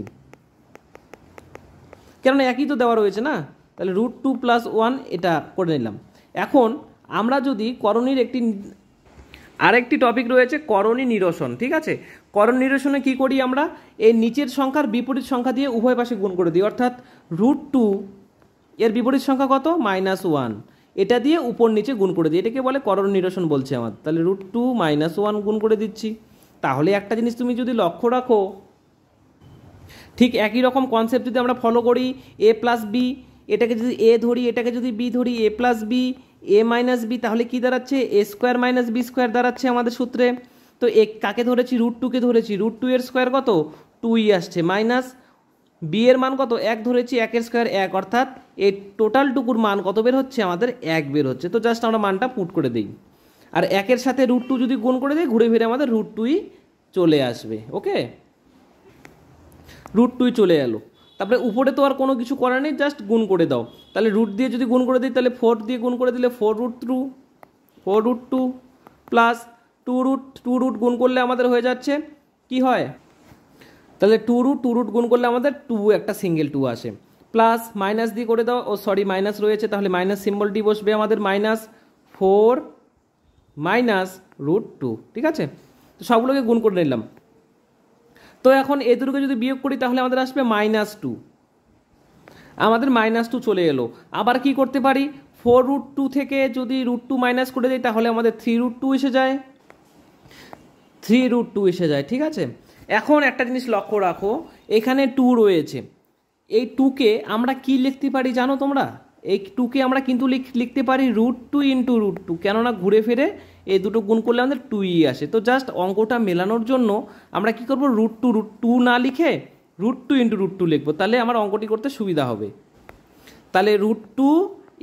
কেননা একই তো দেওয়া রয়েছে না। তাহলে √2 + 1 এটা করে নিলাম। এখন আমরা যদি করণীর আরেকটি টপিক রয়েছে করণী নিরসন, ঠিক আছে। করণ নিরসনে কি করি আমরা, এই নিচের সংখ্যার বিপরীত সংখ্যা দিয়ে উভয় পাশে গুণ করে দিই, অর্থাৎ √2 এর বিপরীত সংখ্যা কত -1, এটা দিয়ে উপর নিচে গুণ করে দিই, এটাকে বলে করণ নিরসন বলছে আমার। তাহলে √2 - 1 গুণ করে দিচ্ছি। তাহলে একটা জিনিস তুমি যদি লক্ষ্য রাখো, ঠিক একই রকম কনসেপ্ট যদি আমরা ফলো করি, a + b, এটাকে যদি a ধরি এটাকে যদি b ধরি, a + b a - b, তাহলে কি দাঁড়াচ্ছে a² - b² দাঁড়াচ্ছে আমাদের সূত্রে। তো কাকে ধরেছি √2কে ধরেছি, √2 এর স্কোয়ার কত 2ই আসছে, মাইনাস b এর মান কত 1 ধরেছি, 1 এর স্কোয়ার 1, অর্থাৎ এই টোটালটুকুর মান কত বের হচ্ছে আমাদের 1 বের হচ্ছে। তো জাস্ট আমরা মানটা পুট করে দিই, আর 1-এর সাথে √2 যদি গুণ করে দিই ঘুরে ফিরে আমাদের √2ই চলে আসবে। ওকে, √2 চলে এলো। তারপরে উপরে তো আর কোনো কিছু করার নেই, জাস্ট গুণ করে দাও। তাহলে রুট দিয়ে যদি গুণ করে দিই তাহলে 4 দিয়ে গুণ করে দিলে 4√2 প্লাস 2 রুট গুণ করলে আমাদের হয়ে যাচ্ছে কি হয়, তাহলে 2 রুট গুণ করলে আমাদের 2 একটা সিঙ্গেল 2 আসে, প্লাস মাইনাস দিয়ে করে দাও, ও সরি মাইনাস রয়েছে, তাহলে মাইনাস সিম্বলটি বসবে আমাদের -4 -√2, ঠিক আছে। তো সবগুলোকে গুণ করে নিলাম। তো এখন এ দুটোকে যদি বিয়োগ করি তাহলে আমাদের আসবে -2, আমাদের -2 চলে এলো। আবার কি করতে পারি, 4√2 থেকে যদি √2 মাইনাস করে দিই তাহলে আমাদের 3√2 এসে যায়, 3√2 এসে যায়, ঠিক আছে। এখন একটা জিনিস লক্ষ্য রাখো, এখানে 2 রয়েছে, এই 2কে আমরা কি লিখতে পারি জানো তোমরা, এই টুকে আমরা কিন্তু লিখতে পারি √2 ইন্টু √2, কেননা ঘুরে ফিরে এই দুটো গুণ করলে আমাদের 2ই আসে। তো জাস্ট অঙ্কটা মেলানোর জন্য আমরা কি করব, √2 না লিখে √2 ইন্টু √2 লিখবো, তাহলে আমার অঙ্কটি করতে সুবিধা হবে। তাহলে √2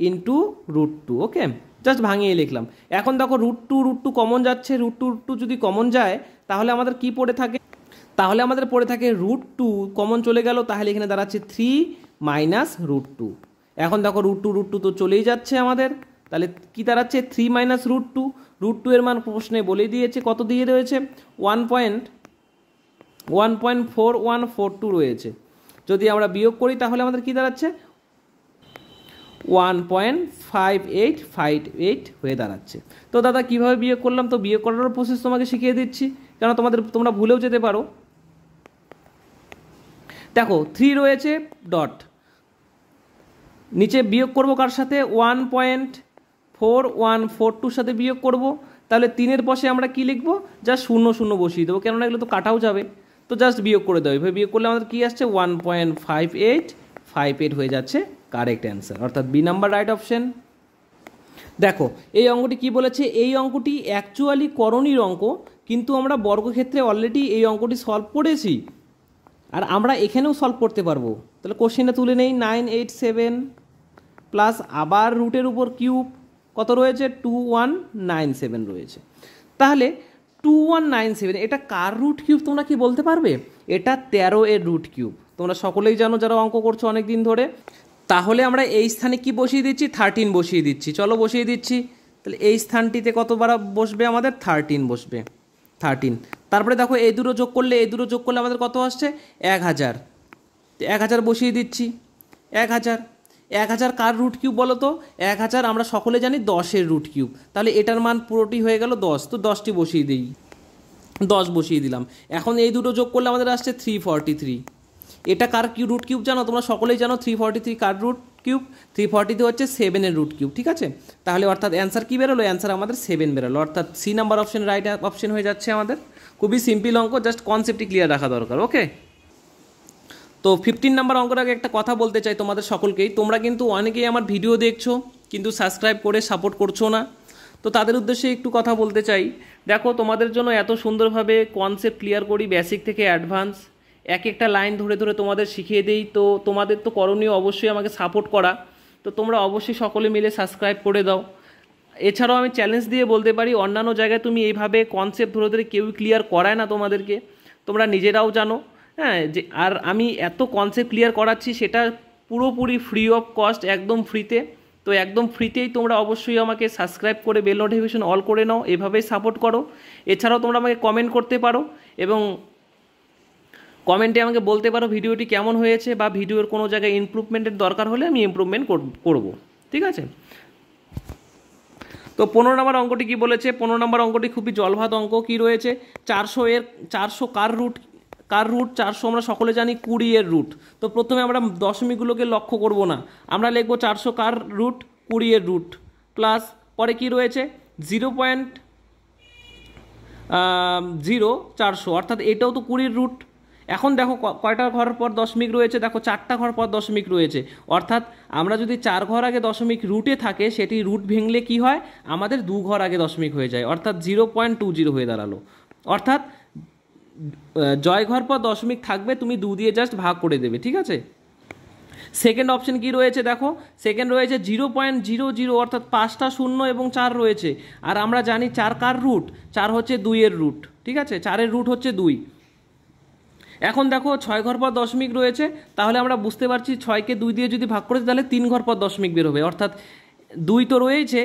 ইন্টু √2, ওকে, জাস্ট ভাঙিয়ে লিখলাম। এখন দেখো √2 কমন যাচ্ছে, √2 যদি কমন যায় তাহলে আমাদের কি পড়ে থাকে, তাহলে আমাদের পড়ে থাকে √2 কমন চলে গেল, তাহলে এখানে দাঁড়াচ্ছে 3 মাইনাস √2। এখন দেখো √2 তো চলেই যাচ্ছে আমাদের, তাহলে কি দাঁড়াচ্ছে 3 মাইনাস √2 এর মান প্রশ্নে বলে দিয়েছে, কত দিয়ে রয়েছে 1.4142 রয়েছে। যদি আমরা বিয়োগ করি তাহলে আমাদের কি দাঁড়াচ্ছে 1.5858 হয়ে দাঁড়াচ্ছে। তো দাদা কীভাবে বিয়োগ করলাম, তো বিয়োগ করার প্রসেস তোমাকে শিখিয়ে দিচ্ছি, কেন তোমরা ভুলেও যেতে পারো। দেখো 3 রয়েছে ডট, নিচে বিয়োগ করব কার সাথে 1.4142 সাথে বিয়োগ করব, তাহলে 3-এর পাশে আমরা কি লিখবো, জাস্ট 0 বসিয়ে দেবো, কেননা এগুলো তো কাটাও যাবে। তো জাস্ট বিয়োগ করে দেবো, এভাবে বিয়োগ করলে আমাদের কি আসছে 1.5858 হয়ে যাচ্ছে কারেক্ট অ্যান্সার, অর্থাৎ বি নাম্বার রাইট অপশন। দেখো এই অঙ্কটি কি বলেছে, এই অঙ্কটি অ্যাকচুয়ালি করণীর অঙ্ক, কিন্তু আমরা বর্গক্ষেত্রে অলরেডি এই অঙ্কটি সলভ করেছি, আর আমরা এখানেও সলভ করতে পারবো। তাহলে কোশ্চেনটা তুলে নেই, 987 প্লাস আবার রুটের উপর কিউব কত রয়েছে 2197 রয়েছে। তাহলে 2197 এটা কার রুট কিউব তোমরা কি বলতে পারবে? এটা 13 এর রুট কিউব, তোমরা সকলেই জানো যারা অঙ্ক করছো অনেক দিন ধরে। তাহলে আমরা এই স্থানে কি বসিয়ে দিচ্ছি, 13 বসিয়ে দিচ্ছি, চলো বসিয়ে দিচ্ছি। তাহলে এই স্থানটিতে কতবার বসবে আমাদের 13 বসবে, 13। তারপরে দেখো এই দুটো যোগ করলে আমাদের কত আসছে 1000, 1000 বসিয়ে দিচ্ছি। 1000 কার রুট কিউব বলো তো? 1000 আমরা সকলে জানি 10-এর রুট কিউব, তাহলে এটার মান পুরোটি হয়ে গেল 10, তো 10টি বসিয়ে দিই, 10 বসিয়ে দিলাম। এখন এই দুটো যোগ করলে আমাদের আসছে 343। এটা কার রুট কিউব জানো? তোমরা সকলেই জানো 343 কার রুট কিউব, 342 হচ্ছে 7-এর রুট কিউব, ঠিক আছে। তাহলে অর্থাৎ অ্যান্সার কী বেরোলো, অ্যান্সার আমাদের 7 বেরোলো, অর্থাৎ c number option right option হয়ে যাচ্ছে আমাদের। খুবই সিম্পল অঙ্ক, জাস্ট কনসেপ্টটি ক্লিয়ার রাখা দরকার, ওকে। তো 15 নাম্বার অঙ্কর আগে একটা কথা বলতে চাই তোমাদের সকলকেই, তোমরা কিন্তু অনেকেই আমার ভিডিও দেখছো কিন্তু সাবস্ক্রাইব করে সাপোর্ট করছো না, তো তাদের উদ্দেশ্যে একটু কথা বলতে চাই। দেখো তোমাদের জন্য এত সুন্দরভাবে কনসেপ্ট ক্লিয়ার করি, বেসিক থেকে অ্যাডভান্স, এক একটা লাইন ধরে ধরে তোমাদের শিখিয়ে দেই, তো তোমাদের তো করণীয় অবশ্যই আমাকে সাপোর্ট করা, তো তোমরা অবশ্যই সকলে মিলে সাবস্ক্রাইব করে দাও। এছাড়াও আমি চ্যালেঞ্জ দিয়ে বলতে পারি, অন্যান্য জায়গায় তুমি এইভাবে কনসেপ্ট ধরে ধরে কেউ ক্লিয়ার করায় না তোমাদেরকে, তোমরা নিজেরাও জানো, হ্যাঁ। যে আর আমি এত কনসেপ্ট ক্লিয়ার করাচ্ছি সেটা পুরোপুরি ফ্রি অফ কস্ট, একদম ফ্রিতে। তো একদম ফ্রিতেই তোমরা অবশ্যই আমাকে সাবস্ক্রাইব করে বেল নোটিফিকেশন অল করে নাও, এভাবেই সাপোর্ট করো। এছাড়াও তোমরা আমাকে কমেন্ট করতে পারো এবং কমেন্টে আমাকে বলতে পারো ভিডিওটি কেমন হয়েছে, বা ভিডিওর কোনো জায়গায় ইমপ্রুভমেন্টের দরকার হলে আমি ইমপ্রুভমেন্ট করব, ঠিক আছে। তো 15 নম্বর অঙ্কটি কি বলেছে? 15 নম্বর অঙ্কটি খুবই জলভাত অঙ্ক। কি রয়েছে 400 কার রুট 400 আমরা সকলে জানি 20-এর রুট। তো প্রথমে আমরা দশমিকগুলোকে লক্ষ্য করব না, আমরা লিখব 400 কার রুট 20-এর রুট প্লাস পরে কি রয়েছে 0.0400, অর্থাৎ এটাও তো 20-এর রুট। এখন দেখো কয়টা ঘর পর দশমিক রয়েছে, দেখো 4টা ঘর পর দশমিক রয়েছে, অর্থাৎ আমরা যদি 4 ঘর আগে দশমিক রুটে থাকে সেটি রুট ভেঙলে কি হয়, আমাদের 2 ঘর আগে দশমিক হয়ে যায়, অর্থাৎ 0.20 হয়ে দাঁড়ালো। অর্থাৎ জয় ঘর পর দশমিক থাকবে, তুমি 2 দিয়ে জাস্ট ভাগ করে দেবে, ঠিক আছে। সেকেন্ড অপশন কি রয়েছে দেখো, সেকেন্ড রয়েছে 0.00, অর্থাৎ 5টা 0 এবং 4 রয়েছে, আর আমরা জানি 4 কার রুট, 4 হচ্ছে 2-এর রুট, ঠিক আছে, 4-এর রুট হচ্ছে 2। এখন দেখো 6 ঘর পর দশমিক রয়েছে, তাহলে আমরা বুঝতে পারছি 6কে 2 দিয়ে যদি ভাগ করে তাহলে 3 ঘর পর দশমিক বেরোবে, অর্থাৎ 2 তো রয়েছে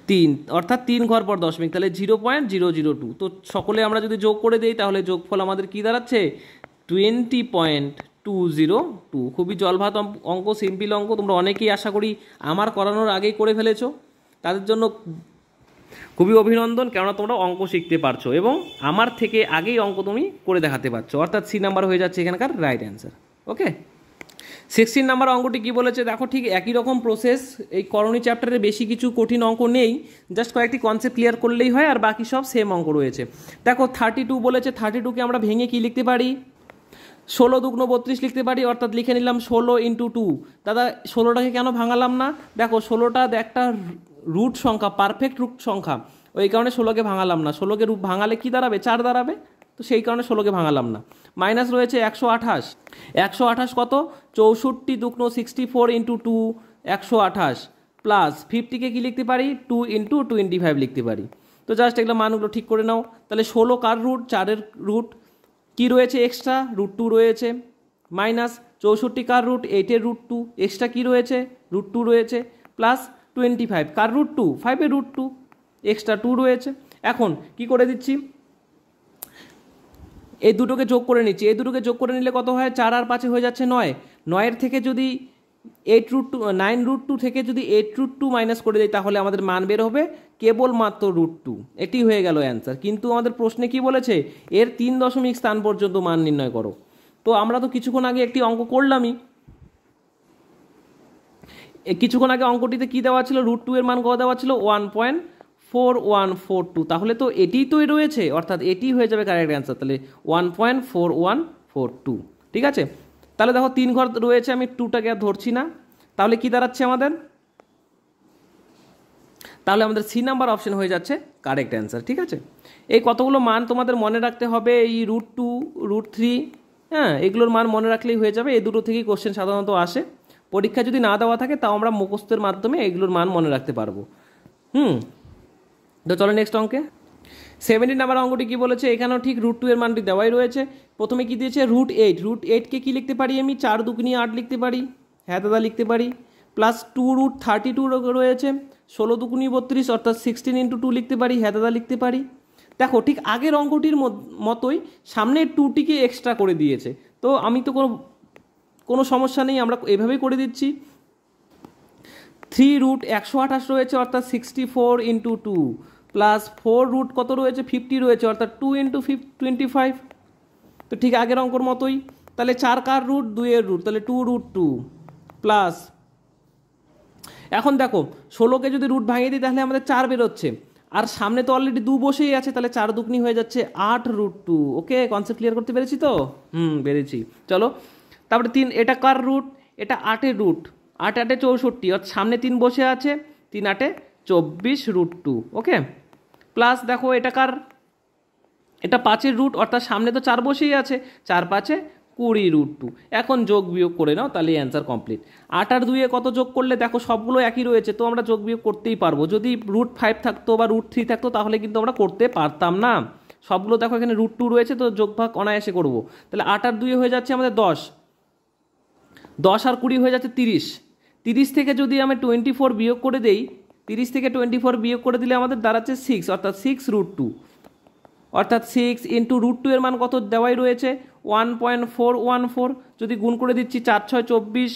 3, অর্থাৎ 3 ঘর পর দশমিক, তাহলে 0.002। তো সকলে আমরা যদি যোগ করে দেই তাহলে যোগফল আমাদের কি দাঁড়াচ্ছে 20.202। খুবই জলভাত অঙ্ক, সিম্পল অঙ্ক, তোমরা অনেকেই আশা করি আমার করানোর আগেই করে ফেলেছো, তাদের জন্য খুবই অভিনন্দন, কেননা তোমরা অঙ্ক শিখতে পারছো এবং আমার থেকে আগেই অঙ্ক তুমি করে দেখাতে পারছো, অর্থাৎ সি নাম্বার হয়ে যাচ্ছে এখানকার রাইট অ্যান্সার, ওকে। 16 নাম্বার অঙ্কটি কি বলেছে দেখো, ঠিক একই রকম প্রসেস, এই করণী চ্যাপ্টারে বেশি কিছু কঠিন অঙ্ক নেই, জাস্ট কয়েকটি কনসেপ্ট ক্লিয়ার করলেই হয়, আর বাকি সব সেম অঙ্ক রয়েছে। দেখো 32 বলেছে, 32কে আমরা ভেঙে কি লিখতে পারি, 16×2 = 32 লিখতে পারি, অর্থাৎ লিখে নিলাম 16 × 2। দাদা 16টাকে কেন ভাঙালাম না? দেখো 16টা একটা রুট সংখ্যা, পারফেক্ট রুট সংখ্যা, ওই কারণে 16কে ভাঙালাম না। 16কে রুট ভাঙালে কি দাঁড়াবে? 4 দাঁড়াবে, তো সেই কারণে 16কে ভাঙালাম না। মাইনাস রয়েছে 128। 128 কত? 64 × 2 128 প্লাস 50কে কী লিখতে পারি? 2 × 25 লিখতে পারি। তো জাস্ট এগুলো মানগুলো ঠিক করে নাও। তাহলে 16 কার রুট? 4-এর রুট। কি রয়েছে এক্সট্রা? √2 রয়েছে। মাইনাস 64 কার রুট? 8-এর √2। এক্সট্রা কি রয়েছে? √2 রয়েছে। প্লাস 25 কার √2? 5-এর √2, এক্সট্রা 2 রয়েছে। এখন কি করে দিচ্ছি? এই দুটোকে যোগ করে নিচ্ছি। এই দুটোকে যোগ করে নিলে কত হয়? 4 আর 5 হয়ে যাচ্ছে 9। 9-এর থেকে যদি 9√2 থেকে যদি 8√2 মাইনাস করে দিই তাহলে আমাদের মান বের হবে কেবলমাত্র √2। এটি হয়ে গেল অ্যান্সার। কিন্তু আমাদের প্রশ্নে কি বলেছে? এর 3 দশমিক স্থান পর্যন্ত মান নির্ণয় করো। তো আমরা তো কিছুক্ষণ আগে একটি অঙ্ক করলামই। কিছুক্ষণ আগে অঙ্কটিতে কি দেওয়া ছিল? √2 এর মান কত দেওয়া ছিল? 1.4142। তাহলে তো এটিই তো রয়েছে, অর্থাৎ এটি হয়ে যাবে কারেক্ট অ্যান্সার। তাহলে 1.4142। ঠিক আছে, তাহলে দেখো 3 ঘর রয়েছে, আমি 2টাকে আর ধরছি না। তাহলে কি দাঁড়াচ্ছে আমাদের? তাহলে আমাদের সি নাম্বার অপশন হয়ে যাচ্ছে কারেক্ট অ্যান্সার। ঠিক আছে, এই কতগুলো মান তোমাদের মনে রাখতে হবে। এই √2, √3, হ্যাঁ, এগুলোর মান মনে রাখলেই হয়ে যাবে। এই দুটো থেকেই কোশ্চেন সাধারণত আসে। পরীক্ষা যদি না দেওয়া থাকে তাও আমরা মুখস্থের মাধ্যমে এগুলোর মান মনে রাখতে পারবো। তো চলো নেক্সট অঙ্কে। 17 নাম্বার অঙ্কটি কি বলেছে? এখানেও ঠিক √2 এর মানটি দেওয়াই রয়েছে। প্রথমে কি দিয়েছে? √8। √8কে কি লিখতে পারি আমি? 4 দুগুণে 8 লিখতে পারি, হ্যাঁ দাদা লিখতে পারি। প্লাস 2√32 রয়েছে। 16 দুগুণে 32, অর্থাৎ 16 × 2 লিখতে পারি, হ্যাঁ দাদা লিখতে পারি। দেখো ঠিক আগের অঙ্কটির মতোই সামনে 2টিকে এক্সট্রা করে দিয়েছে। তো আমি তো কোনো সমস্যা নেই, আমরা এভাবেই করে দিচ্ছি। 3√128 রয়েছে, অর্থাৎ 64 × 2 প্লাস 4 কত রয়েছে? 50 রয়েছে, অর্থাৎ 2 × 25। তো ঠিক আগের অঙ্কর মতোই। তাহলে 4 কার রুট? 2-এর রুট, তাহলে 2√2 প্লাস, এখন দেখো 16কে যদি রুট ভাঙিয়ে দিই তাহলে আমাদের 4 বেরোচ্ছে, আর সামনে তো অলরেডি 2 বসেই আছে, তাহলে 4 দুগুণে হয়ে যাচ্ছে 8√2। ওকে, কনসেপ্ট ক্লিয়ার করতে পেরেছি তো? পেরেছি। চলো তারপরে 3, এটা কার রুট? এটা 8-এর রুট। 8 8 64, অর্থাৎ সামনে 3 বসে আছে, 3 8 24√2। ওকে, প্লাস দেখো এটা কার? এটা 5-এর রুট, অর্থাৎ সামনে তো 4 বসেই আছে, 4 5 20√2। এখন যোগ বিয়োগ করে নাও, তাহলে অ্যান্সার কমপ্লিট। 8 আর 2-এ কত যোগ করলে? দেখো সবগুলো একই রয়েছে, তো আমরা যোগ বিয়োগ করতেই পারবো। যদি √5 থাকতো বা √3 থাকতো তাহলে কিন্তু আমরা করতে পারতাম না। সবগুলো দেখো এখানে √2 রয়েছে, তো যোগ ভাগ অনায়াসে করবো। তাহলে 8 আর 2-এ হয়ে যাচ্ছে আমাদের 10। 10 আর 20 হয়ে যাচ্ছে 30। 30 থেকে যদি আমি 24 বিয়োগ করে দেই, 30 থেকে 24 বিয়োগ করে দিলে আমাদের দাঁড়াচ্ছে 6, অর্থাৎ 6√2। অর্থাৎ 6 × √2 এর মান কত দেওয়াই রয়েছে? 1.414। যদি গুণ করে দিচ্ছি 4 6 24,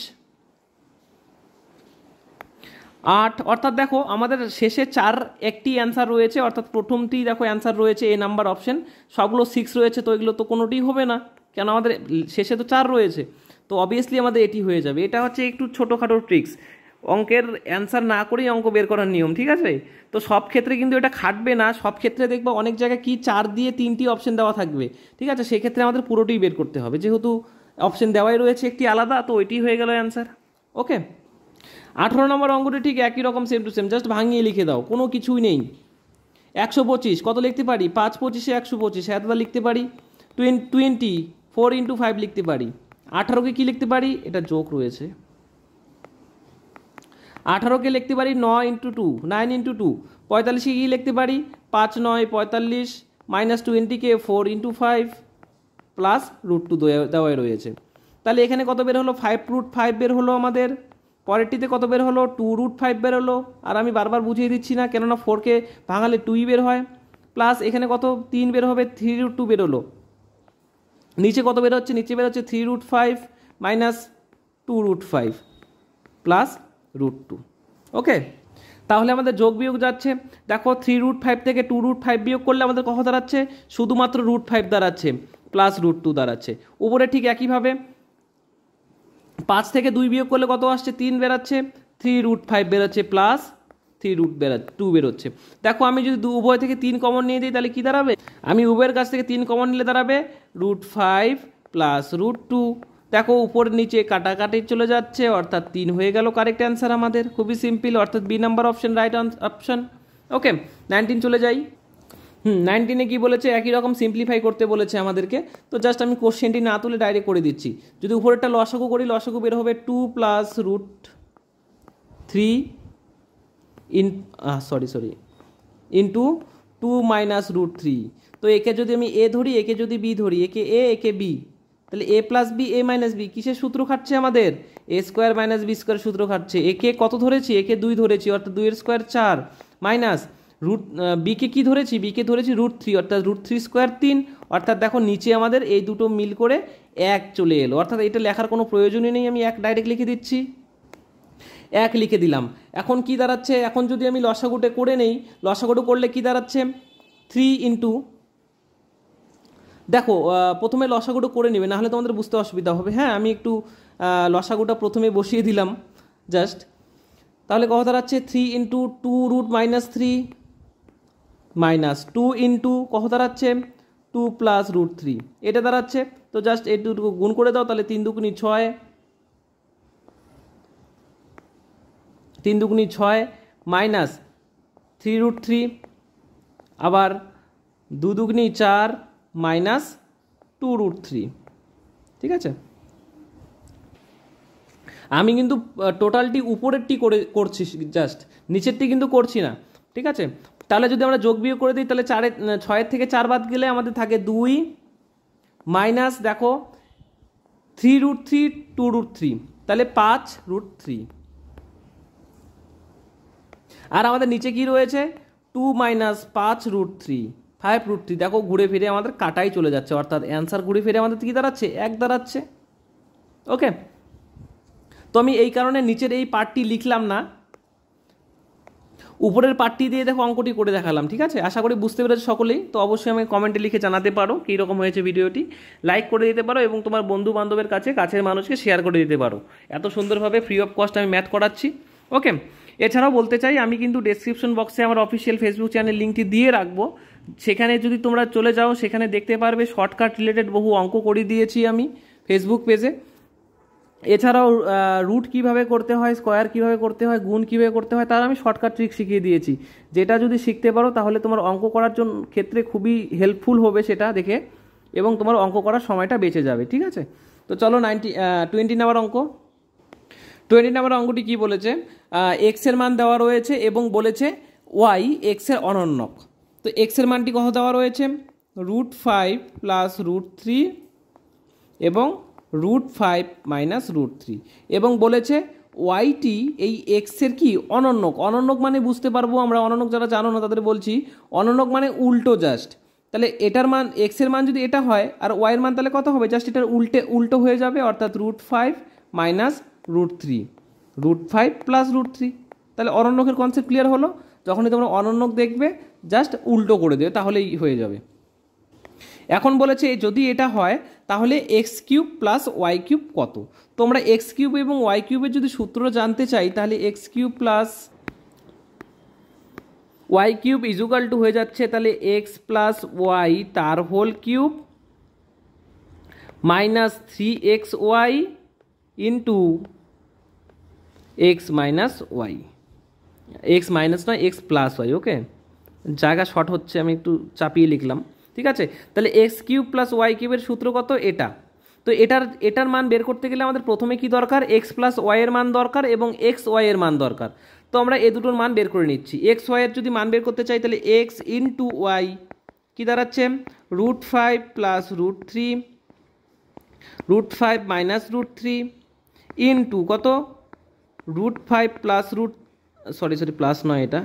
8, অর্থাৎ দেখো আমাদের শেষে 4 একটি অ্যান্সার রয়েছে, অর্থাৎ প্রথমটি দেখো অ্যান্সার রয়েছে এ নাম্বার অপশন। সবগুলো 6 রয়েছে, তো এগুলো তো কোনোটিই হবে না, কেন আমাদের শেষে তো 4 রয়েছে। তো অবভিয়াসলি আমাদের এটি হয়ে যাবে। এটা হচ্ছে একটু ছোটোখাটো ট্রিক্স, অঙ্কের অ্যান্সার না করেই অঙ্ক বের করার নিয়ম। ঠিক আছে, তো সব ক্ষেত্রে কিন্তু এটা খাটবে না। সব ক্ষেত্রে দেখবো অনেক জায়গায় কি 4 দিয়ে 3টি অপশন দেওয়া থাকবে। ঠিক আছে, সেক্ষেত্রে আমাদের পুরোটাই বের করতে হবে, যেহেতু অপশন দেওয়াই রয়েছে একটি আলাদা, তো ওইটি হয়ে গেল অ্যান্সার। ওকে, 18 নম্বর অঙ্কটি ঠিক একই রকম, সেম টু সেম, জাস্ট ভাঙিয়ে লিখে দাও, কোনো কিছুই নেই। 125 কত লিখতে পারি? 5 25 125, হ্যাঁ দাদা লিখতে পারি। 20 4 × 5 লিখতে পারি। 18কে কি লিখতে পারি? এটা যোগ রয়েছে। 18কে লিখতে পারি 9 × 2 9 × 2। 45কে কি লিখতে পারি? 5 9 45 মাইনাস 20কে 4 × 5 প্লাস √2 দেওয়াই রয়েছে। তাহলে এখানে কত বের হলো? 5√5 বের হলো আমাদের। পরেরটিতে কত বের হলো? 2√5 বের হলো। আর আমি বারবার বুঝিয়ে দিচ্ছি না, কেননা 4কে ভাঙালে 2ই বের হয়। প্লাস এখানে কত? 3 বের হবে, 3√2 বের হলো। নিচে কত বের হচ্ছে? নিচে বের হচ্ছে 3√5 মাইনাস 2√5 প্লাস √2। ওকে, তাহলে আমাদের যোগ বিয়োগ যাচ্ছে। দেখো 3√5 থেকে 2√5 বিয়োগ করলে আমাদের কত দাঁড়াচ্ছে? শুধুমাত্র √5 দাঁড়াচ্ছে, প্লাস √2 দাঁড়াচ্ছে। উপরে ঠিক একইভাবে 5 থেকে 2 বিয়োগ করলে কত আসছে? 3 বেরাচ্ছে, 3√5 বেরোচ্ছে, প্লাস 3√2 বেরোচ্ছে। দেখো আমি যদি উভয় থেকে 3 কমন নিয়ে দিই তাহলে কি দাঁড়াবে? আমি উভয়ের কাছ থেকে 3 কমন নিলে দাঁড়াবে √5 প্লাস √2। দেখো উপর নিচে কাটাকাটি চলে যাচ্ছে, অর্থাৎ 3 হয়ে গেল কারেক্ট অ্যান্সার আমাদের। খুবই সিম্পল, অর্থাৎ B number option right option. Okay, 19 চলে যাই। 19-এ কী বলেছে, একই রকম সিম্পলিফাই করতে বলেছে আমাদেরকে। তো জাস্ট আমি কোশ্চেনটি না তুলে ডাইরেক্ট করে দিচ্ছি। যদি উপরেরটা লসাগু করি, লসাগু বের হবে 2 প্লাস √3 ইন্টু 2 মাইনাস √3। তো একে যদি আমি এ ধরি, একে যদি বি ধরি, একে এ একে বি, তাহলে a plus B A minus B কিসের সূত্র খাটছে আমাদের? এ স্কোয়ার মাইনাস বি স্কোয়ার সূত্র খাটছে। একে কত ধরেছি? একে 2 ধরেছি, অর্থাৎ 2 এর স্কোয়ার 4 মাইনাস বিকে কী ধরেছি? বিকে ধরেছি √3, অর্থাৎ √3 স্কোয়ার 3। অর্থাৎ দেখো নিচে আমাদের এই দুটো মিল করে 1 চলে এলো, অর্থাৎ এটা লেখার কোনো প্রয়োজনই নেই, আমি 1 ডাইরেক্ট লিখে দিচ্ছি। 1 লিখে দিলাম। এখন কি দাঁড়াচ্ছে? এখন যদি আমি লসাগুটা করে নেই, লসাগুটা করলে কি দাঁড়াচ্ছে? 3 ইন্টু, দেখো প্রথমে লসাগুটা করে নেবে, নাহলে তোমাদের বুঝতে অসুবিধা হবে। হ্যাঁ, আমি একটু লসাগুটা প্রথমে বসিয়ে দিলাম জাস্ট। তাহলে কত দাঁড়াচ্ছে? 3 ইন্টু 2√-3 মাইনাস 2 ইন্টু কত দাঁড়াচ্ছে? 2 প্লাস √3 এটা দাঁড়াচ্ছে। তো জাস্ট এই দুটো গুণ করে দাও, তাহলে 3 দুগুণি 6, 3 দুগুণি 6 মাইনাস 3√3, আবার 2 দুগুণি 4 মাইনাস 2√3। ঠিক আছে, আমি কিন্তু টোটালটি উপরেরটি করছি, জাস্ট নিচেরটি কিন্তু করছি না। ঠিক আছে, তাহলে যদি আমরা যোগ বিয়োগ করে দিই, তাহলে 6 থেকে 4 বাদ গেলে আমাদের থাকে 2 মাইনাস দেখো 3√3 2√3, তাহলে 5√3। আর আমাদের নিচে কি রয়েছে? 2 মাইনাস 5√3 5√3। দেখো ঘুরে ফিরে আমাদের কাটাই চলে যাচ্ছে, অর্থাৎ অ্যান্সার ঘুরে ফিরে আমাদের কি দাঁড়াচ্ছে? 1 দাঁড়াচ্ছে। ওকে, তো আমি এই কারণে নিচের এই পার্টটি লিখলাম না, উপরের পার্টটি দিয়ে দেখো অঙ্কটি করে দেখালাম। ঠিক আছে, আশা করি বুঝতে পেরেছো সকলেই। তো অবশ্যই আমি কমেন্টে লিখে জানাতে পারো কীরকম হয়েছে ভিডিওটি, লাইক করে দিতে পারো এবং তোমার বন্ধু বান্ধবের কাছের মানুষকে শেয়ার করে দিতে পারো। এত সুন্দরভাবে ফ্রি অফ কস্ট আমি ম্যাথ করাচ্ছি। ওকে, এছাড়াও বলতে চাই, আমি কিন্তু ডেসক্রিপশন বক্সে আমার অফিসিয়াল ফেসবুক চ্যানেল লিঙ্কটি দিয়ে রাখবো। সেখানে যদি তোমরা চলে যাও, সেখানে দেখতে পারবে শর্টকাট রিলেটেড বহু অঙ্ক করে দিয়েছি আমি ফেসবুক পেজে। এছাড়াও রুট কীভাবে করতে হয়, স্কোয়ার কীভাবে করতে হয়, গুণ কীভাবে করতে হয়, তার আমি শর্টকাট ট্রিক শিখিয়ে দিয়েছি। যেটা যদি শিখতে পারো তাহলে তোমার অঙ্ক করার জন্য ক্ষেত্রে খুবই হেল্পফুল হবে সেটা দেখে, এবং তোমার অঙ্ক করার সময়টা বেঁচে যাবে। ঠিক আছে, তো চলো 20 নাম্বার অঙ্ক। 20 নাম্বার অঙ্কটি কী বলেছে? এক্সের মান দেওয়া রয়েছে এবং বলেছে ওয়াই এক্সের অনন্যক। তো এক্সের মানটি কত দেওয়া রয়েছে? √5 প্লাস √3 এবং √5 মাইনাস √3, এবং বলেছে ওয়াইটি এই এক্সের কি অনন্যক। অনন্যক মানে বুঝতে পারবো আমরা, অনন্যক যারা জানো না তাদের বলছি, অনন্যক মানে উল্টো জাস্ট। তাহলে এটার মান, এক্সের মান যদি এটা হয় আর ওয়াইয়ের মান তাহলে কত হবে? জাস্ট এটার উল্টো হয়ে যাবে, অর্থাৎ √5 মাইনাস √3, √5 প্লাস √3। তাহলে অনন্যকের কনসেপ্ট ক্লিয়ার হলো। যখনই তোমরা অনন্যক দেখবে জাস্ট উল্টো করে দেবে, তাহলেই হয়ে যাবে। এখন বলেছে যদি এটা হয় তাহলে x³ প্লাস y³ কত? তোমরা x³ এবং y³ যদি সূত্র জানতে চাই, তাহলে x³ plus y³ equal to হয়ে যাচ্ছে তাহলে x প্লাস y তার whole cube minus 3xy into x minus y, x minus নয় x প্লাস ওয়াই। ওকে, জায়গা শর্ট হচ্ছে, আমি একটু চাপিয়ে লিখলাম। ঠিক আছে, তাহলে x³ প্লাস y³ এর সূত্র কত? এটা। তো এটার মান বের করতে গেলে আমাদের প্রথমে কি দরকার? x প্লাস ওয়াই এর মান দরকার এবং xy এর মান দরকার। তো আমরা এই দুটোর মান বের করে নিচ্ছি। xy এর যদি মান বের করতে চাই তাহলে x ইন্টু ওয়াই কী দাঁড়াচ্ছে? √5 প্লাস √3, √5 মাইনাস √3 ইন্টু কত? √5 প্লাস প্লাস নয়, এটা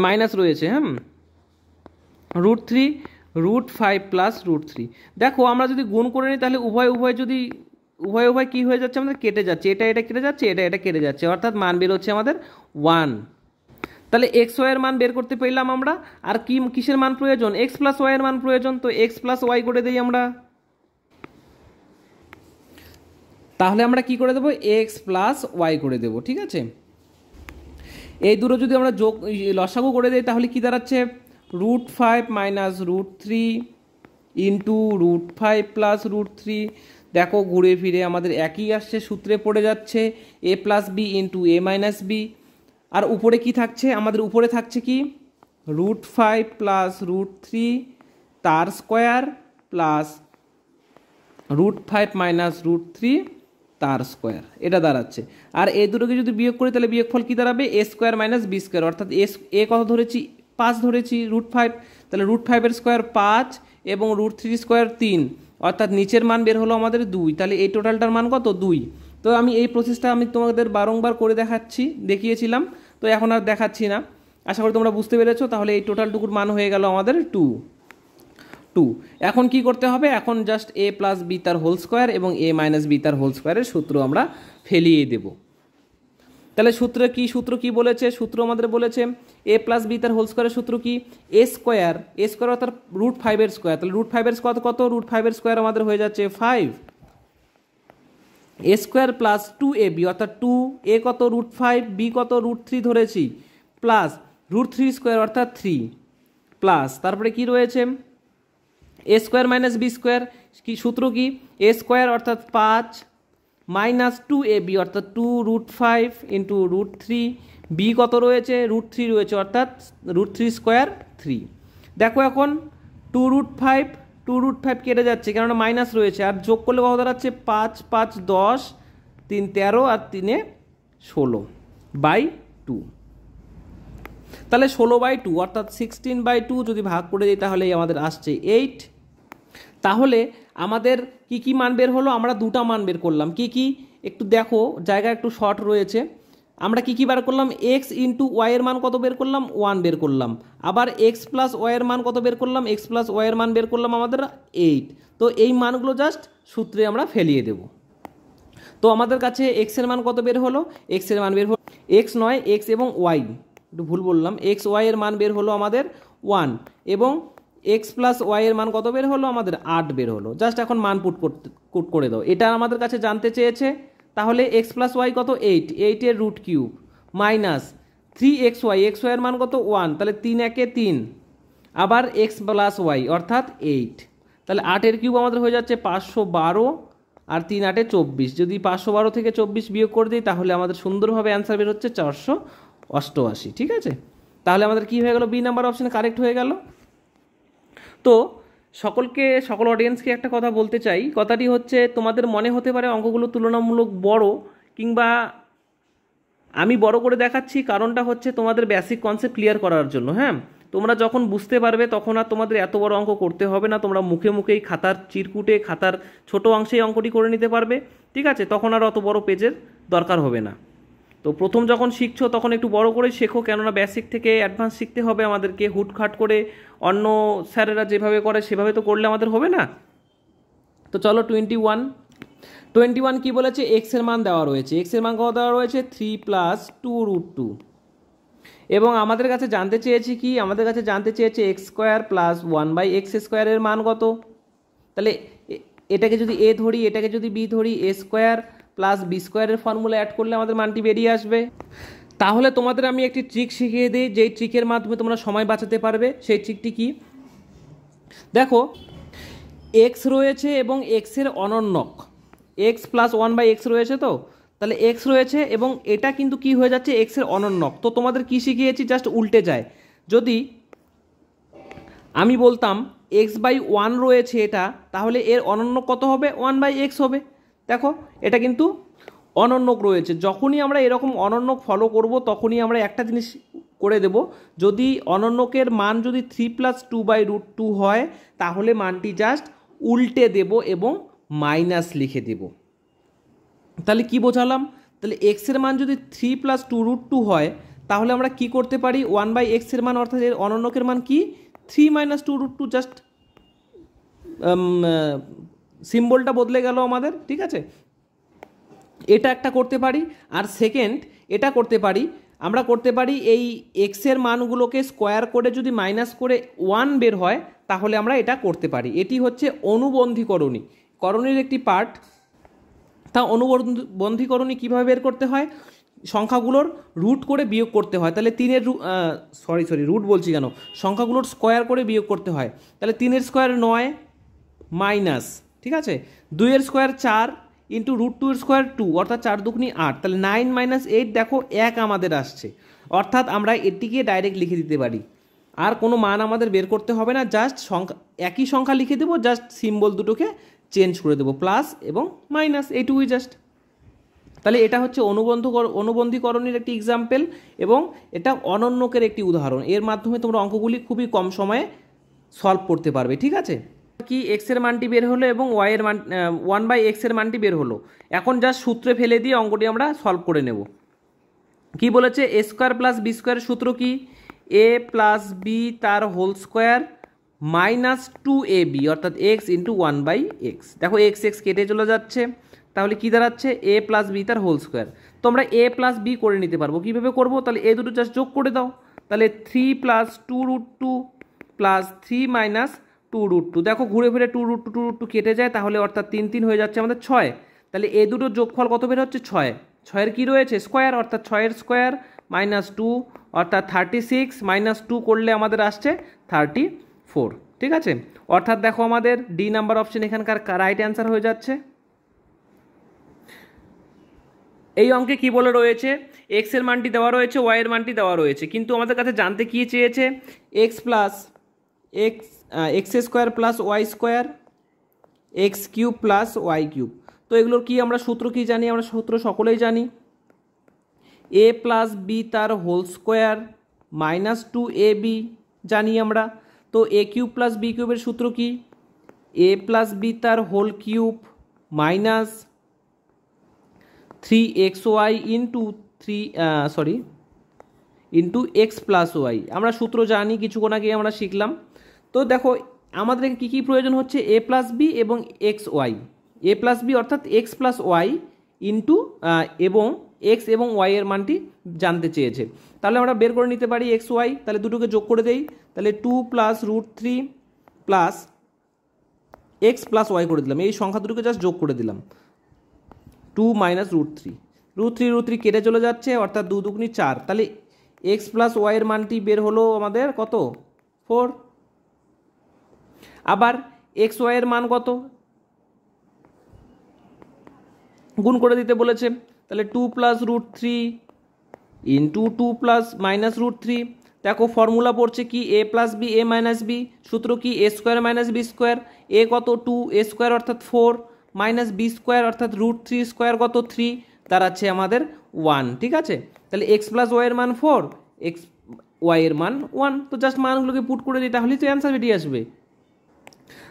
মাইনাস রয়েছে। √3 √5 প্লাস √3। দেখো আমরা যদি গুণ করে নিই তাহলে উভয় কী হয়ে যাচ্ছে? আমাদের কেটে যাচ্ছে, এটা কেটে যাচ্ছে, এটা কেটে যাচ্ছে, অর্থাৎ মান বের হচ্ছে আমাদের 1। তাহলে xy এর মান বের করতে পেলাম আমরা। আর কিসের মান প্রয়োজন? x প্লাস ওয়াই এর মান প্রয়োজন। তো x প্লাস ওয়াই করে দিই আমরা, তাহলে আমরা কি করে দেবো? x প্লাস ওয়াই করে দেবো। ঠিক আছে, এই দুটো যদি আমরা লসাগু করে দিই তাহলে কি দাঁড়াচ্ছে? √5 মাইনাস √3 ইন্টু √5 প্লাস √3। দেখো ঘুরে ফিরে আমাদের একই আসছে, সূত্রে পড়ে যাচ্ছে a plus b into a minus b. আর উপরে কি থাকছে আমাদের? উপরে থাকছে কি √5 প্লাস √3 তার স্কোয়ার প্লাস √5 মাইনাস √3 তার স্কোয়ার, এটা দাঁড়াচ্ছে। আর এই দুটোকে যদি বিয়োগ করি তাহলে বিয়োগফল কী দাঁড়াবে? a square minus b square, অর্থাৎ এ কত ধরেছি? 5 ধরেছি, √5, তাহলে √5 স্কোয়ার 5 এবং √3 স্কোয়ার 3, অর্থাৎ নিচের মান বের হলো আমাদের 2। তাহলে এই টোটালটার মান কত? 2। তো আমি এই প্রসেসটা তোমাদের বারংবার করে দেখিয়েছিলাম, তো এখন আর দেখাচ্ছি না। আশা করি তোমরা বুঝতে পেরেছো। তাহলে এই টোটালটুকুর মান হয়ে গেল আমাদের 2। এখন কি করতে হবে? এখন জাস্ট a প্লাস বি তার হোল স্কোয়ার এবং a মাইনাস বি তার হোল স্কোয়ারের সূত্র আমরা ফেলিয়ে দেব। তাহলে সূত্র কি বলেছে? সূত্র আমাদের বলেছে a প্লাস বি তার হোল স্কোয়ারের সূত্র কি? a স্কোয়ার অর্থাৎ √5 স্কোয়ার। তাহলে √5 কত? √5 স্কোয়ার আমাদের হয়ে যাচ্ছে 5। a স্কোয়ার প্লাস 2ab অর্থাৎ 2a কত? √5, b কত? √3 ধরেছি, প্লাস √3 স্কোয়ার অর্থাৎ 3, প্লাস তারপরে কি রয়েছে? a square minus b square. কি সূত্র কি? a স্কোয়ার অর্থাৎ 5 মাইনাস 2ab অর্থাৎ 2√5 ইন্টু √3, বি কত রয়েছে? √3 রয়েছে, অর্থাৎ √3 স্কোয়ার 3। দেখো এখন 2√5 কেটে যাচ্ছে, কেননা মাইনাস রয়েছে, আর যোগ করলে কত দাঁড়াচ্ছে? 5 5 10, 3 13 আর 3 16/2। তাহলে 16/2 অর্থাৎ 16/2 যদি ভাগ করে দিই তাহলে আমাদের আসছে 8। তাহলে আমাদের কি মান বের হলো? আমরা দুটা মান বের করলাম। কি একটু দেখো, জায়গা একটু শর্ট রয়েছে। আমরা কি বার করলাম? এক্স ইন্টু ওয়াই এর মান কত বের করলাম? 1 বের করলাম। আবার এক্স প্লাস ওয়াই এর মান কত বের করলাম? এক্স প্লাস ওয়াই এর মান বের করলাম আমাদের 8। তো এই মানগুলো জাস্ট সূত্রে আমরা ফেলিয়ে দেব। তো আমাদের কাছে এক্স এর মান কত বের হলো? এক্স এর মান বের হলো এক্স নয়, এক্স এবং ওয়াই, একটু ভুল বললাম, এক্স ওয়াই এর মান বের হলো আমাদের 1, এবং এক্স প্লাস ওয়াই এর মান কত বের হলো? আমাদের 8 বের হলো। জাস্ট এখন মান পুট করে দাও। এটা আমাদের কাছে জানতে চেয়েছে। তাহলে এক্স প্লাস ওয়াই কত? 8, 8 এর √3 মাইনাস 3xy, এক্স ওয়াই এর মান কত? 1, তাহলে 3 একে 3, আবার এক্স প্লাস ওয়াই অর্থাৎ 8। তাহলে 8 এর কিউব আমাদের হয়ে যাচ্ছে 512, আর 3 8 24। যদি 512 থেকে 24 বিয়োগ করে দিই তাহলে আমাদের সুন্দরভাবে অ্যান্সার বের হচ্ছে 488। ঠিক আছে, তাহলে আমাদের কি হয়ে গেল? বি নাম্বার অপশন কারেক্ট হয়ে গেল। তো সকল অডিয়েন্সকে একটা কথা বলতে চাই। কথাটি হচ্ছে, তোমাদের মনে হতে পারে অঙ্কগুলো তুলনামূলক বড়, কিংবা আমি বড় করে দেখাচ্ছি, কারণটা হচ্ছে তোমাদের বেসিক কনসেপ্ট ক্লিয়ার করার জন্য। হ্যাঁ, তোমরা যখন বুঝতে পারবে তখন আর তোমাদের এত বড় অঙ্ক করতে হবে না। তোমরা মুখেই খাতার চিরকুটে খাতার ছোট অংশেই অঙ্কটি করে নিতে পারবে। ঠিক আছে, তখন আর অত বড় পেজের দরকার হবে না। তো প্রথম যখন শিখছো তখন একটু বড় করে শেখো, কেননা বেসিক থেকে অ্যাডভান্স শিখতে হবে আমাদেরকে। হুটখাট করে অন্য স্যারেরা যেভাবে করে সেভাবে তো করলে আমাদের হবে না। তো চলো 21 কি বলেছে? এক্স এর মান দেওয়া রয়েছে। এক্স এর মান কত দেওয়া রয়েছে? 3 প্লাস 2√2, এবং আমাদের কাছে জানতে চেয়েছি কি? আমাদের কাছে জানতে চেয়েছে এক্স স্কোয়ার প্লাস 1/x স্কোয়ারের মান কত। তাহলে এটাকে যদি এ ধরি, এটাকে যদি বি ধরি, এ স্কোয়ার প্লাস বি স্কোয়ারের ফর্মুলা অ্যাড করলে আমাদের মানটি বেরিয়ে আসবে। তাহলে তোমাদের আমি একটি ট্রিক শিখিয়ে দিই, যেই ট্রিকের মাধ্যমে তোমরা সময় বাঁচাতে পারবে। সেই ট্রিকটি কি? দেখো, এক্স রয়েছে এবং এক্সের অনন্যক এক্স প্লাস 1/x রয়েছে। তো তাহলে এক্স রয়েছে এবং এটা কিন্তু কি হয়ে যাচ্ছে? এক্সের অনন্যক। তো তোমাদের কি শিখিয়েছি? জাস্ট উল্টে যায়। যদি আমি বলতাম x/1 রয়েছে এটা, তাহলে এর অনন্যক কত হবে? 1/x হবে। দেখো, এটা কিন্তু অনন্যক রয়েছে। যখনই আমরা এরকম অনন্যক ফলো করব তখনই আমরা একটা জিনিস করে দেব, যদি অনন্যকের মান যদি 3 + 2/√2 হয় তাহলে মানটি জাস্ট উল্টে দেব এবং মাইনাস লিখে দেব। তাহলে কি বোঝালাম? তাহলে x এর মান যদি 3 + 2√2 হয় তাহলে আমরা কি করতে পারি? 1/x এর মান অর্থাৎ এর অনন্যকের মান কি? 3 - 2√2, জাস্ট সিম্বলটা বদলে গেল আমাদের। ঠিক আছে, এটা একটা করতে পারি। আর সেকেন্ড এটা করতে পারি, আমরা করতে পারি এই এক্সের মানগুলোকে স্কোয়ার করে যদি মাইনাস করে 1 বের হয় তাহলে আমরা এটা করতে পারি। এটি হচ্ছে করণের একটি পার্ট। তা অনুবন্ধীকরণী কীভাবে বের করতে হয়? সংখ্যাগুলোর রুট করে বিয়োগ করতে হয়। তাহলে 3-এর রুট বলছি কেন, সংখ্যাগুলোর স্কোয়ার করে বিয়োগ করতে হয়। তাহলে 3-এর স্কোয়ার 9, মাইনাস, ঠিক আছে, 2 স্কোয়ার 4 ইন্টু √2 স্কোয়ার 2 অর্থাৎ 4 দুগুনি 8, তাহলে 9 - 8 দেখো 1 আমাদের আসছে, অর্থাৎ আমরা এটিকে ডাইরেক্ট লিখে দিতে পারি, আর কোনো মান আমাদের বের করতে হবে না, জাস্ট সংখ্যা একই সংখ্যা লিখে দেবো, জাস্ট সিম্বল দুটোকে চেঞ্জ করে দেবো, প্লাস এবং মাইনাস, এইটুকুই জাস্ট। তাহলে এটা হচ্ছে অনুবন্ধীকরণের একটি এক্সাম্পল এবং এটা অনন্যকের একটি উদাহরণ। এর মাধ্যমে তোমরা অঙ্কগুলি খুবই কম সময়ে সলভ করতে পারবে, ঠিক আছে। কি এক্সের মানটি বের হলো এবং ওয়াইয়ের মান 1/x এর মানটি বের হলো, এখন জাস্ট সূত্রে ফেলে দিয়ে অঙ্কটি আমরা সলভ করে নেব। কি বলেছে, a স্কোয়ার প্লাস বি স্কোয়ারের সূত্র কি, a প্লাস বি তার হোল স্কোয়ার মাইনাস 2ab অর্থাৎ x ইন্টু 1/x। দেখো এক্স এক্স কেটে চলে যাচ্ছে, তাহলে কি দাঁড়াচ্ছে a প্লাস বি তার হোল স্কোয়ার। তো আমরা a প্লাস বি করে নিতে পারবো, কীভাবে করবো, তাহলে এ দুটো জাস্ট যোগ করে দাও, তাহলে 3 + 2√2 প্লাস 3 - 2√2, দেখো ঘুরে ফিরে 2√2 কেটে যায়, তাহলে অর্থাৎ 3 3 হয়ে যাচ্ছে আমাদের 6, তাহলে এ দুটো যোগফল কত বের হচ্ছে 6, 6-এর কী রয়েছে স্কোয়ার, অর্থাৎ 6-এর স্কোয়ার -2 অর্থাৎ 36, -2 করলে আমাদের আসছে 34, ঠিক আছে। অর্থাৎ দেখো আমাদের ডি নাম্বার অপশন এখানকার রাইট অ্যান্সার হয়ে যাচ্ছে। এই অঙ্কে কি বলে রয়েছে, এক্স এর মানটি দেওয়া রয়েছে, ওয়াই এর মানটি দেওয়া রয়েছে, কিন্তু আমাদের কাছে জানতে কি চেয়েছে, x square plus y square x³ plus y³। তো এগুলোর কি আমরা সূত্র কি জানি, আমরা সূত্র সকলেই জানি, a প্লাস বি তার হোল স্কোয়ার -2ab জানি আমরা। তো a³ প্লাস b³ এর সূত্র কি, a প্লাস বি তার whole cube minus 3xy into x plus y, আমরা সূত্র জানি, কিছুক্ষণ আগে আমরা শিখলাম। তো দেখো আমাদের কী কী প্রয়োজন হচ্ছে, a প্লাস বি এবং xy, a প্লাস বি অর্থাৎ x প্লাস ওয়াই ইন্টু এবং x এবং y এর মানটি জানতে চেয়েছে, তাহলে আমরা বের করে নিতে পারি xy, তাহলে দুটোকে যোগ করে দেই, তাহলে 2 + √3 প্লাস x প্লাস ওয়াই করে দিলাম, এই সংখ্যা দুটোকে জাস্ট যোগ করে দিলাম, 2 - √3 কেটে চলে যাচ্ছে, অর্থাৎ 2 দুগুনি 4, তাহলে x প্লাস ওয়াই এর মানটি বের হলো আমাদের কত 4। আবার এক্স ওয়াই এর মান কত, গুণ করে দিতে বলেছে, তাহলে 2 + √3 ইন্টু 2 + -√3, দেখো ফর্মুলা পড়ছে কি a plus b a minus b, সূত্র কি a square minus b square, a কত 2, a স্কোয়ার অর্থাৎ 4 মাইনাস বি স্কোয়ার অর্থাৎ √3 স্কোয়ার কত 3, দাঁড়াচ্ছে আমাদের 1, ঠিক আছে। তাহলে x প্লাস ওয়াই এর মান 4, এক্স ওয়াই এর মান 1, তো জাস্ট মানগুলোকে পুট করে দিই, তাহলেই তো অ্যান্সার বেরিয়ে আসবে।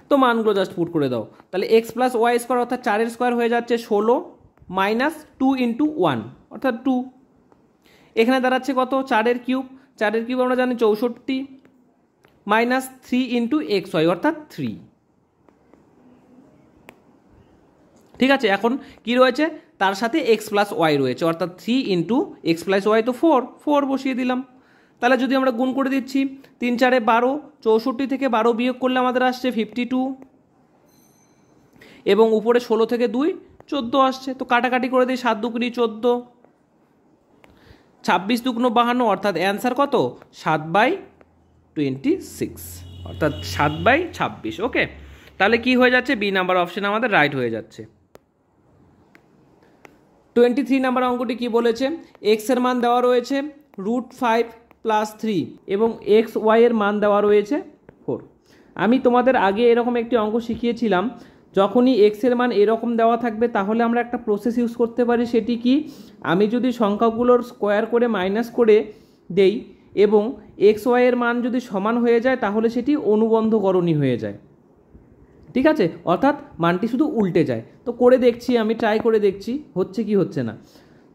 তো মানগুলো জাস্ট পুট করে দাও, তাহলে x প্লাস ওয়াই স্কোয়ার অর্থাৎ 4-এর স্কোয়ার হয়ে যাচ্ছে 16 মাইনাস 2 ইন্টু 1 অর্থাৎ 2, এখানে দাঁড়াচ্ছে কত 4-এর কিউব, 4-এর কিউব আমরা জানি 64 মাইনাস 3 ইন্টু xy অর্থাৎ 3, ঠিক আছে। এখন কি রয়েছে, তার সাথে x প্লাস ওয়াই রয়েছে, অর্থাৎ 3 ইন্টু x প্লাস ওয়াই তো 4 বসিয়ে দিলাম, তাহলে যদি আমরা গুণ করে দিচ্ছি 3 × 4 = 12, 64 থেকে 12 বিয়োগ করলে আমাদের আসছে 52 এবং উপরে 16 থেকে 2 14 আসছে, তো কাটাকাটি করে দিই, 7 দুগুনি 14, 26 দুগুণ 52 অর্থাৎ অ্যান্সার কত 7/26 অর্থাৎ 7/26, ওকে। তাহলে কি হয়ে যাচ্ছে, বি নাম্বার অপশন আমাদের রাইট হয়ে যাচ্ছে। 23 নাম্বার অঙ্কটি কি বলেছে, x এর মান দেওয়া রয়েছে √5 + 3 এবং xy এর মান দেওয়া রয়েছে 4। আমি তোমাদের আগে এরকম একটি অঙ্ক শিখিয়েছিলাম, যখনই x এর মান এরকম দেওয়া থাকবে তাহলে আমরা একটা প্রসেস ইউজ করতে পারি, সেটি কি, আমি যদি সংখ্যাগুলোর স্কোয়ার করে মাইনাস করে দেই এবং xy এর মান যদি সমান হয়ে যায় তাহলে সেটি অনুবন্ধকরণী হয়ে যায়, ঠিক আছে, অর্থাৎ মানটি শুধু উল্টে যায়। তো করে দেখছি, আমি ট্রাই করে দেখছি হচ্ছে কি হচ্ছে না।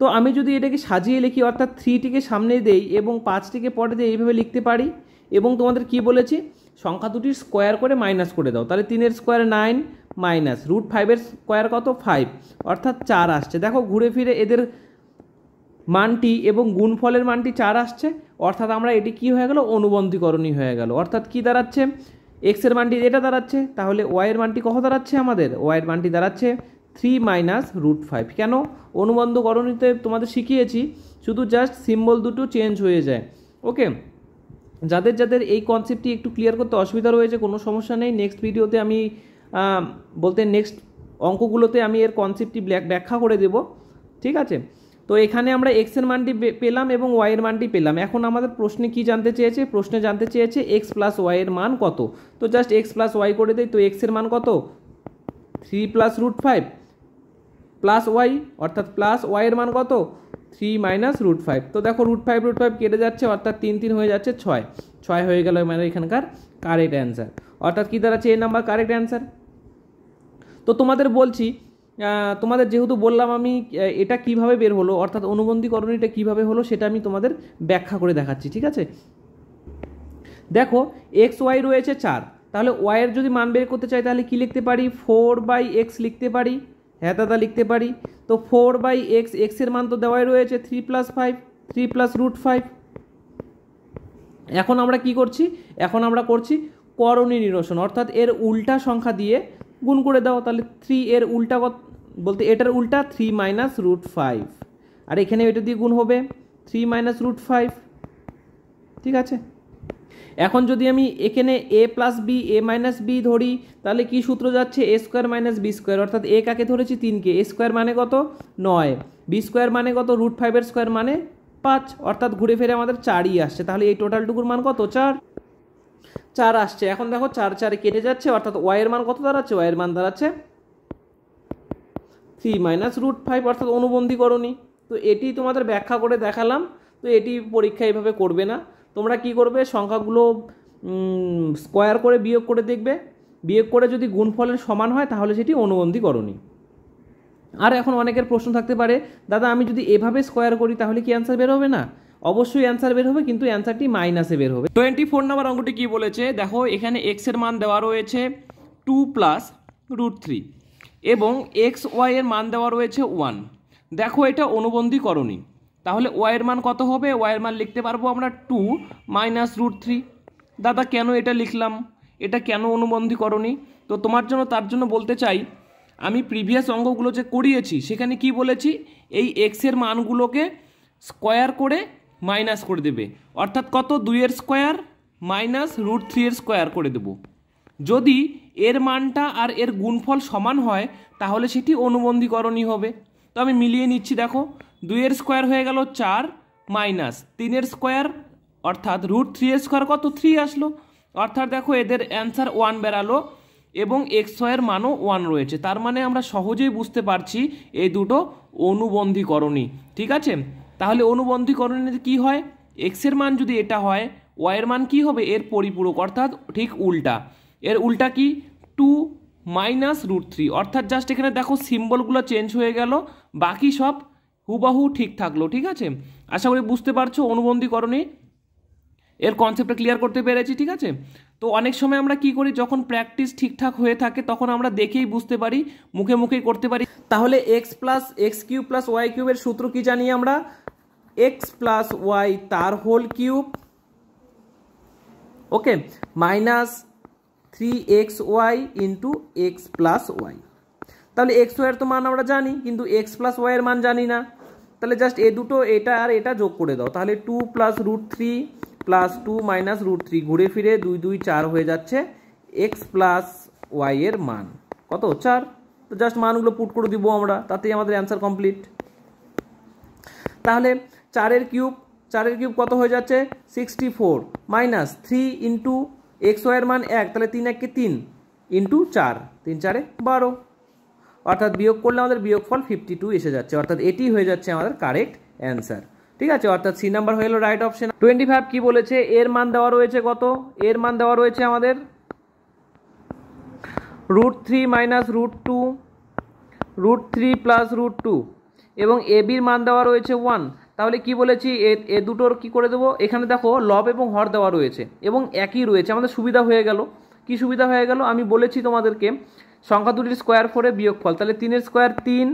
তো আমি যদি এটাকে সাজিয়ে লিখি, অর্থাৎ 3টিকে সামনে দেই এবং 5টিকে পরে দিয়ে এইভাবে লিখতে পারি, এবং তোমাদের কি বলেছি, সংখ্যা দুটির স্কোয়ার করে মাইনাস করে দাও, তাহলে 3-এর স্কোয়ার 9 মাইনাস √5-এর স্কোয়ার কত 5 অর্থাৎ 4 আসছে। দেখো ঘুরে ফিরে এদের মানটি এবং গুণফলের মানটি 4 আসছে, অর্থাৎ আমরা এটি কি হয়ে গেল, অনুবন্ধীকরণী হয়ে গেল, অর্থাৎ কি দাঁড়াচ্ছে, x এর মানটি এটা দাঁড়াচ্ছে, তাহলে y এর মানটি কত দাঁড়াচ্ছে, আমাদের y এর মানটি দাঁড়াচ্ছে 3 - √5। কেন, অনুবন্ধকরণীতে তোমাদের শিখিয়েছি শুধু জাস্ট সিম্বল দুটো চেঞ্জ হয়ে যায়, ওকে। যাদের যাদের এই কনসেপ্টটি একটু ক্লিয়ার করতে অসুবিধা রয়েছে কোনো সমস্যা নেই, নেক্সট ভিডিওতে আমি বলতে নেক্সট অঙ্কগুলোতে আমি এর কনসেপ্টটি ব্যাখ্যা করে দেব, ঠিক আছে। তো এখানে আমরা এক্সের মানটি পেলাম এবং ওয়াইয়ের মানটি পেলাম। এখন আমাদের প্রশ্নে কি জানতে চেয়েছে? প্রশ্নে জানতে চেয়েছে এক্স প্লাস ওয়াইয়ের মান কত। তো জাস্ট এক্স প্লাস ওয়াই করে দেয়। তো এক্সের মান কত? 3 প্লাস √5 প্লাস ওয়াই, অর্থাৎ প্লাস ওয়াইয়ের মান কত? 3 মাইনাস √5। তো দেখো √5 কেটে যাচ্ছে, অর্থাৎ 3 3 হয়ে যাচ্ছে 6 হয়ে গেল মানে এখানকার কারেক্ট অ্যান্সার। অর্থাৎ কী দাঁড়াচ্ছে? এ নাম্বার কারেক্ট অ্যান্সার। তো তোমাদের বলছি, তোমাদের যেহেতু বললাম আমি এটা কিভাবে বের হলো, অর্থাৎ অনুবন্ধীকরণীটা কিভাবে হলো সেটা আমি তোমাদের ব্যাখ্যা করে দেখাচ্ছি, ঠিক আছে। দেখো এক্স ওয়াই রয়েছে 4, তাহলে ওয়াইয়ের যদি মান বের করতে চাই তাহলে কি লিখতে পারি? 4/x লিখতে পারি, হ্যাঁ দাদা লিখতে পারি। তো 4/x, এক্সের মান তো দেওয়াই রয়েছে 3 + 5, 3 + √5। এখন আমরা কি করছি? এখন আমরা করছি করণী নিরসন, অর্থাৎ এর উল্টা সংখ্যা দিয়ে গুণ করে দাও। তাহলে 3 এর উল্টা বলতে এটার উল্টা 3 মাইনাস √5, আর এখানে এটা দিয়ে গুণ হবে 3 মাইনাস √5, ঠিক আছে। এখন যদি আমি এখানে a plus b, a minus b ধরি, তাহলে কি সূত্র যাচ্ছে? a square minus b square, অর্থাৎ a কাকে ধরেছি? 3কে। a স্কোয়ার মানে কত? 9। বি স্কোয়ার মানে কত? √5 এর স্কোয়ার মানে 5, অর্থাৎ ঘুরে ফিরে আমাদের 4ই আসছে। তাহলে এই টোটালটুকুর মান কত? 4 আসছে। এখন দেখো 4 4 কেটে যাচ্ছে, অর্থাৎ ওয়াই এর মান কত দাঁড়াচ্ছে? ওয়াই এর মান দাঁড়াচ্ছে 3 মাইনাস √5, অর্থাৎ অনুবন্ধীকরণী। তো এটি তোমাদের ব্যাখ্যা করে দেখালাম। তো এটি পরীক্ষা এইভাবে করবে না, তোমরা কি করবে? সংখ্যাগুলো স্কোয়ার করে বিয়োগ করে দেখবে, বিয়োগ করে যদি গুণফলের সমান হয় তাহলে সেটি অনুবন্ধীকরণী। আর এখন অনেকের প্রশ্ন থাকতে পারে, দাদা আমি যদি এভাবে স্কোয়ার করি তাহলে কি অ্যান্সার বের হবে না? অবশ্যই অ্যান্সার বের হবে, কিন্তু অ্যান্সারটি মাইনাসে বের হবে। 24 নম্বর অঙ্কটি কি বলেছে দেখো, এখানে এক্স এর মান দেওয়া রয়েছে 2 প্লাস √3 এবং এক্স ওয়াই এর মান দেওয়া রয়েছে 1। দেখো এটা অনুবন্ধীকরণী, তাহলে ওয়াই এর মান কত হবে? ওয়াই এর মান লিখতে পারবো আমরা 2 মাইনাস √3। দাদা কেন এটা লিখলাম? এটা কেন অনুবন্ধীকরণী? তো তোমার জন্য তার জন্য বলতে চাই, আমি প্রিভিয়াস অঙ্কগুলো যে করিয়েছি সেখানে কি বলেছি? এই এক্সের মানগুলোকে স্কোয়ার করে মাইনাস করে দেবে, অর্থাৎ কত? 2 এর স্কোয়ার মাইনাস √3 এর স্কোয়ার করে দেব। যদি এর মানটা আর এর গুণফল সমান হয় তাহলে সেটি অনুবন্ধীকরণী হবে। তো আমি মিলিয়ে নিচ্ছি, দেখো 2 এর স্কোয়ার হয়ে গেল 4 মাইনাস 3 এর স্কোয়ার, অর্থাৎ √3 এর স্কোয়ার কত? 3 আসলো। অর্থাৎ দেখো এদের অ্যান্সার 1 বেরালো এবং এক্স ওয়াইয়ের মানও 1 রয়েছে। তার মানে আমরা সহজেই বুঝতে পারছি এই দুটো অনুবন্ধীকরণী, ঠিক আছে। তাহলে অনুবন্ধীকরণীতে কি হয়? এক্সের মান যদি এটা হয়, ওয়াইয়ের মান কি হবে? এর পরিপূরক, অর্থাৎ ঠিক উল্টা। এর উল্টা কি? 2 মাইনাস √3, অর্থাৎ জাস্ট এখানে দেখো সিম্বলগুলো চেঞ্জ হয়ে গেল, বাকি সব হুবাহু ঠিক থাকলো, ঠিক আছে। আশা করি বুঝতে পারছো অনুবন্ধীকরণী এর কনসেপ্টটা ক্লিয়ার করতে পেরেছি, ঠিক আছে। তো অনেক সময় আমরা কি করি, যখন প্র্যাকটিস ঠিকঠাক হয়ে থাকে তখন আমরা দেখেই বুঝতে পারি, মুখে মুখেই করতে পারি। তাহলে x প্লাস ওয়াই কিউবের সূত্র কি জানি আমরা? x প্লাস ওয়াই তার whole cube, okay, minus 3xy into x plus y. তাহলে এক্স ওয়াইয়ের তো মান আমরা জানি, কিন্তু এক্স প্লাস ওয়াইয়ের মান জানি না। তাহলে জাস্ট এ দুটো, এটা আর এটা যোগ করে দাও, তাহলে 2 প্লাস √3 প্লাস 2 মাইনাস √3, ঘুরে ফিরে 2 2 4 হয়ে যাচ্ছে এক্স প্লাস ওয়াইয়ের মান কত? 4। তো জাস্ট মানগুলো পুট করে দিব আমরা, তাতেই আমাদের অ্যান্সার কমপ্লিট। তাহলে 4 এর কিউব কত হয়ে যাচ্ছে? 64 মাইনাস 3 ইন্টু এক্স ওয়াইয়ের মান 1, তাহলে 3 1 কে 3 ইন্টু 4, 3 4 12, অর্থাৎ বিয়োগ করলে আমাদের বিয়োগফল 52 এসে যাচ্ছে, অর্থাৎ এটি হয়ে যাচ্ছে আমাদের কারেক্ট অ্যান্সার, ঠিক আছে। অর্থাৎ সি নাম্বার হয়ে গেল রাইট অপশন। 25 কি বলেছে? এর মান দেওয়া রয়েছে কত? এর মান দেওয়া রয়েছে আমাদের √3 মাইনাস √2, √3 প্লাস √2 এবং এ বির মান দেওয়া রয়েছে 1। তাহলে কি বলেছি, এ দুটোর কি করে দেবো? এখানে দেখো লব এবং হর দেওয়া রয়েছে এবং একই রয়েছে, আমাদের সুবিধা হয়ে গেল। কি সুবিধা হয়ে গেল? আমি বলেছি তোমাদেরকে সংখ্যা দুটির স্কোয়ার করে বিয়োগফল, তাহলে 3 এর স্কোয়ার 3,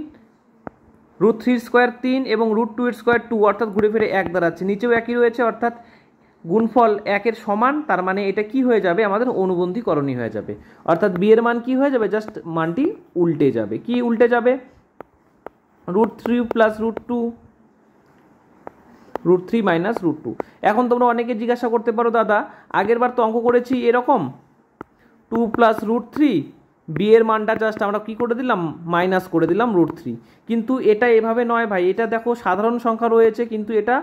√3 এর স্কোয়ার 3 এবং √2 এর স্কোয়ার 2, অর্থাৎ ঘুরে ফিরে 1 দাঁড়াচ্ছে, নিচেও একই রয়েছে, অর্থাৎ গুণফল 1 এর সমান। তার মানে এটা কি হয়ে যাবে? আমাদের অনুবন্ধীকরণী হয়ে যাবে, অর্থাৎ বি এর মান কি হয়ে যাবে? জাস্ট মানটি উল্টে যাবে। কি উল্টে যাবে? √3 প্লাস √2, √3 মাইনাস √2। এখন তোমরা অনেকে জিজ্ঞাসা করতে পারো, দাদা আগের বার তো অঙ্ক করেছি এরকম 2 প্লাস √3 বি এর মানটা জাস্ট আমরা কি করে দিলাম, মাইনাস করে দিলাম √3। কিন্তু এটা এভাবে নয় ভাই, এটা দেখো সাধারণ সংখ্যা রয়েছে কিন্তু এটা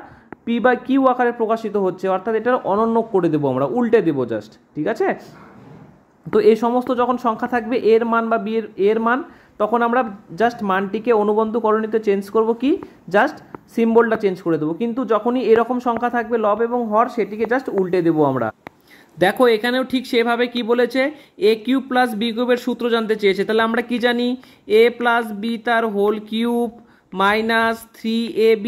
পি বাই কিউ আকারে প্রকাশিত হচ্ছে, অর্থাৎ এটা অনন্য করে দেবো, আমরা উল্টে দেবো জাস্ট, ঠিক আছে। তো এই সমস্ত যখন সংখ্যা থাকবে এর মান বা বি এর মান, তখন আমরা জাস্ট মানটিকে অনুবন্ধ করণীতে চেঞ্জ করব, কি জাস্ট সিম্বলটা চেঞ্জ করে দেবো। কিন্তু যখনই এরকম সংখ্যা থাকবে লব এবং হর, সেটিকে জাস্ট উল্টে দেবো আমরা। দেখো এখানেও ঠিক সেভাবে কি বলেছে, এ কিউব প্লাস বি কিউবের সূত্র জানতে চেয়েছে। তাহলে আমরা কি জানি, এ প্লাস বি তার whole cube minus 3ab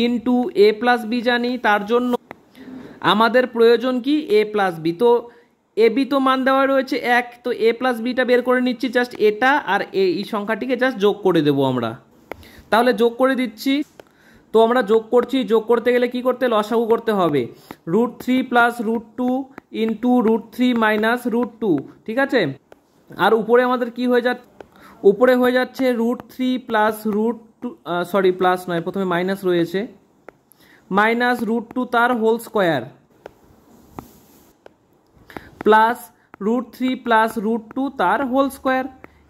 into a plus b জানি, তার জন্য আমাদের প্রয়োজন কি এ প্লাস বি। তো এ বি তো মান দেওয়া রয়েছে 1, তো এ প্লাস বিটা বের করে নিচ্ছি, জাস্ট এটা আর এই সংখ্যাটিকে জাস্ট যোগ করে দেবো আমরা। তাহলে যোগ করে দিচ্ছি। তো আমরা যোগ করছি, যোগ করতে গেলে কি করতে, লসাগু করতে হবে। √3 প্লাস √2 ইন্টু √3 মাইনাস √2, ঠিক আছে। আর উপরে আমাদের কি হয়ে যাচ্ছে, উপরে হয়ে যাচ্ছে √3 প্লাস √2, সরি প্লাস নয়, প্রথমে মাইনাস রয়েছে, মাইনাস √2 তার হোল স্কোয়ার প্লাস √3 প্লাস √2 তার হোল স্কোয়ার।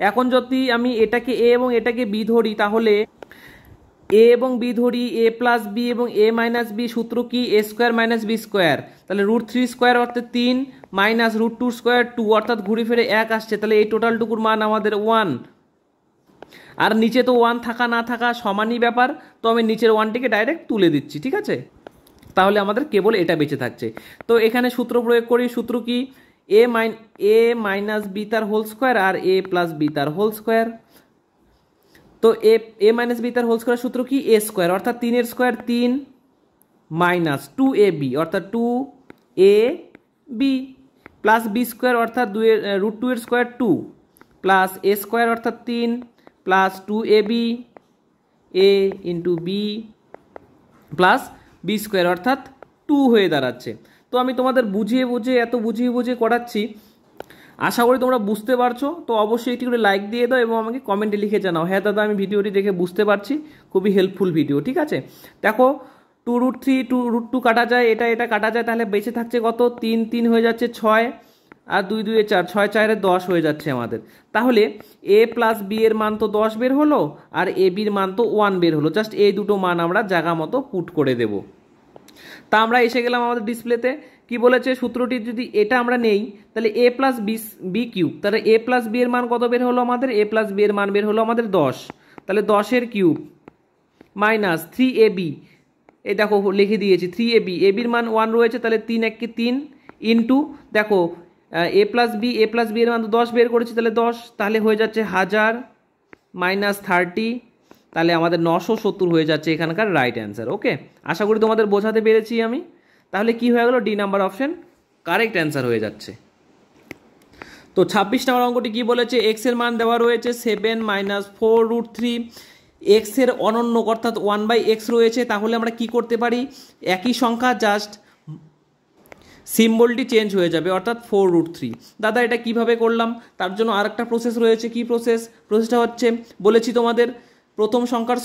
এখন যদি আমি এটাকে এ এবং এটাকে বি ধরি, তাহলে এ এবং বি ধরি, এ প্লাস বি এবং এ মাইনাস বি, সূত্র কি এ স্কোয়ার মাইনাস বি স্কোয়ার। তাহলে √3 স্কোয়ার অর্থাৎ 3 মাইনাস √2 স্কোয়ার 2, অর্থাৎ ঘুরে ফিরে 1 আসছে। তাহলে এই টোটালটুকুর মান আমাদের 1, আর নিচে তো 1 থাকা না থাকা সমানই ব্যাপার, তো আমি নিচের 1টিকে ডাইরেক্ট তুলে দিচ্ছি, ঠিক আছে। তাহলে আমাদের কেবল এটা বেঁচে থাকছে। তো এখানে সূত্র প্রয়োগ করি, সূত্র কি এ মাইনাস বি তার হোল স্কোয়ার আর এ প্লাস বি তার হোল স্কোয়ার। তো এ মাইনাস বি তার হোল স্কোয়ার সূত্র কি এ স্কোয়ার, অর্থাৎ 3 স্কোয়ার 3 মাইনাস 2ab অর্থাৎ 2ab প্লাস বি স্কোয়ার অর্থাৎ √2 এর স্কোয়ার 2 প্লাস এ স্কোয়ার অর্থাৎ 3 plus 2ab a into b plus b square অর্থাৎ 2 হয়ে দাঁড়াচ্ছে। তো আমি তোমাদের বুঝিয়ে বুঝিয়ে করাচ্ছি, আশা করি তোমরা বুঝতে পারছো। তো অবশ্যই একটি করে লাইক দিয়ে দাও এবং আমাকে কমেন্টে লিখে জানাও, হ্যাঁ দাদা আমি ভিডিওটি দেখে বুঝতে পারছি, খুবই হেল্পফুল ভিডিও, ঠিক আছে। দেখো 2√3 √2 কাটা যায়, এটা কাটা যায়, তাহলে বেঁচে থাকছে কত, 3 হয়ে যাচ্ছে 6 আর 2 2 4, 6 4 10 হয়ে যাচ্ছে আমাদের। তাহলে এ প্লাস বি এর মান তো 10 বের হলো আর এ বির মান তো 1 বের হলো, জাস্ট এই দুটো মান আমরা জায়গা মতো পুট করে দেব। তা আমরা এসে গেলাম আমাদের ডিসপ্লেতে, কি বলেছে সূত্রটি যদি এটা আমরা নেই, তাহলে এ প্লাস বি কিউব, তাহলে এ প্লাস বি এর মান কত বের হলো আমাদের, এ প্লাস বি এর মান বের হলো আমাদের 10, তাহলে 10 কিউব মাইনাস 3ab, এই দেখো লিখে দিয়েছি 3ab, এবির মান 1 রয়েছে, তাহলে 3 1 3 ইন্টু দেখো এ প্লাস বি এর মান তো 10 বের করেছি, তাহলে 10, তাহলে হয়ে যাচ্ছে 1000 মাইনাস 30, তাহলে আমাদের 970 হয়ে যাচ্ছে এখানকার রাইট অ্যান্সার। ওকে, আশা করি তোমাদের বোঝাতে পেরেছি আমি। তাহলে কি হয়ে গেল, D number option correct answer হয়ে যাচ্ছে। তো 26 নম্বর অঙ্কটি কি বলেছে, এক্স এর মান দেওয়া রয়েছে 7 মাইনাস 4√3, এক্স এর অনন্য অর্থাৎ 1/x রয়েছে। তাহলে আমরা কি করতে পারি, একই সংখ্যা জাস্ট সিম্বলটি চেঞ্জ হয়ে যাবে, অর্থাৎ 4√3। দাদা এটা কিভাবে করলাম, তার জন্য আরেকটা প্রসেস রয়েছে। কি প্রসেসটা হচ্ছে বলেছি তোমাদের, প্রথম সংখ্যার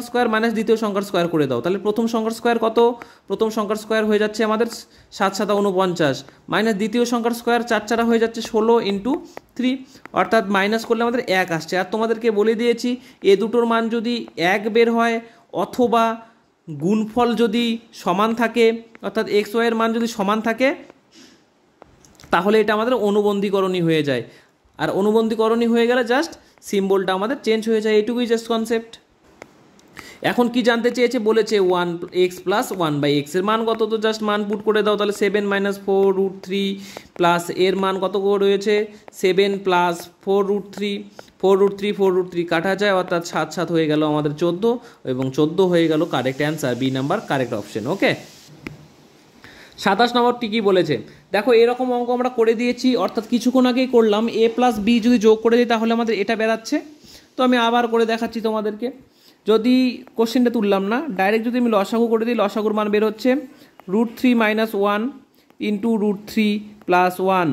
স্কোয়ার মাইনাস দ্বিতীয় সংখ্যার স্কোয়ার করে দাও। তাহলে প্রথম সংখ্যার স্কোয়ার কত, প্রথম সংখ্যার স্কোয়ার হয়ে যাচ্ছে আমাদের 7 7 49 মাইনাস দ্বিতীয় সংখ্যার স্কোয়ার 4 4 হয়ে যাচ্ছে 16 ইন্টু 3, অর্থাৎ মাইনাস করলে আমাদের 1 আসছে। আর তোমাদেরকে বলে দিয়েছি এ দুটোর মান যদি 1 বের হয় অথবা গুণফল যদি সমান থাকে, অর্থাৎ এক্স ওয়াই এর মান যদি সমান থাকে, তাহলে এটা আমাদের অনুবন্ধীকরণী হয়ে যায়। আর অনুবন্ধীকরণী হয়ে গেলে জাস্ট সিম্বলটা আমাদের চেঞ্জ হয়ে যায়, এইটুকুই জাস্ট কনসেপ্ট। এখন কি জানতে চেয়েছে, বলেছে 1x প্লাস 1/x এর মান কত, তো জাস্ট মান পুট করে দাও। তাহলে 7 মাইনাস 4√3 প্লাস এর মান কত রয়েছে 7 প্লাস 4√3 কাটা যায়, অর্থাৎ 7 7 হয়ে গেল আমাদের 14 এবং 14 হয়ে গেল correct answer, B number correct option. Okay, 27 নম্বরটি কি বলেছে, দেখো এরকম অঙ্ক আমরা করে দিয়েছি, অর্থাৎ কিছুক্ষণ আগেই করলাম। এ প্লাস বি যদি যোগ করে দিই তাহলে আমাদের এটা বেরাচ্ছে। তো আমি আবার করে দেখাচ্ছি তোমাদেরকে, যদি কোশ্চেনটা তুললাম না, ডাইরেক্ট যদি আমি লসাগু করে দিই, লসাগুর মান বের হচ্ছে √3 মাইনাস 1 ইন্টু √3 প্লাস 1।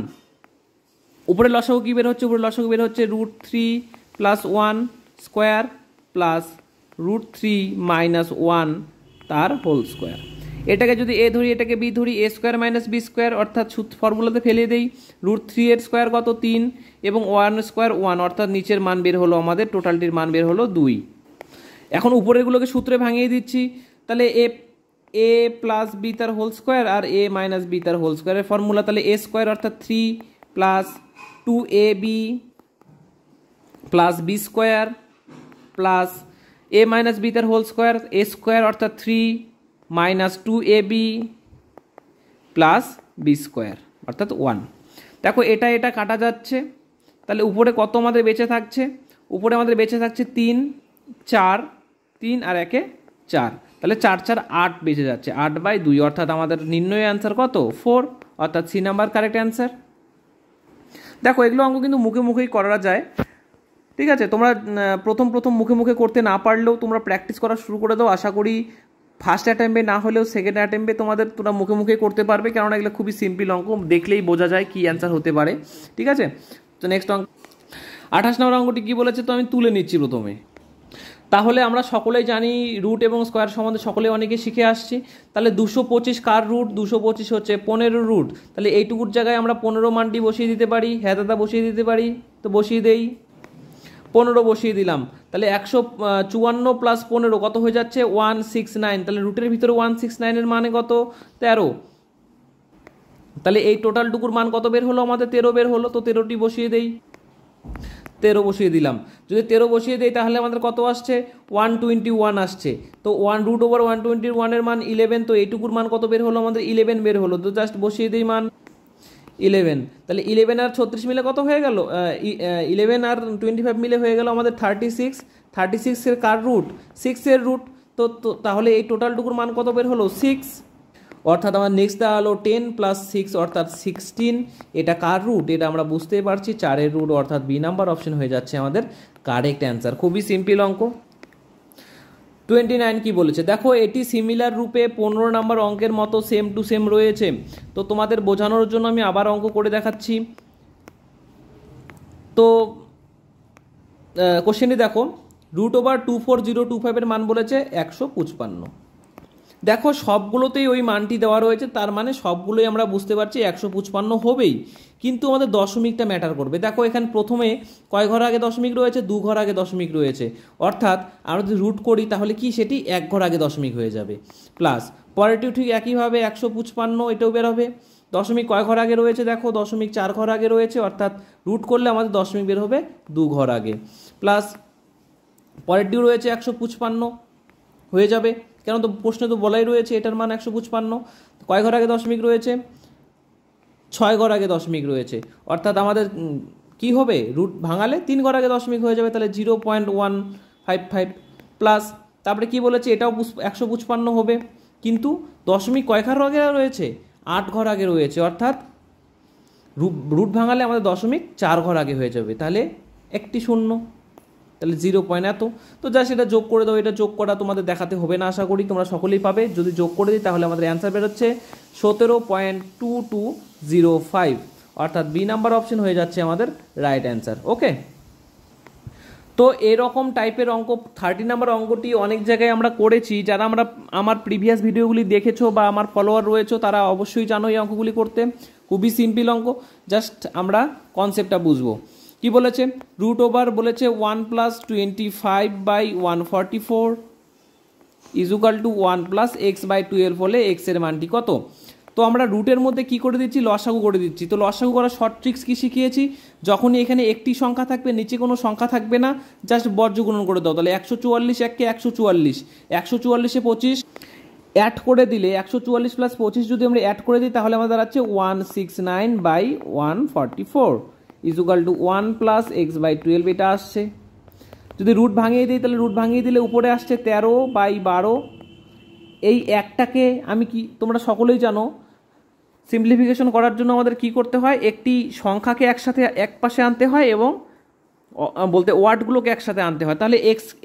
উপরে লসাগু কী বের হচ্ছে, উপরে লসাগু বের হচ্ছে √3 প্লাস 1 স্কোয়ার প্লাস √3 মাইনাস 1 তার হোল স্কোয়ার। এটাকে যদি এ ধরি, এটাকে বি ধরি, এ স্কোয়ার মাইনাস বি স্কোয়ার অর্থাৎ ফর্মুলাতে ফেলে দেই, √3 এর স্কোয়ার কত 3 এবং 1 স্কোয়ার 1 অর্থাৎ নিচের মান বের হলো আমাদের, টোটালটির মান বের হলো 2। এখন উপরেরগুলোকে সূত্রে ভাঙিয়ে দিচ্ছি, তাহলে এ প্লাস বি তার হোল স্কোয়ার আর এ মাইনাস বি তার হোল স্কোয়ারের ফর্মুলা, তাহলে এ স্কোয়ার অর্থাৎ 3 plus 2ab plus b square plus a minus b তার হোল স্কোয়ার, এ স্কোয়ার অর্থাৎ 3 minus 2ab plus b square অর্থাৎ 1। দেখো এটা কাটা যাচ্ছে, তাহলে উপরে কত আমাদের বেঁচে থাকছে, উপরে আমাদের বেঁচে থাকছে 3 4 3 আর 1 4, তাহলে 4 4 8 বেঁচে যাচ্ছে, 8/2 অর্থাৎ আমাদের নির্ণয় অ্যান্সার কত 4 অর্থাৎ সি নাম্বার কারেক্ট অ্যান্সার। দেখো এগুলো অঙ্ক কিন্তু মুখে মুখেই করা যায়, ঠিক আছে। তোমরা প্রথম মুখে মুখে করতে না পারলেও তোমরা প্র্যাকটিস করা শুরু করে দাও, আশা করি ফার্স্ট অ্যাটেম্পে না হলেও সেকেন্ড অ্যাটেম্পে তোমরা মুখে মুখে করতে পারবে, কেননা এগুলো খুবই সিম্পল অঙ্ক, দেখলেই বোঝা যায় কী অ্যান্সার হতে পারে, ঠিক আছে। তো নেক্সট অঙ্ক 28 নম্বর অঙ্কটি কী বলেছে, তো আমি তুলে নিচ্ছি প্রথমে। তাহলে আমরা সকলেই জানি রুট এবং স্কোয়ার সম্বন্ধে সকলেই অনেকে শিখে আসছি, তাহলে 225 কার রুট, 225 হচ্ছে 15 রুট, তাহলে এইটুকুর জায়গায় আমরা 15 মানটি বসিয়ে দিতে পারি, হ্যাঁ দাদা বসিয়ে দিতে পারি, তো বসিয়ে দেই, 15 বসিয়ে দিলাম, তাহলে 154 প্লাস 15 কত হয়ে যাচ্ছে 169, তাহলে রুটের ভিতরে 169 এর মানে কত 13, তাহলে এই টোটালটুকুর মান কত বের হলো আমাদের 13 বের হলো, তো 13টি বসিয়ে দেই, 13 বসিয়ে দিলাম। যদি 13 বসিয়ে দেই তাহলে আমাদের কত আসছে 121 আসছে, তো 1√121 এর মান 11, তো এইটুকুর মান কত বের হলো আমাদের 11 বের হলো, তো জাস্ট বসিয়ে দিই মান 11, তাহলে 11 আর 36 মিলে কত হয়ে গেল, 11 আর 25 মিলে হয়ে গেল আমাদের 36 এর কার রুট 6 এর রুট, তো তাহলে এই টোটালটুকুর মান কত বের হলো 6, অর্থাৎ আমার নেক্সট দেওয়া হলো 10 + 6 অর্থাৎ 16, এটা কার রুট এটা আমরা বুঝতেই পারছি 4 এর রুট, অর্থাৎ বি নাম্বার অপশন হয়ে যাচ্ছে আমাদের কারেক্ট অ্যান্সার। খুবই সিম্পল অঙ্ক। 29 কি বলেছে, দেখো এটি সিমিলার রূপে 15 নম্বর অঙ্কের মতো সেম টু সেম রয়েছে, তো তোমাদের বোঝানোর জন্য আমি আবার অঙ্ক করে দেখাচ্ছি। তো কোশ্চেনটি দেখো, √24025 এর মান বলেছে 155, দেখো সবগুলোতেই ওই মানটি দেওয়া রয়েছে, তার মানে সবগুলোই আমরা বুঝতে পারছি 155 হবেই, কিন্তু আমাদের দশমিকটা ম্যাটার করবে। দেখো এখানে প্রথমে কয় ঘর আগে দশমিক রয়েছে, 2 ঘর আগে দশমিক রয়েছে, অর্থাৎ আমরা যদি রুট করি তাহলে কি সেটি 1 ঘর আগে দশমিক হয়ে যাবে, প্লাস পরেরটিও ঠিক একইভাবে 155 এটাও বের হবে, দশমিক কয় ঘর আগে রয়েছে, দেখো দশমিক 4 ঘর আগে রয়েছে, অর্থাৎ রুট করলে আমাদের দশমিক বের হবে 2 ঘর আগে, প্লাস পরেরটিও রয়েছে 155 হয়ে যাবে, কেন তো প্রশ্নে তো বলাই রয়েছে এটার মান 155, কয় ঘর আগে দশমিক রয়েছে 6 ঘর আগে দশমিক রয়েছে, অর্থাৎ আমাদের কি হবে রুট ভাঙালে 3 ঘর আগে দশমিক হয়ে যাবে, তাহলে 0.155 প্লাস তারপরে কি বলেছে এটাও 155 হবে, কিন্তু দশমিক কয় ঘর আগে রয়েছে 8 ঘর আগে রয়েছে, অর্থাৎ রুট ভাঙালে আমাদের দশমিক 4 ঘর আগে হয়ে যাবে, তাহলে একটি শূন্য, তাহলে 0 এত, তো যা সেটা যোগ করে দাও, এটা যোগ করা তোমাদের দেখাতে হবে না, আশা করি তোমরা সকলেই পাবে, যদি যোগ করে দিই তাহলে আমাদের অ্যান্সার বেরোচ্ছে 17.2205, অর্থাৎ বি নাম্বার অপশন হয়ে যাচ্ছে আমাদের রাইট অ্যান্সার। ওকে, তো এরকম টাইপের অঙ্ক 30 নাম্বার অঙ্কটি অনেক জায়গায় আমরা করেছি, যারা আমার প্রিভিয়াস ভিডিওগুলি দেখেছো বা আমার ফলোয়ার রয়েছে তারা অবশ্যই জানো এই অঙ্কগুলি করতে, খুবই সিম্পল অঙ্ক, জাস্ট আমরা কনসেপ্টটা বুঝবো। কি বলেছে, √ বলেছে 1 + 25/144 = 1 + x/12 হলে x এর মানটি কত, তো আমরা রুটের মধ্যে কি করে দিচ্ছি লসাগু করে দিচ্ছি, তো লসাগু করার শর্ট ট্রিক্স কি শিখিয়েছি, যখনই এখানে একটি সংখ্যা থাকবে নিচে কোনো সংখ্যা থাকবে না, জাস্ট বর্গগুণন করে দাও, তাহলে 144 1 কে 144, 144 এ 25 অ্যাড করে দিলে 144 + 25 যদি আমরা অ্যাড করে দিই তাহলে আমাদের দাঁড়াচ্ছে 169/144 = 1 + x/12 এটা আসছে। যদি রুট ভাঙিয়ে দিই তাহলে রুট ভাঙিয়ে দিলে উপরে আসছে 13/12, এই একটাকে আমি কি তোমরা সকলেই জানো সিম্পলিফিকেশন করার জন্য আমাদের কি করতে হয়, একটি সংখ্যাকে একসাথে এক পাশে আনতে হয় এবং বলতে ওয়ার্ডগুলোকে একসাথে আনতে হয়, তাহলে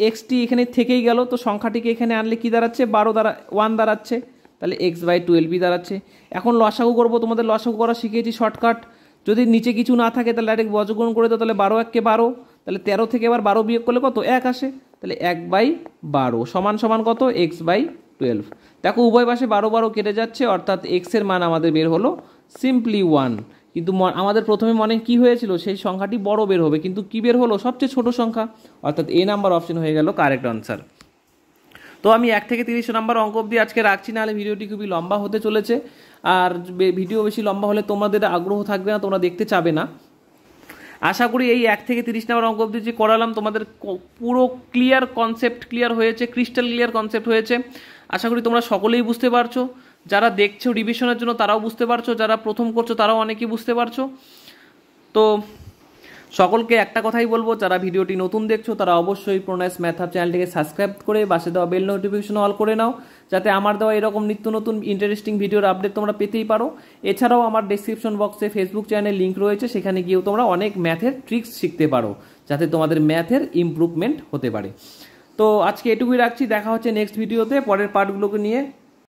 এক্সটি এখানে থেকেই গেল, তো সংখ্যাটিকে এখানে আনলে কি দাঁড়াচ্ছে 1 দাঁড়াচ্ছে, তাহলে x/12 দাঁড়াচ্ছে। এখন লসাগু করবো, তোমাদের লসাগু করা শিখিয়েছি শর্টকাট, যদি নিচে কিছু না থাকে তাহলে ডাইরেক্ট বর্গগুণ করে দাও, তাহলে 12 1 কে 12, তাহলে 13 থেকে আবার 12 বিয়োগ করলে কত 1 আসে, তাহলে 1/12 সমান কত x/12, 12। দেখো উভয় পাশে 12 কেটে যাচ্ছে, অর্থাৎ এক্সের মান আমাদের বের হলো সিম্পলি 1। কিন্তু আমাদের প্রথমে মনে কি হয়েছিল, সেই সংখ্যাটি বড় বের হবে, কিন্তু কি বের হলো, সবচেয়ে ছোট সংখ্যা, অর্থাৎ এ নাম্বার অপশন হয়ে গেল কারেক্ট আনসার। তো আমি 1 থেকে 30 নম্বর অঙ্ক অবধি আজকে রাখছি, নাহলে ভিডিওটি খুবই লম্বা হতে চলেছে। আর ভিডিও বেশি লম্বা হলে তোমাদের আগ্রহ থাকবে না, তোমরা দেখতে চাবে না। আশা করি এই 1 থেকে 30 নম্বর অঙ্ক অবধি যে করালাম তোমাদের পুরো ক্লিয়ার কনসেপ্ট ক্লিয়ার হয়েছে, ক্রিস্টাল ক্লিয়ার কনসেপ্ট হয়েছে। আশা করি তোমরা সকলেই বুঝতে পারছো, যারা দেখছো রিভিশনের জন্য তারাও বুঝতে পারছো, যারা প্রথম করছো তারাও অনেকেই বুঝতে পারছো। তো সকলকে একটা কথাই বলবো, যারা ভিডিওটি নতুন দেখছো তারা অবশ্যই প্রণয়স ম্যাথ হাব চ্যানেলটিকে সাবস্ক্রাইব করে পাশে দেওয়া বেল নোটিফিকেশন অল করে নাও, যাতে আমার দেওয়া এরকম নিত্য নতুন ইন্টারেস্টিং ভিডিওর আপডেট তোমরা পেতেই পারো। এছাড়াও আমার ডেসক্রিপশন বক্সে ফেসবুক চ্যানেল লিঙ্ক রয়েছে, সেখানে গিয়েও তোমরা অনেক ম্যাথের ট্রিক্স শিখতে পারো, যাতে তোমাদের ম্যাথের ইমপ্রুভমেন্ট হতে পারে। তো আজকে এটুকুই রাখছি, দেখা হচ্ছে নেক্সট ভিডিওতে পরের পার্টগুলোকে নিয়ে।